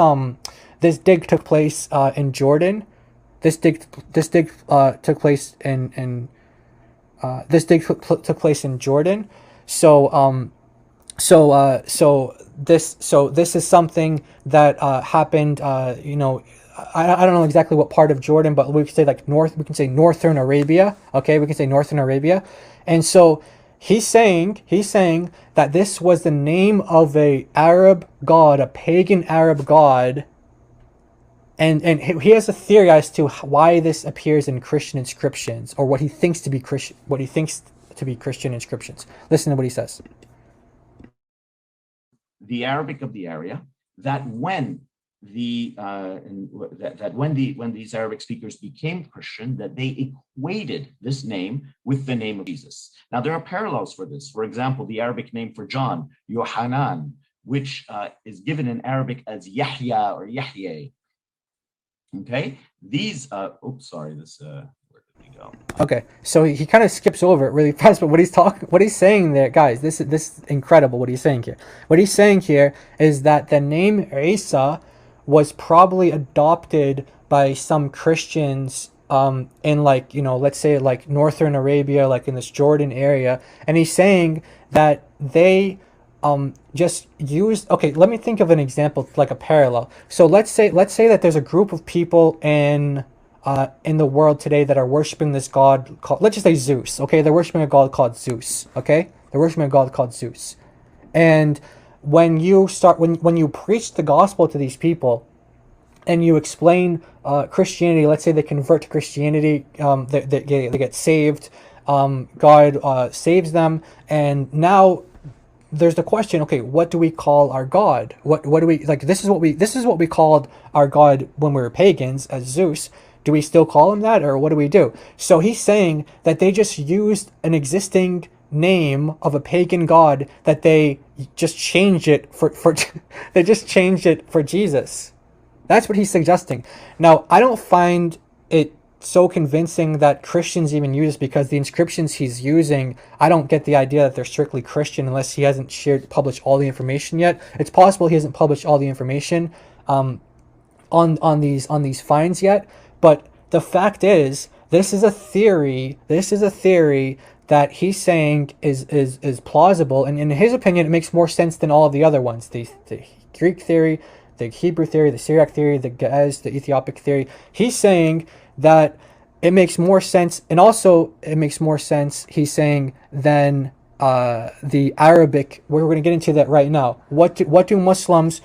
dig took place in Jordan. This dig took place in Jordan. So this is something that happened. I don't know exactly what part of Jordan, but we can say like northern Arabia. Okay, we can say northern Arabia. And so he's saying that this was the name of a Arab god, a pagan Arab god. And he has a theory as to why this appears in Christian inscriptions, or what he thinks to be Christian inscriptions. Listen to what he says. The Arabic of the area, that when these Arabic speakers became Christian, that they equated this name with the name of Jesus. Now there are parallels for this. For example, the Arabic name for John, Yohanan, which is given in Arabic as Yahya or Yahya. Okay, these where did we go? Okay, so he kind of skips over it really fast, but what he's saying there, guys, this is incredible what he's saying here. What he's saying here is that the name Isa was probably adopted by some Christians in, like, let's say like northern Arabia, like in this Jordan area, and he's saying that they just used, okay, let me think of an example, like a parallel. So let's say that there's a group of people in the world today that are worshiping this god called, let's just say Zeus. Okay, they're worshiping a god called Zeus. Okay, they're worshiping a god called Zeus. And when you preach the gospel to these people and you explain Christianity, let's say they convert to Christianity, they get saved, God saves them, and now there's the question, okay, what do we call our god? What do we, like, this is what we called our god when we were pagans, as Zeus. Do we still call him that, or what do we do? So he's saying that they just used an existing name of a pagan god, that they just changed it for they just changed it for Jesus. That's what he's suggesting. Now, I don't find it so convincing that Christians even use, because the inscriptions he's using, I don't get the idea that they're strictly Christian unless he hasn't published all the information yet. It's possible he hasn't published all the information on these finds yet, but the fact is, this is a theory that he's saying is plausible, and in his opinion it makes more sense than all of the other ones. The Greek theory, the Hebrew theory, the Syriac theory, the Ge'ez, the Ethiopic theory. He's saying that it makes more sense, and also it makes more sense, he's saying, than the Arabic. We're going to get into that right now. What do Muslims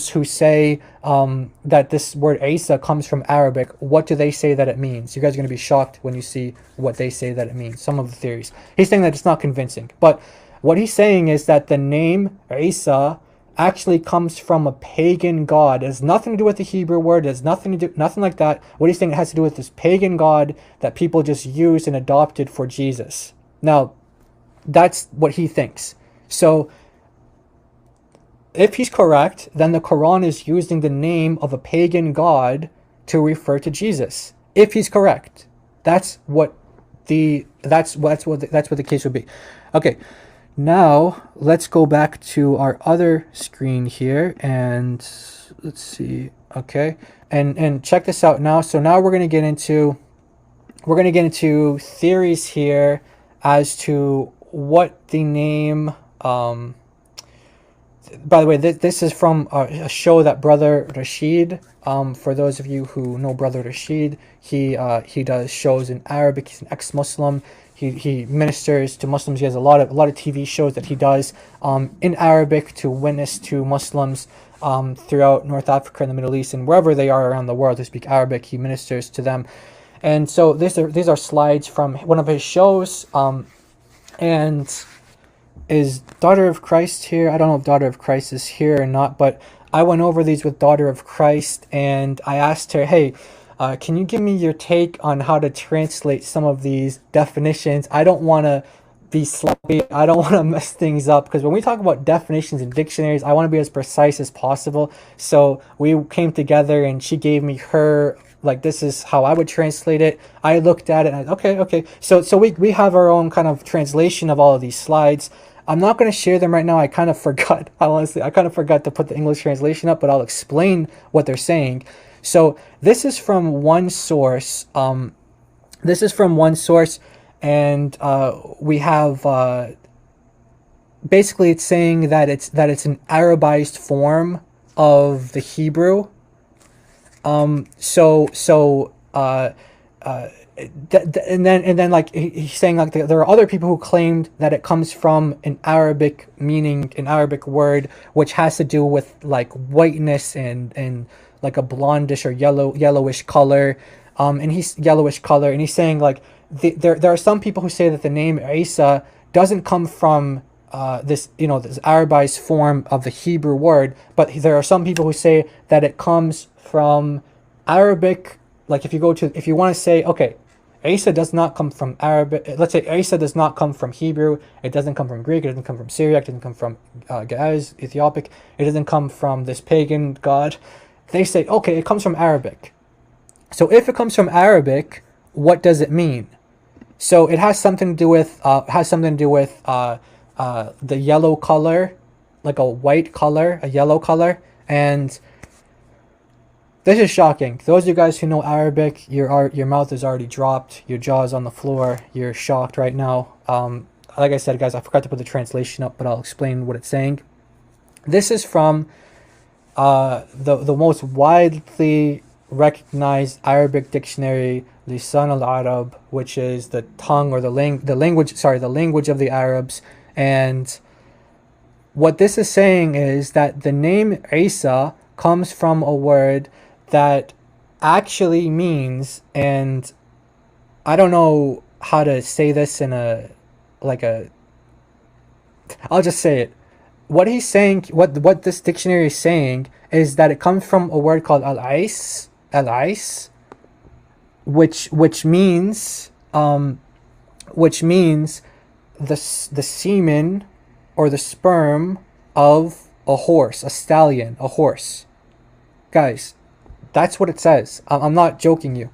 who say that this word Isa comes from Arabic, what do they say that it means? You guys are going to be shocked when you see what they say that it means, some of the theories. He's saying that it's not convincing, but what he's saying is that the name Isa actually comes from a pagan god. It has nothing to do with the Hebrew word. It has nothing like that. What he's saying, it has to do with this pagan god that people just used and adopted for Jesus. Now, that's what he thinks. So if he's correct, then the Quran is using the name of a pagan god to refer to Jesus. If he's correct, that's what the case would be. Okay, now let's go back to our other screen here and let's see. Okay, and check this out now. So now we're gonna get into theories here as to what the name. By the way, this is from a show that Brother Rashid. For those of you who know Brother Rashid, he does shows in Arabic. He's an ex-Muslim. He ministers to Muslims. He has a lot of TV shows that he does in Arabic to witness to Muslims throughout North Africa and the Middle East and wherever they are around the world who speak Arabic. He ministers to them, and so these are slides from one of his shows. And is Daughter of Christ here? I don't know if Daughter of Christ is here or not, but I went over these with Daughter of Christ and I asked her, hey, can you give me your take on how to translate some of these definitions? I don't want to be sloppy. I don't want to mess things up, because when we talk about definitions and dictionaries, I want to be as precise as possible. So we came together and she gave me her, like, this is how I would translate it. I looked at it and okay. So we have our own kind of translation of all of these slides. I'm not going to share them right now. I kind of forgot. Honestly, I kind of forgot to put the English translation up, but I'll explain what they're saying. So this is from one source. And we have basically it's saying that it's an Arabized form of the Hebrew. And then like he's saying, like, there are other people who claimed that it comes from an Arabic word which has to do with like whiteness and like a blondish or yellowish color, and he's saying like there are some people who say that the name Isa doesn't come from this Arabized form of the Hebrew word, but there are some people who say that it comes from Arabic. Like if you want to say, okay, Isa does not come from Arabic. Let's say Isa does not come from Hebrew. It doesn't come from Greek. It doesn't come from Syriac. It doesn't come from Ge'ez, Ethiopic. It doesn't come from this pagan god. They say, okay, it comes from Arabic. So if it comes from Arabic, what does it mean? So it has something to do with the yellow color, like a white color, a yellow color, and this is shocking. Those of you guys who know Arabic, your mouth is already dropped, your jaw is on the floor, you're shocked right now. Like I said, guys, I forgot to put the translation up, but I'll explain what it's saying. This is from the most widely recognized Arabic dictionary, Lisan al-Arab, which is the tongue or the language of the Arabs. And what this is saying is that the name Isa comes from a word that actually means, and I don't know how to say this I'll just say it. What he's saying, what this dictionary is saying, is that it comes from a word called al-ais, which means the semen or the sperm of a horse, a stallion, a horse. Guys, that's what it says. I'm not joking you.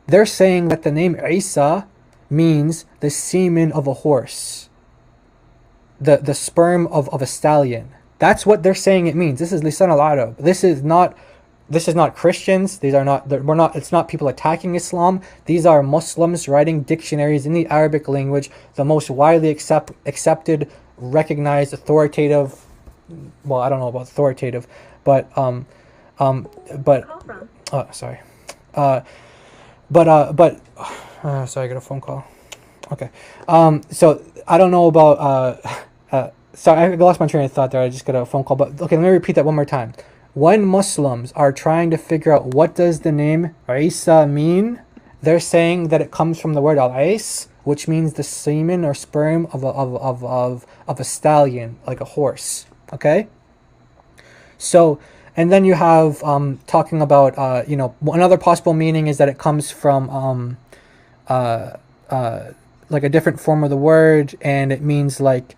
They're saying that the name Isa means the semen of a horse, the sperm of a stallion. That's what they're saying it means. This is Lisan al-Arab. This is not Christians. It's not people attacking Islam. These are Muslims writing dictionaries in the Arabic language, the most widely accepted, recognized, authoritative. Well, I don't know about authoritative, but sorry, I got a phone call. Okay, so I don't know about sorry, I lost my train of thought there. I just got a phone call, but okay, let me repeat that one more time. When Muslims are trying to figure out what does the name Isa mean, they're saying that it comes from the word al-ais, which means the semen or sperm of a stallion, like a horse. Okay. So, and then you have talking about another possible meaning is that it comes from like a different form of the word, and it means like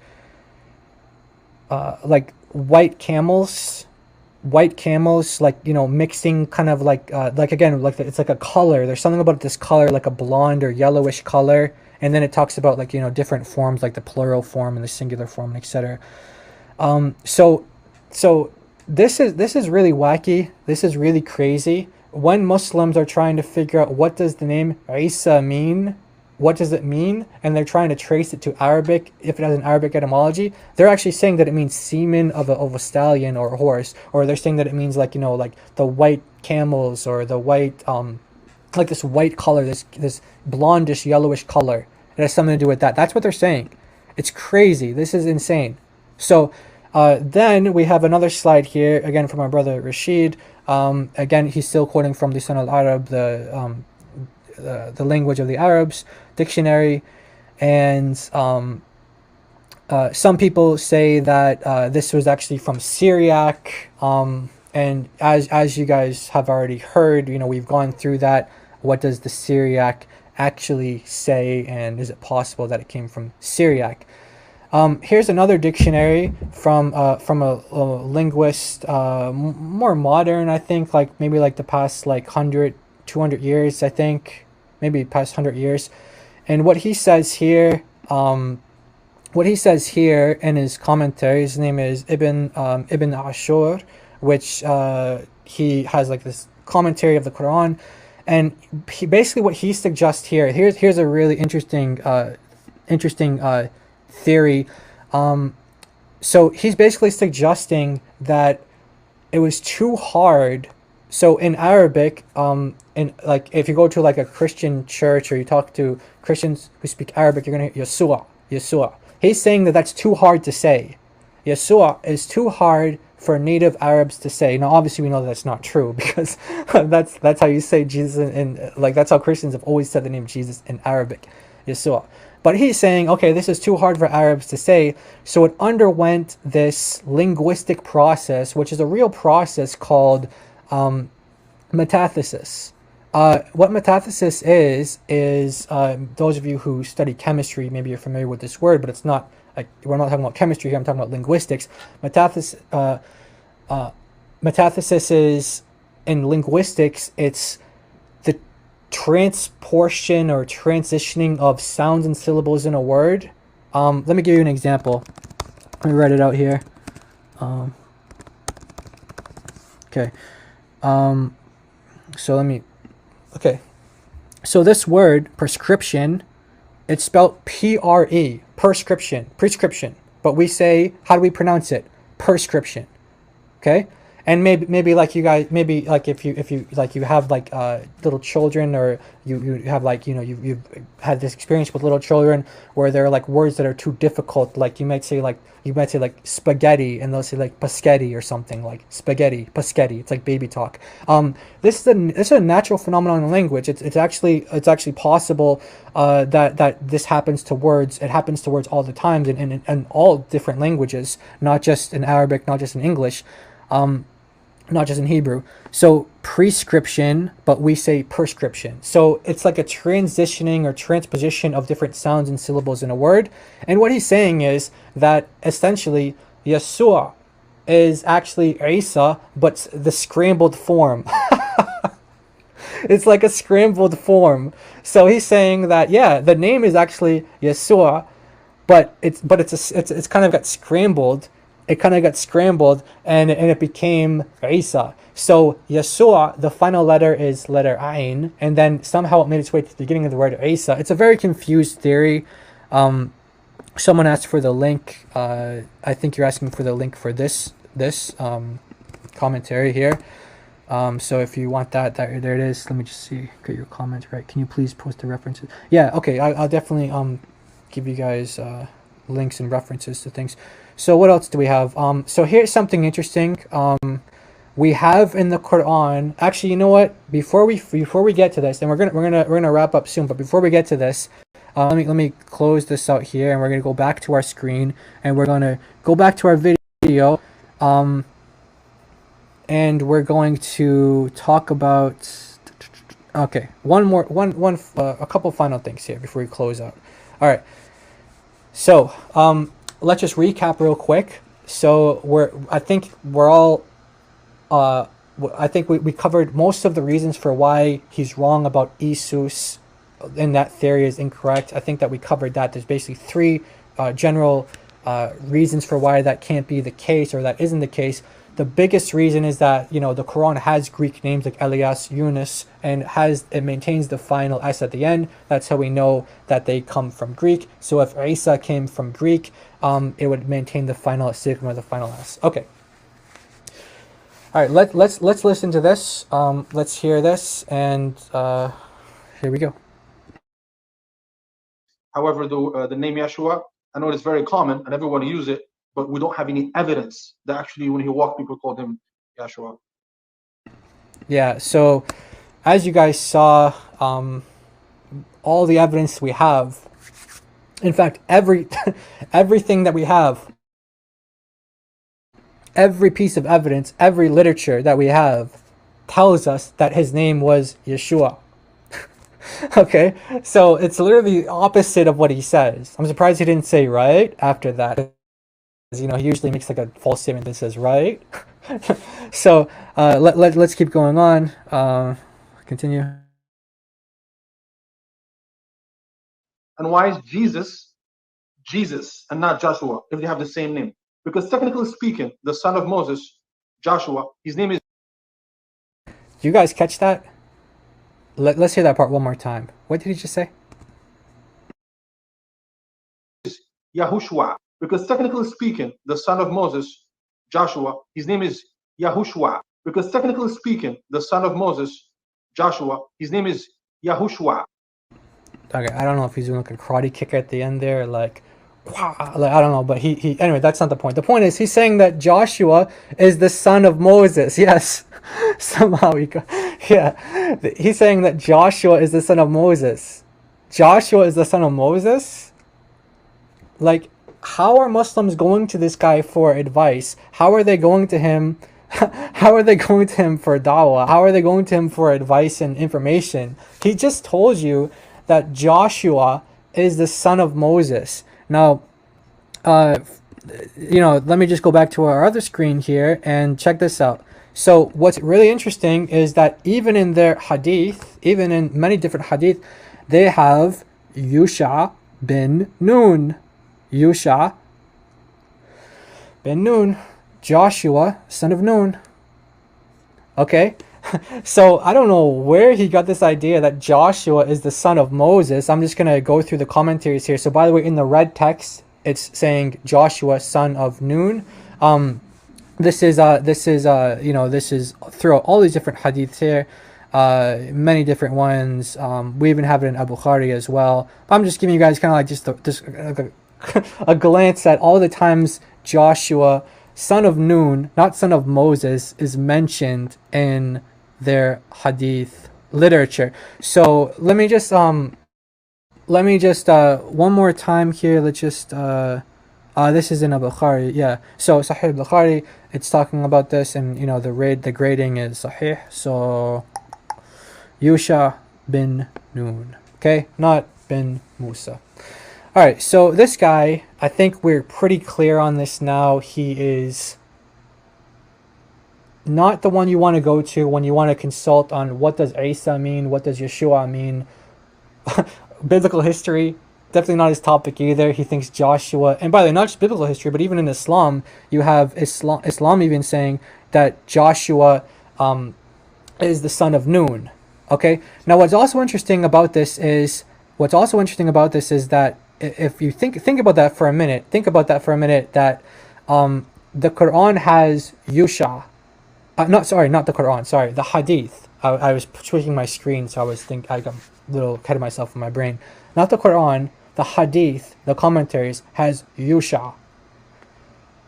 white camels, like, you know, mixing kind of like again, like it's like a color. There's something about this color, like a blonde or yellowish color. And then it talks about, like, you know, different forms, like the plural form and the singular form, etc. So this is really wacky. This is really crazy. When Muslims are trying to figure out what does the name Isa mean, what does it mean, and they're trying to trace it to Arabic, if it has an Arabic etymology, they're actually saying that it means semen of a stallion or a horse, or they're saying that it means, like, you know, like the white camels, or the white like this white color, this blondish yellowish color. It has something to do with that. That's what they're saying. It's crazy. This is insane. So then we have another slide here, again from our brother Rashid. Again, he's still quoting from Lisan al-Arab, the language of the Arabs dictionary. And some people say that this was actually from Syriac. And as you guys have already heard, you know, we've gone through that. What does the Syriac actually say, and is it possible that it came from Syriac? Here's another dictionary from a linguist, more modern, I think, like maybe like the past like 100, 200 years, I think, maybe past 100 years. And what he says here in his commentary, his name is Ibn Ashur, which he has like this commentary of the Quran. And he basically, what he suggests here, here's a really interesting theory. So he's basically suggesting that it was too hard. So in Arabic, in like if you go to like a Christian church, or you talk to Christians who speak Arabic, you're gonna hear Yeshua. He's saying that that's too hard to say. Yeshua is too hard for native Arabs to say. Now, obviously, we know that's not true, because that's how you say Jesus in like that's how Christians have always said the name Jesus in Arabic, Yeshua. But he's saying, okay, this is too hard for Arabs to say, so it underwent this linguistic process, which is a real process called metathesis. What metathesis is those of you who study chemistry, maybe you're familiar with this word, but it's not. Like, we're not talking about chemistry here, I'm talking about linguistics. Metathesis is, in linguistics, it's the transportation or transitioning of sounds and syllables in a word. Let me give you an example. Let me write it out here. Okay. So this word, prescription, it's spelled P-R-E, prescription. But we say, how do we pronounce it? Prescription. Okay? And maybe like you guys, maybe like if you like you have like little children, or you have like, you know, you've had this experience with little children where there are like words that are too difficult. Like you might say like spaghetti, and they'll say like paschetti or something, like spaghetti, paschetti. It's like baby talk. This is a natural phenomenon in language. It's actually possible that this happens to words. It happens to words all the time in all different languages, not just in Arabic, not just in English. Not just in Hebrew. So prescription, but we say prescription. So it's like a transitioning or transposition of different sounds and syllables in a word. And what he's saying is that essentially Yeshua is actually Isa, but the scrambled form. It's like a scrambled form. So he's saying that, yeah, the name is actually Yeshua, but it's kind of got scrambled. It kind of got scrambled, and it became Isa. So Yeshua, the final letter is letter Ain, and then somehow it made its way to the beginning of the word Isa. It's a very confused theory. Someone asked for the link. I think you're asking for the link for this commentary here. So if you want that, there it is. Let me just see, get your comment right. Can you please post the references? Yeah, okay. I'll definitely give you guys links and references to things. So what else do we have? So here's something interesting. We have in the Quran. Actually, you know what? Before we get to this, and we're gonna wrap up soon. But before we get to this, let me close this out here, and we're gonna go back to our screen, and we're gonna go back to our video, and we're going to talk about. Okay, a couple final things here before we close out. All right. So let's just recap real quick. So I think we're all, I think we covered most of the reasons for why he's wrong about Isus, and that theory is incorrect. I think that we covered that. There's basically three general reasons for why that can't be the case, or that isn't the case. The biggest reason is that, you know, the Quran has Greek names like Elias, Yunus, and it maintains the final S at the end. That's how we know that they come from Greek. So if Isa came from Greek, it would maintain the final sigma, the final S. Okay. All right, let's listen to this. Let's hear this, and here we go. However, the name Yeshua, I know it's very common and everyone uses it, but we don't have any evidence that actually when he walked, people called him Yeshua. Yeah, so as you guys saw, all the evidence we have, in fact, everything that we have, every piece of evidence, every literature that we have tells us that his name was Yeshua. Okay, so it's literally the opposite of what he says. I'm surprised he didn't say right after that. You know, he usually makes like a false statement that says right. So let's keep going on. Continue. And why is Jesus and not Joshua if they have the same name? Because technically speaking, the son of Moses, Joshua, his name is... You guys catch that? Let's hear that part one more time. What did he just say? Yahushua. Because technically speaking, the son of Moses, Joshua, his name is Yahushua. Because technically speaking, the son of Moses, Joshua, his name is Yahushua. Okay, I don't know if he's doing like a karate kick at the end there, like I don't know, but he anyway, that's not the point. The point is he's saying that Joshua is the son of Moses. Yes. Somehow he's saying that Joshua is the son of Moses. Joshua is the son of Moses? Like, how are Muslims going to this guy for advice? How are they going to him? How are they going to him for dawah? How are they going to him for advice and information? He just told you that Joshua is the son of Moses. Now, you know, let me just go back to our other screen here and check this out. So what's really interesting is that even in their hadith, even in many different hadith, they have Yusha bin Nun. Yusha bin Nun. Joshua, son of Nun. Okay? So I don't know where he got this idea that Joshua is the son of Moses. I'm just going to go through the commentaries here. So by the way, in the red text, it's saying Joshua, son of Nun. This is you know, this is throughout all these different hadiths here, many different ones. We even have it in Abu Khari as well. I'm just giving you guys kind of like just a glance at all the times Joshua, son of Nun, not son of Moses, is mentioned in their hadith literature. So let me just one more time here. Let's just this is in Abu Khari, yeah. So Sahih Bukhari, it's talking about this, and you know the grading is Sahih. So Yusha bin Nun, okay, not bin Musa. All right, so this guy, I think we're pretty clear on this now. He is not the one you want to go to when you want to consult on what does Isa mean, what does Yeshua mean. Biblical history, definitely not his topic either. He thinks Joshua, and by the way, not just biblical history, but even in Islam, you have Islam even saying that Joshua is the son of Nun. Okay, now what's also interesting about this is that if you think about that for a minute, that the Quran has Yusha. Not the Quran, sorry, the Hadith. I was switching my screen, so I got a little ahead of myself in my brain. Not the Quran, the Hadith, the commentaries has Yusha.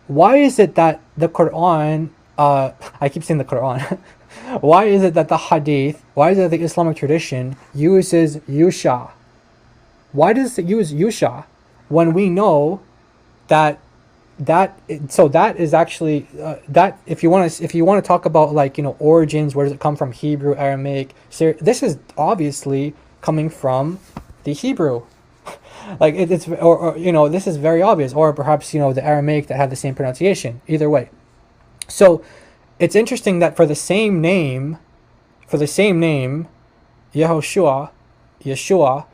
Why is it that the Quran, I keep saying the Quran, why is it that the Hadith, why is it that the Islamic tradition uses Yusha? Why does it use Yusha when we know that is actually that if you want to talk about, like, you know, origins, where does it come from, Hebrew, Aramaic, this is obviously coming from the Hebrew. Like it's or you know, this is very obvious, or perhaps, you know, the Aramaic that had the same pronunciation. Either way, so it's interesting that for the same name, Yehoshua, Yeshua,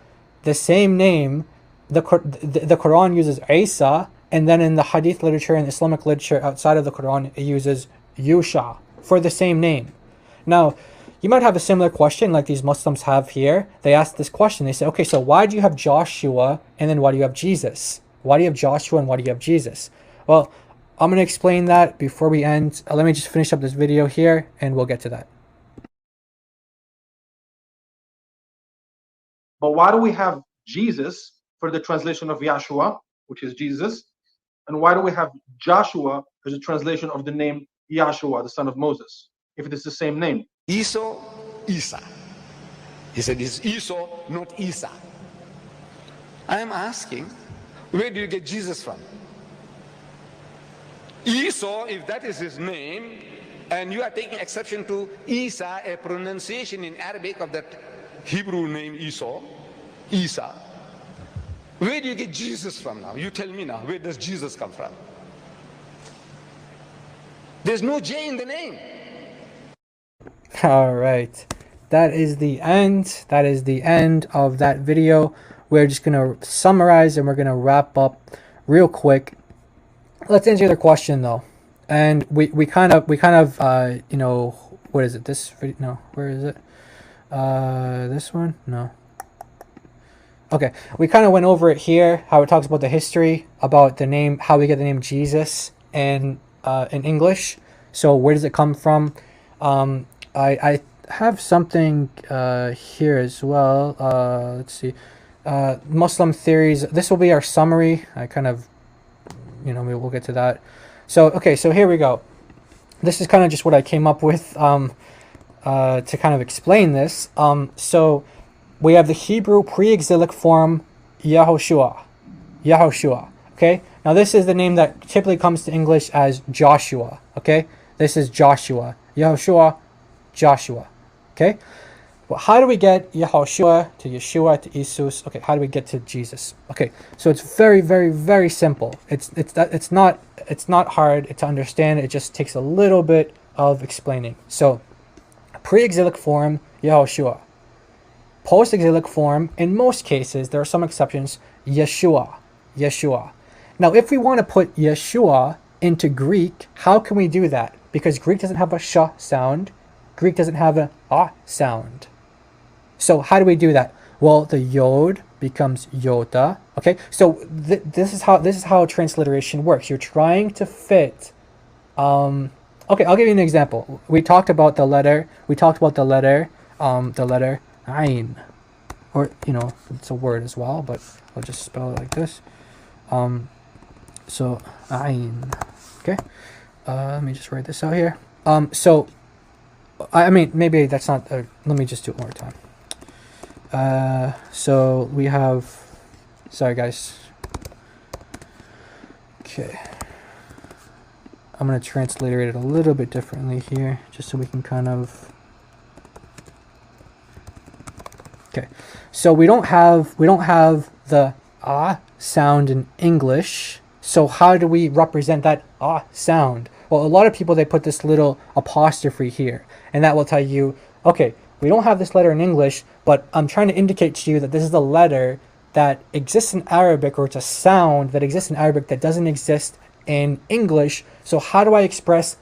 the same name, the Quran uses Isa, and then in the Hadith literature and Islamic literature outside of the Quran, it uses Yusha for the same name. Now, you might have a similar question like these Muslims have here. They ask this question. They say, okay, so why do you have Joshua and then why do you have Jesus? Why do you have Joshua and why do you have Jesus? Well, I'm going to explain that before we end. Let me just finish up this video here and we'll get to that. But why do we have Jesus for the translation of Yahshua, which is Jesus? And why do we have Joshua as a translation of the name Yahshua, the son of Moses, if it is the same name? Esau, Isa. He said it's Esau, not Isa. I am asking, where do you get Jesus from? Esau, if that is his name, and you are taking exception to Isa, a pronunciation in Arabic of that Hebrew name Esau, Isa, where do you get Jesus from now? You tell me now, where does Jesus come from? There's no J in the name. All right, that is the end. That is the end of that video. We're just going to summarize and we're going to wrap up real quick. Let's answer the question though. And we kind of you know, what is it? This video? No, where is it? This one? No. Okay, we kind of went over it here, how it talks about the history, about the name, how we get the name Jesus in English. So where does it come from? I have something here as well. Let's see. Muslim theories. This will be our summary. I kind of, you know, we'll get to that. So, okay, so here we go. This is kind of just what I came up with to kind of explain this. So we have the Hebrew pre-exilic form Yehoshua. Yehoshua. Okay. Now this is the name that typically comes to English as Joshua. Okay. This is Joshua. Yehoshua, Joshua. Okay. Well, how do we get Yehoshua to Yeshua to Jesus? Okay. How do we get to Jesus? Okay. So it's very, very, very simple. It's not hard to understand. It just takes a little bit of explaining. So pre-exilic form Yehoshua. Post-exilic form, in most cases, there are some exceptions, Yeshua. Yeshua. Now, if we want to put Yeshua into Greek, how can we do that? Because Greek doesn't have a sh sound. Greek doesn't have a sound. So how do we do that? Well, the yod becomes yota. Okay, so this is how transliteration works. You're trying to fit. Okay, I'll give you an example. We talked about the letter. The letter Ain, or you know, it's a word as well, but I'll just spell it like this. So Ain. Okay. Let me just write this out here. So I mean, maybe that's not. Let me just do it one more time. So we have. Sorry, guys. Okay. I'm gonna transliterate it a little bit differently here, just so we can kind of. Okay, so we don't have the sound in English. So how do we represent that sound? Well, a lot of people, they put this little apostrophe here, and that will tell you, okay, we don't have this letter in English, but I'm trying to indicate to you that this is a letter that exists in Arabic, or it's a sound that exists in Arabic that doesn't exist in English. So how do I express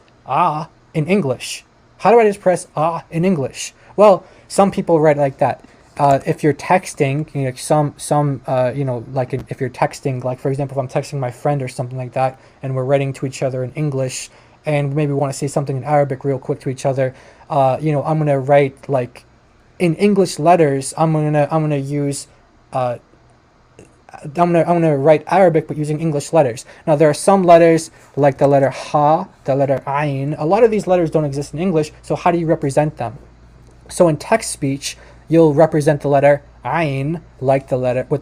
in English? How do I express in English? Well, some people write like that. If you're texting, you know, you know, like if you're texting, like for example, if I'm texting my friend or something like that, and we're writing to each other in English, and maybe want to say something in Arabic real quick to each other, you know, I'm gonna write like in English letters. I'm gonna use I'm gonna write Arabic but using English letters. Now there are some letters like the letter ha, the letter ain. A lot of these letters don't exist in English. So how do you represent them? So in text speech, you'll represent the letter ain like the letter with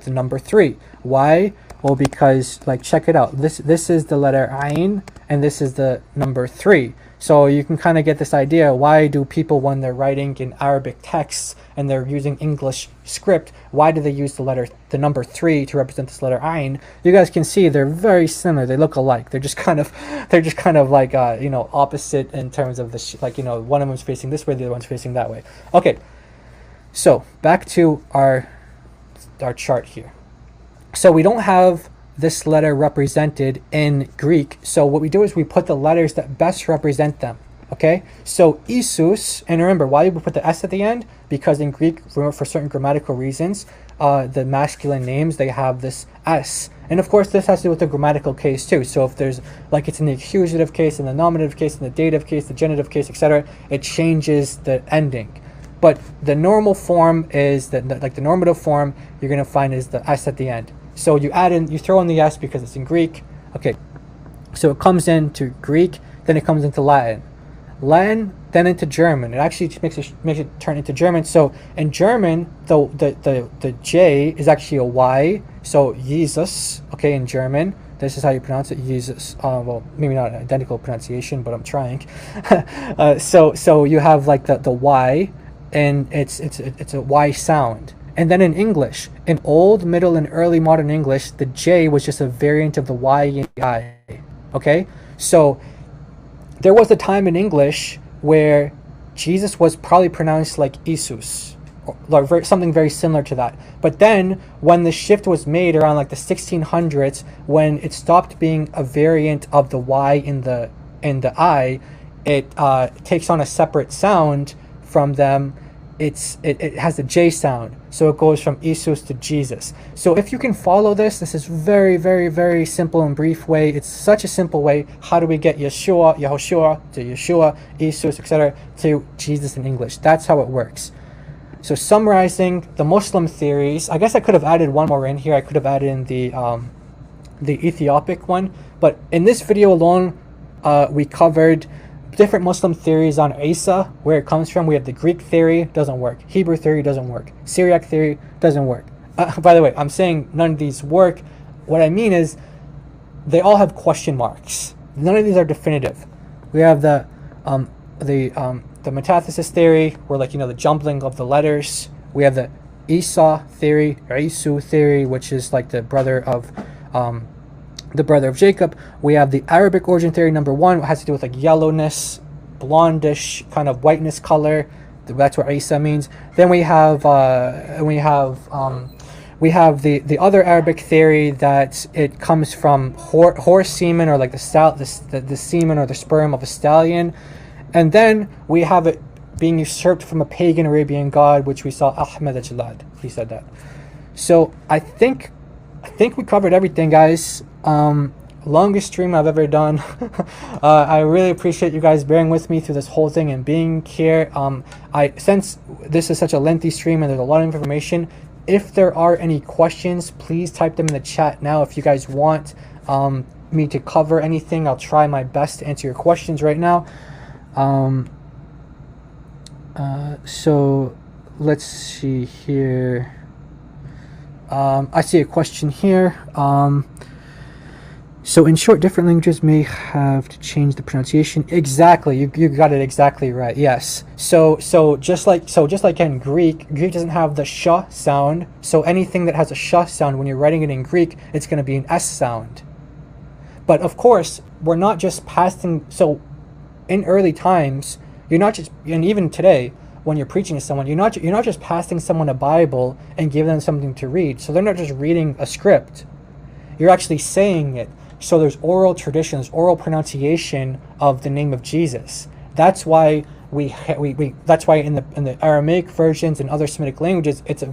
the number 3. Why? Well, because, like, check it out. This is the letter Ain, and this is the number 3. So you can kind of get this idea. Why do people, when they're writing in Arabic texts and they're using English script, why do they use the number 3 to represent this letter Ain? You guys can see they're very similar. They look alike. They're just kind of like you know, opposite in terms of the like, you know, one of them's facing this way, the other one's facing that way. Okay, so back to our chart here. So we don't have this letter represented in Greek, so what we do is we put the letters that best represent them. Okay, so Isus, and remember, why did we put the S at the end? Because in Greek, for certain grammatical reasons, the masculine names, they have this S. And of course, this has to do with the grammatical case too. So if there's, like, it's in the accusative case, in the nominative case, in the dative case, the genitive case, etc., it changes the ending. But the normal form is that, like, the normative form, you're going to find is the S at the end. So you add in, you throw in the S because it's in Greek. Okay, so it comes into Greek, then it comes into Latin, then into German. It actually makes it turn into German. So in German, the J is actually a Y. So Jesus, okay, in German, this is how you pronounce it, Jesus. Well, maybe not an identical pronunciation, but I'm trying. So you have, like, the Y, and it's a Y sound. And then in English, in Old, Middle, and Early Modern English, the J was just a variant of the Y and the I. Okay, so there was a time in English where Jesus was probably pronounced like Isus, or something very similar to that. But then when the shift was made around, like, the 1600s, when it stopped being a variant of the Y in the I, it takes on a separate sound from them. It has a J sound, so it goes from Isus to Jesus. So if you can follow this is very, very, very simple and brief way. It's such a simple way. How do we get Yeshua, Yehoshua to Yeshua, Isus, etc., to Jesus in English? That's how it works. So summarizing the Muslim theories, I guess I could have added one more in here. I could have added in the Ethiopic one, but in this video alone, we covered different Muslim theories on Isa, where it comes from. We have the Greek theory, doesn't work. Hebrew theory doesn't work. Syriac theory doesn't work. By the way, I'm saying none of these work. What I mean is they all have question marks. None of these are definitive. We have the metathesis theory, where, like, you know, the jumbling of the letters. We have the Isa theory, or Isu theory, which is like the brother of Jacob. We have the Arabic origin theory, number 1, it has to do with, like, yellowness, blondish kind of whiteness color. That's what Isa means. Then we have the other Arabic theory that it comes from horse semen, or like the semen or the sperm of a stallion. And then we have it being usurped from a pagan Arabian god, which we saw Ahmed Jalad. He said that. So I think we covered everything, guys. Longest stream I've ever done. I really appreciate you guys bearing with me through this whole thing and being here. Since this is such a lengthy stream and there's a lot of information, if there are any questions, please type them in the chat now. If you guys want me to cover anything, I'll try my best to answer your questions right now. So let's see here. I see a question here. So in short, different languages may have to change the pronunciation. Exactly, you got it exactly right. Yes. So just like in Greek doesn't have the sh sound. So anything that has a sh sound, when you're writing it in Greek, it's going to be an S sound. But of course, we're not just passing. So in early times, you're not just, and even today, when you're preaching to someone, you're not just passing someone a Bible and giving them something to read. So they're not just reading a script. You're actually saying it. So there's oral traditions, oral pronunciation of the name of Jesus. That's why that's why in the Aramaic versions and other Semitic languages, it's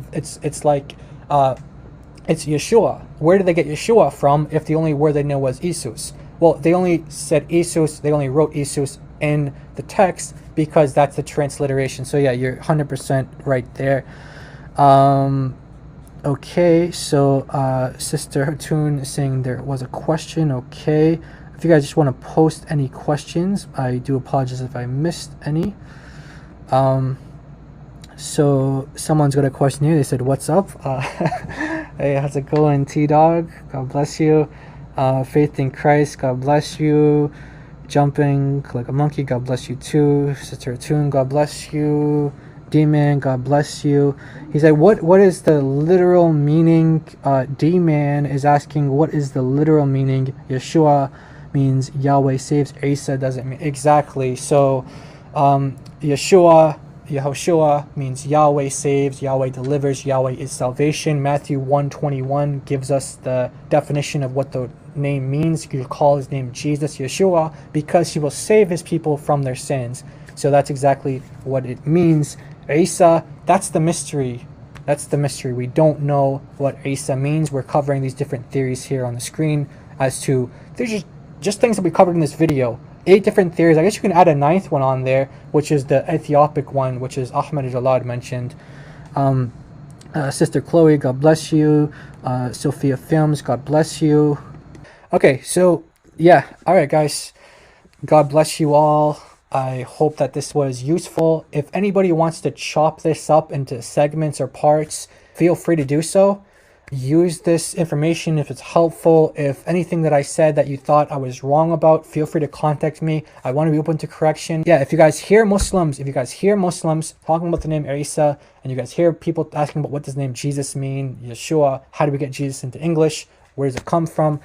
Yeshua. Where did they get Yeshua from if the only word they know was Isus? Well, they only said Isus. They only wrote Isus in the text because that's the transliteration. So yeah, you're 100% right there. Okay, so Sister Hatun is saying there was a question. Okay, if you guys just want to post any questions, I do apologize if I missed any. So someone's got a question here. They said, "What's up?" Hey, how's it going, T-Dog? God bless you. Faith in Christ, God bless you. Jumping like a monkey, God bless you too. Sister Atun, God bless you. D-Man, God bless you. He said, what is the literal meaning? D-Man is asking, what is the literal meaning? Yeshua means Yahweh saves. Isa doesn't mean exactly. So Yeshua, Yehoshua means Yahweh saves, Yahweh delivers, Yahweh is salvation. Matthew 1:21 gives us the definition of what the name means. You call his name Jesus, Yeshua, because he will save his people from their sins. So that's exactly what it means. Isa, that's the mystery. That's the mystery. We don't know what Isa means. We're covering these different theories here on the screen as to, there's just things that we covered in this video. 8 different theories. I guess you can add a 9th one on there, which is the Ethiopic one, which is Ahmed Jalad mentioned. Sister Chloe, God bless you. Sophia Films, God bless you. Okay, so yeah, all right, guys. God bless you all. I hope that this was useful. If anybody wants to chop this up into segments or parts, feel free to do so. Use this information if it's helpful. If anything that I said that you thought I was wrong about, feel free to contact me. I want to be open to correction. Yeah, if you guys hear Muslims talking about the name Isa, and you guys hear people asking about what does the name Jesus mean, Yeshua, how do we get Jesus into English, where does it come from,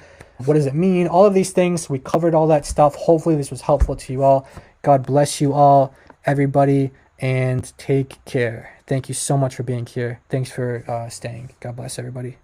what does it mean, all of these things, we covered all that stuff. Hopefully this was helpful to you all. God bless you all, everybody, and take care. Thank you so much for being here. Thanks for staying. God bless everybody.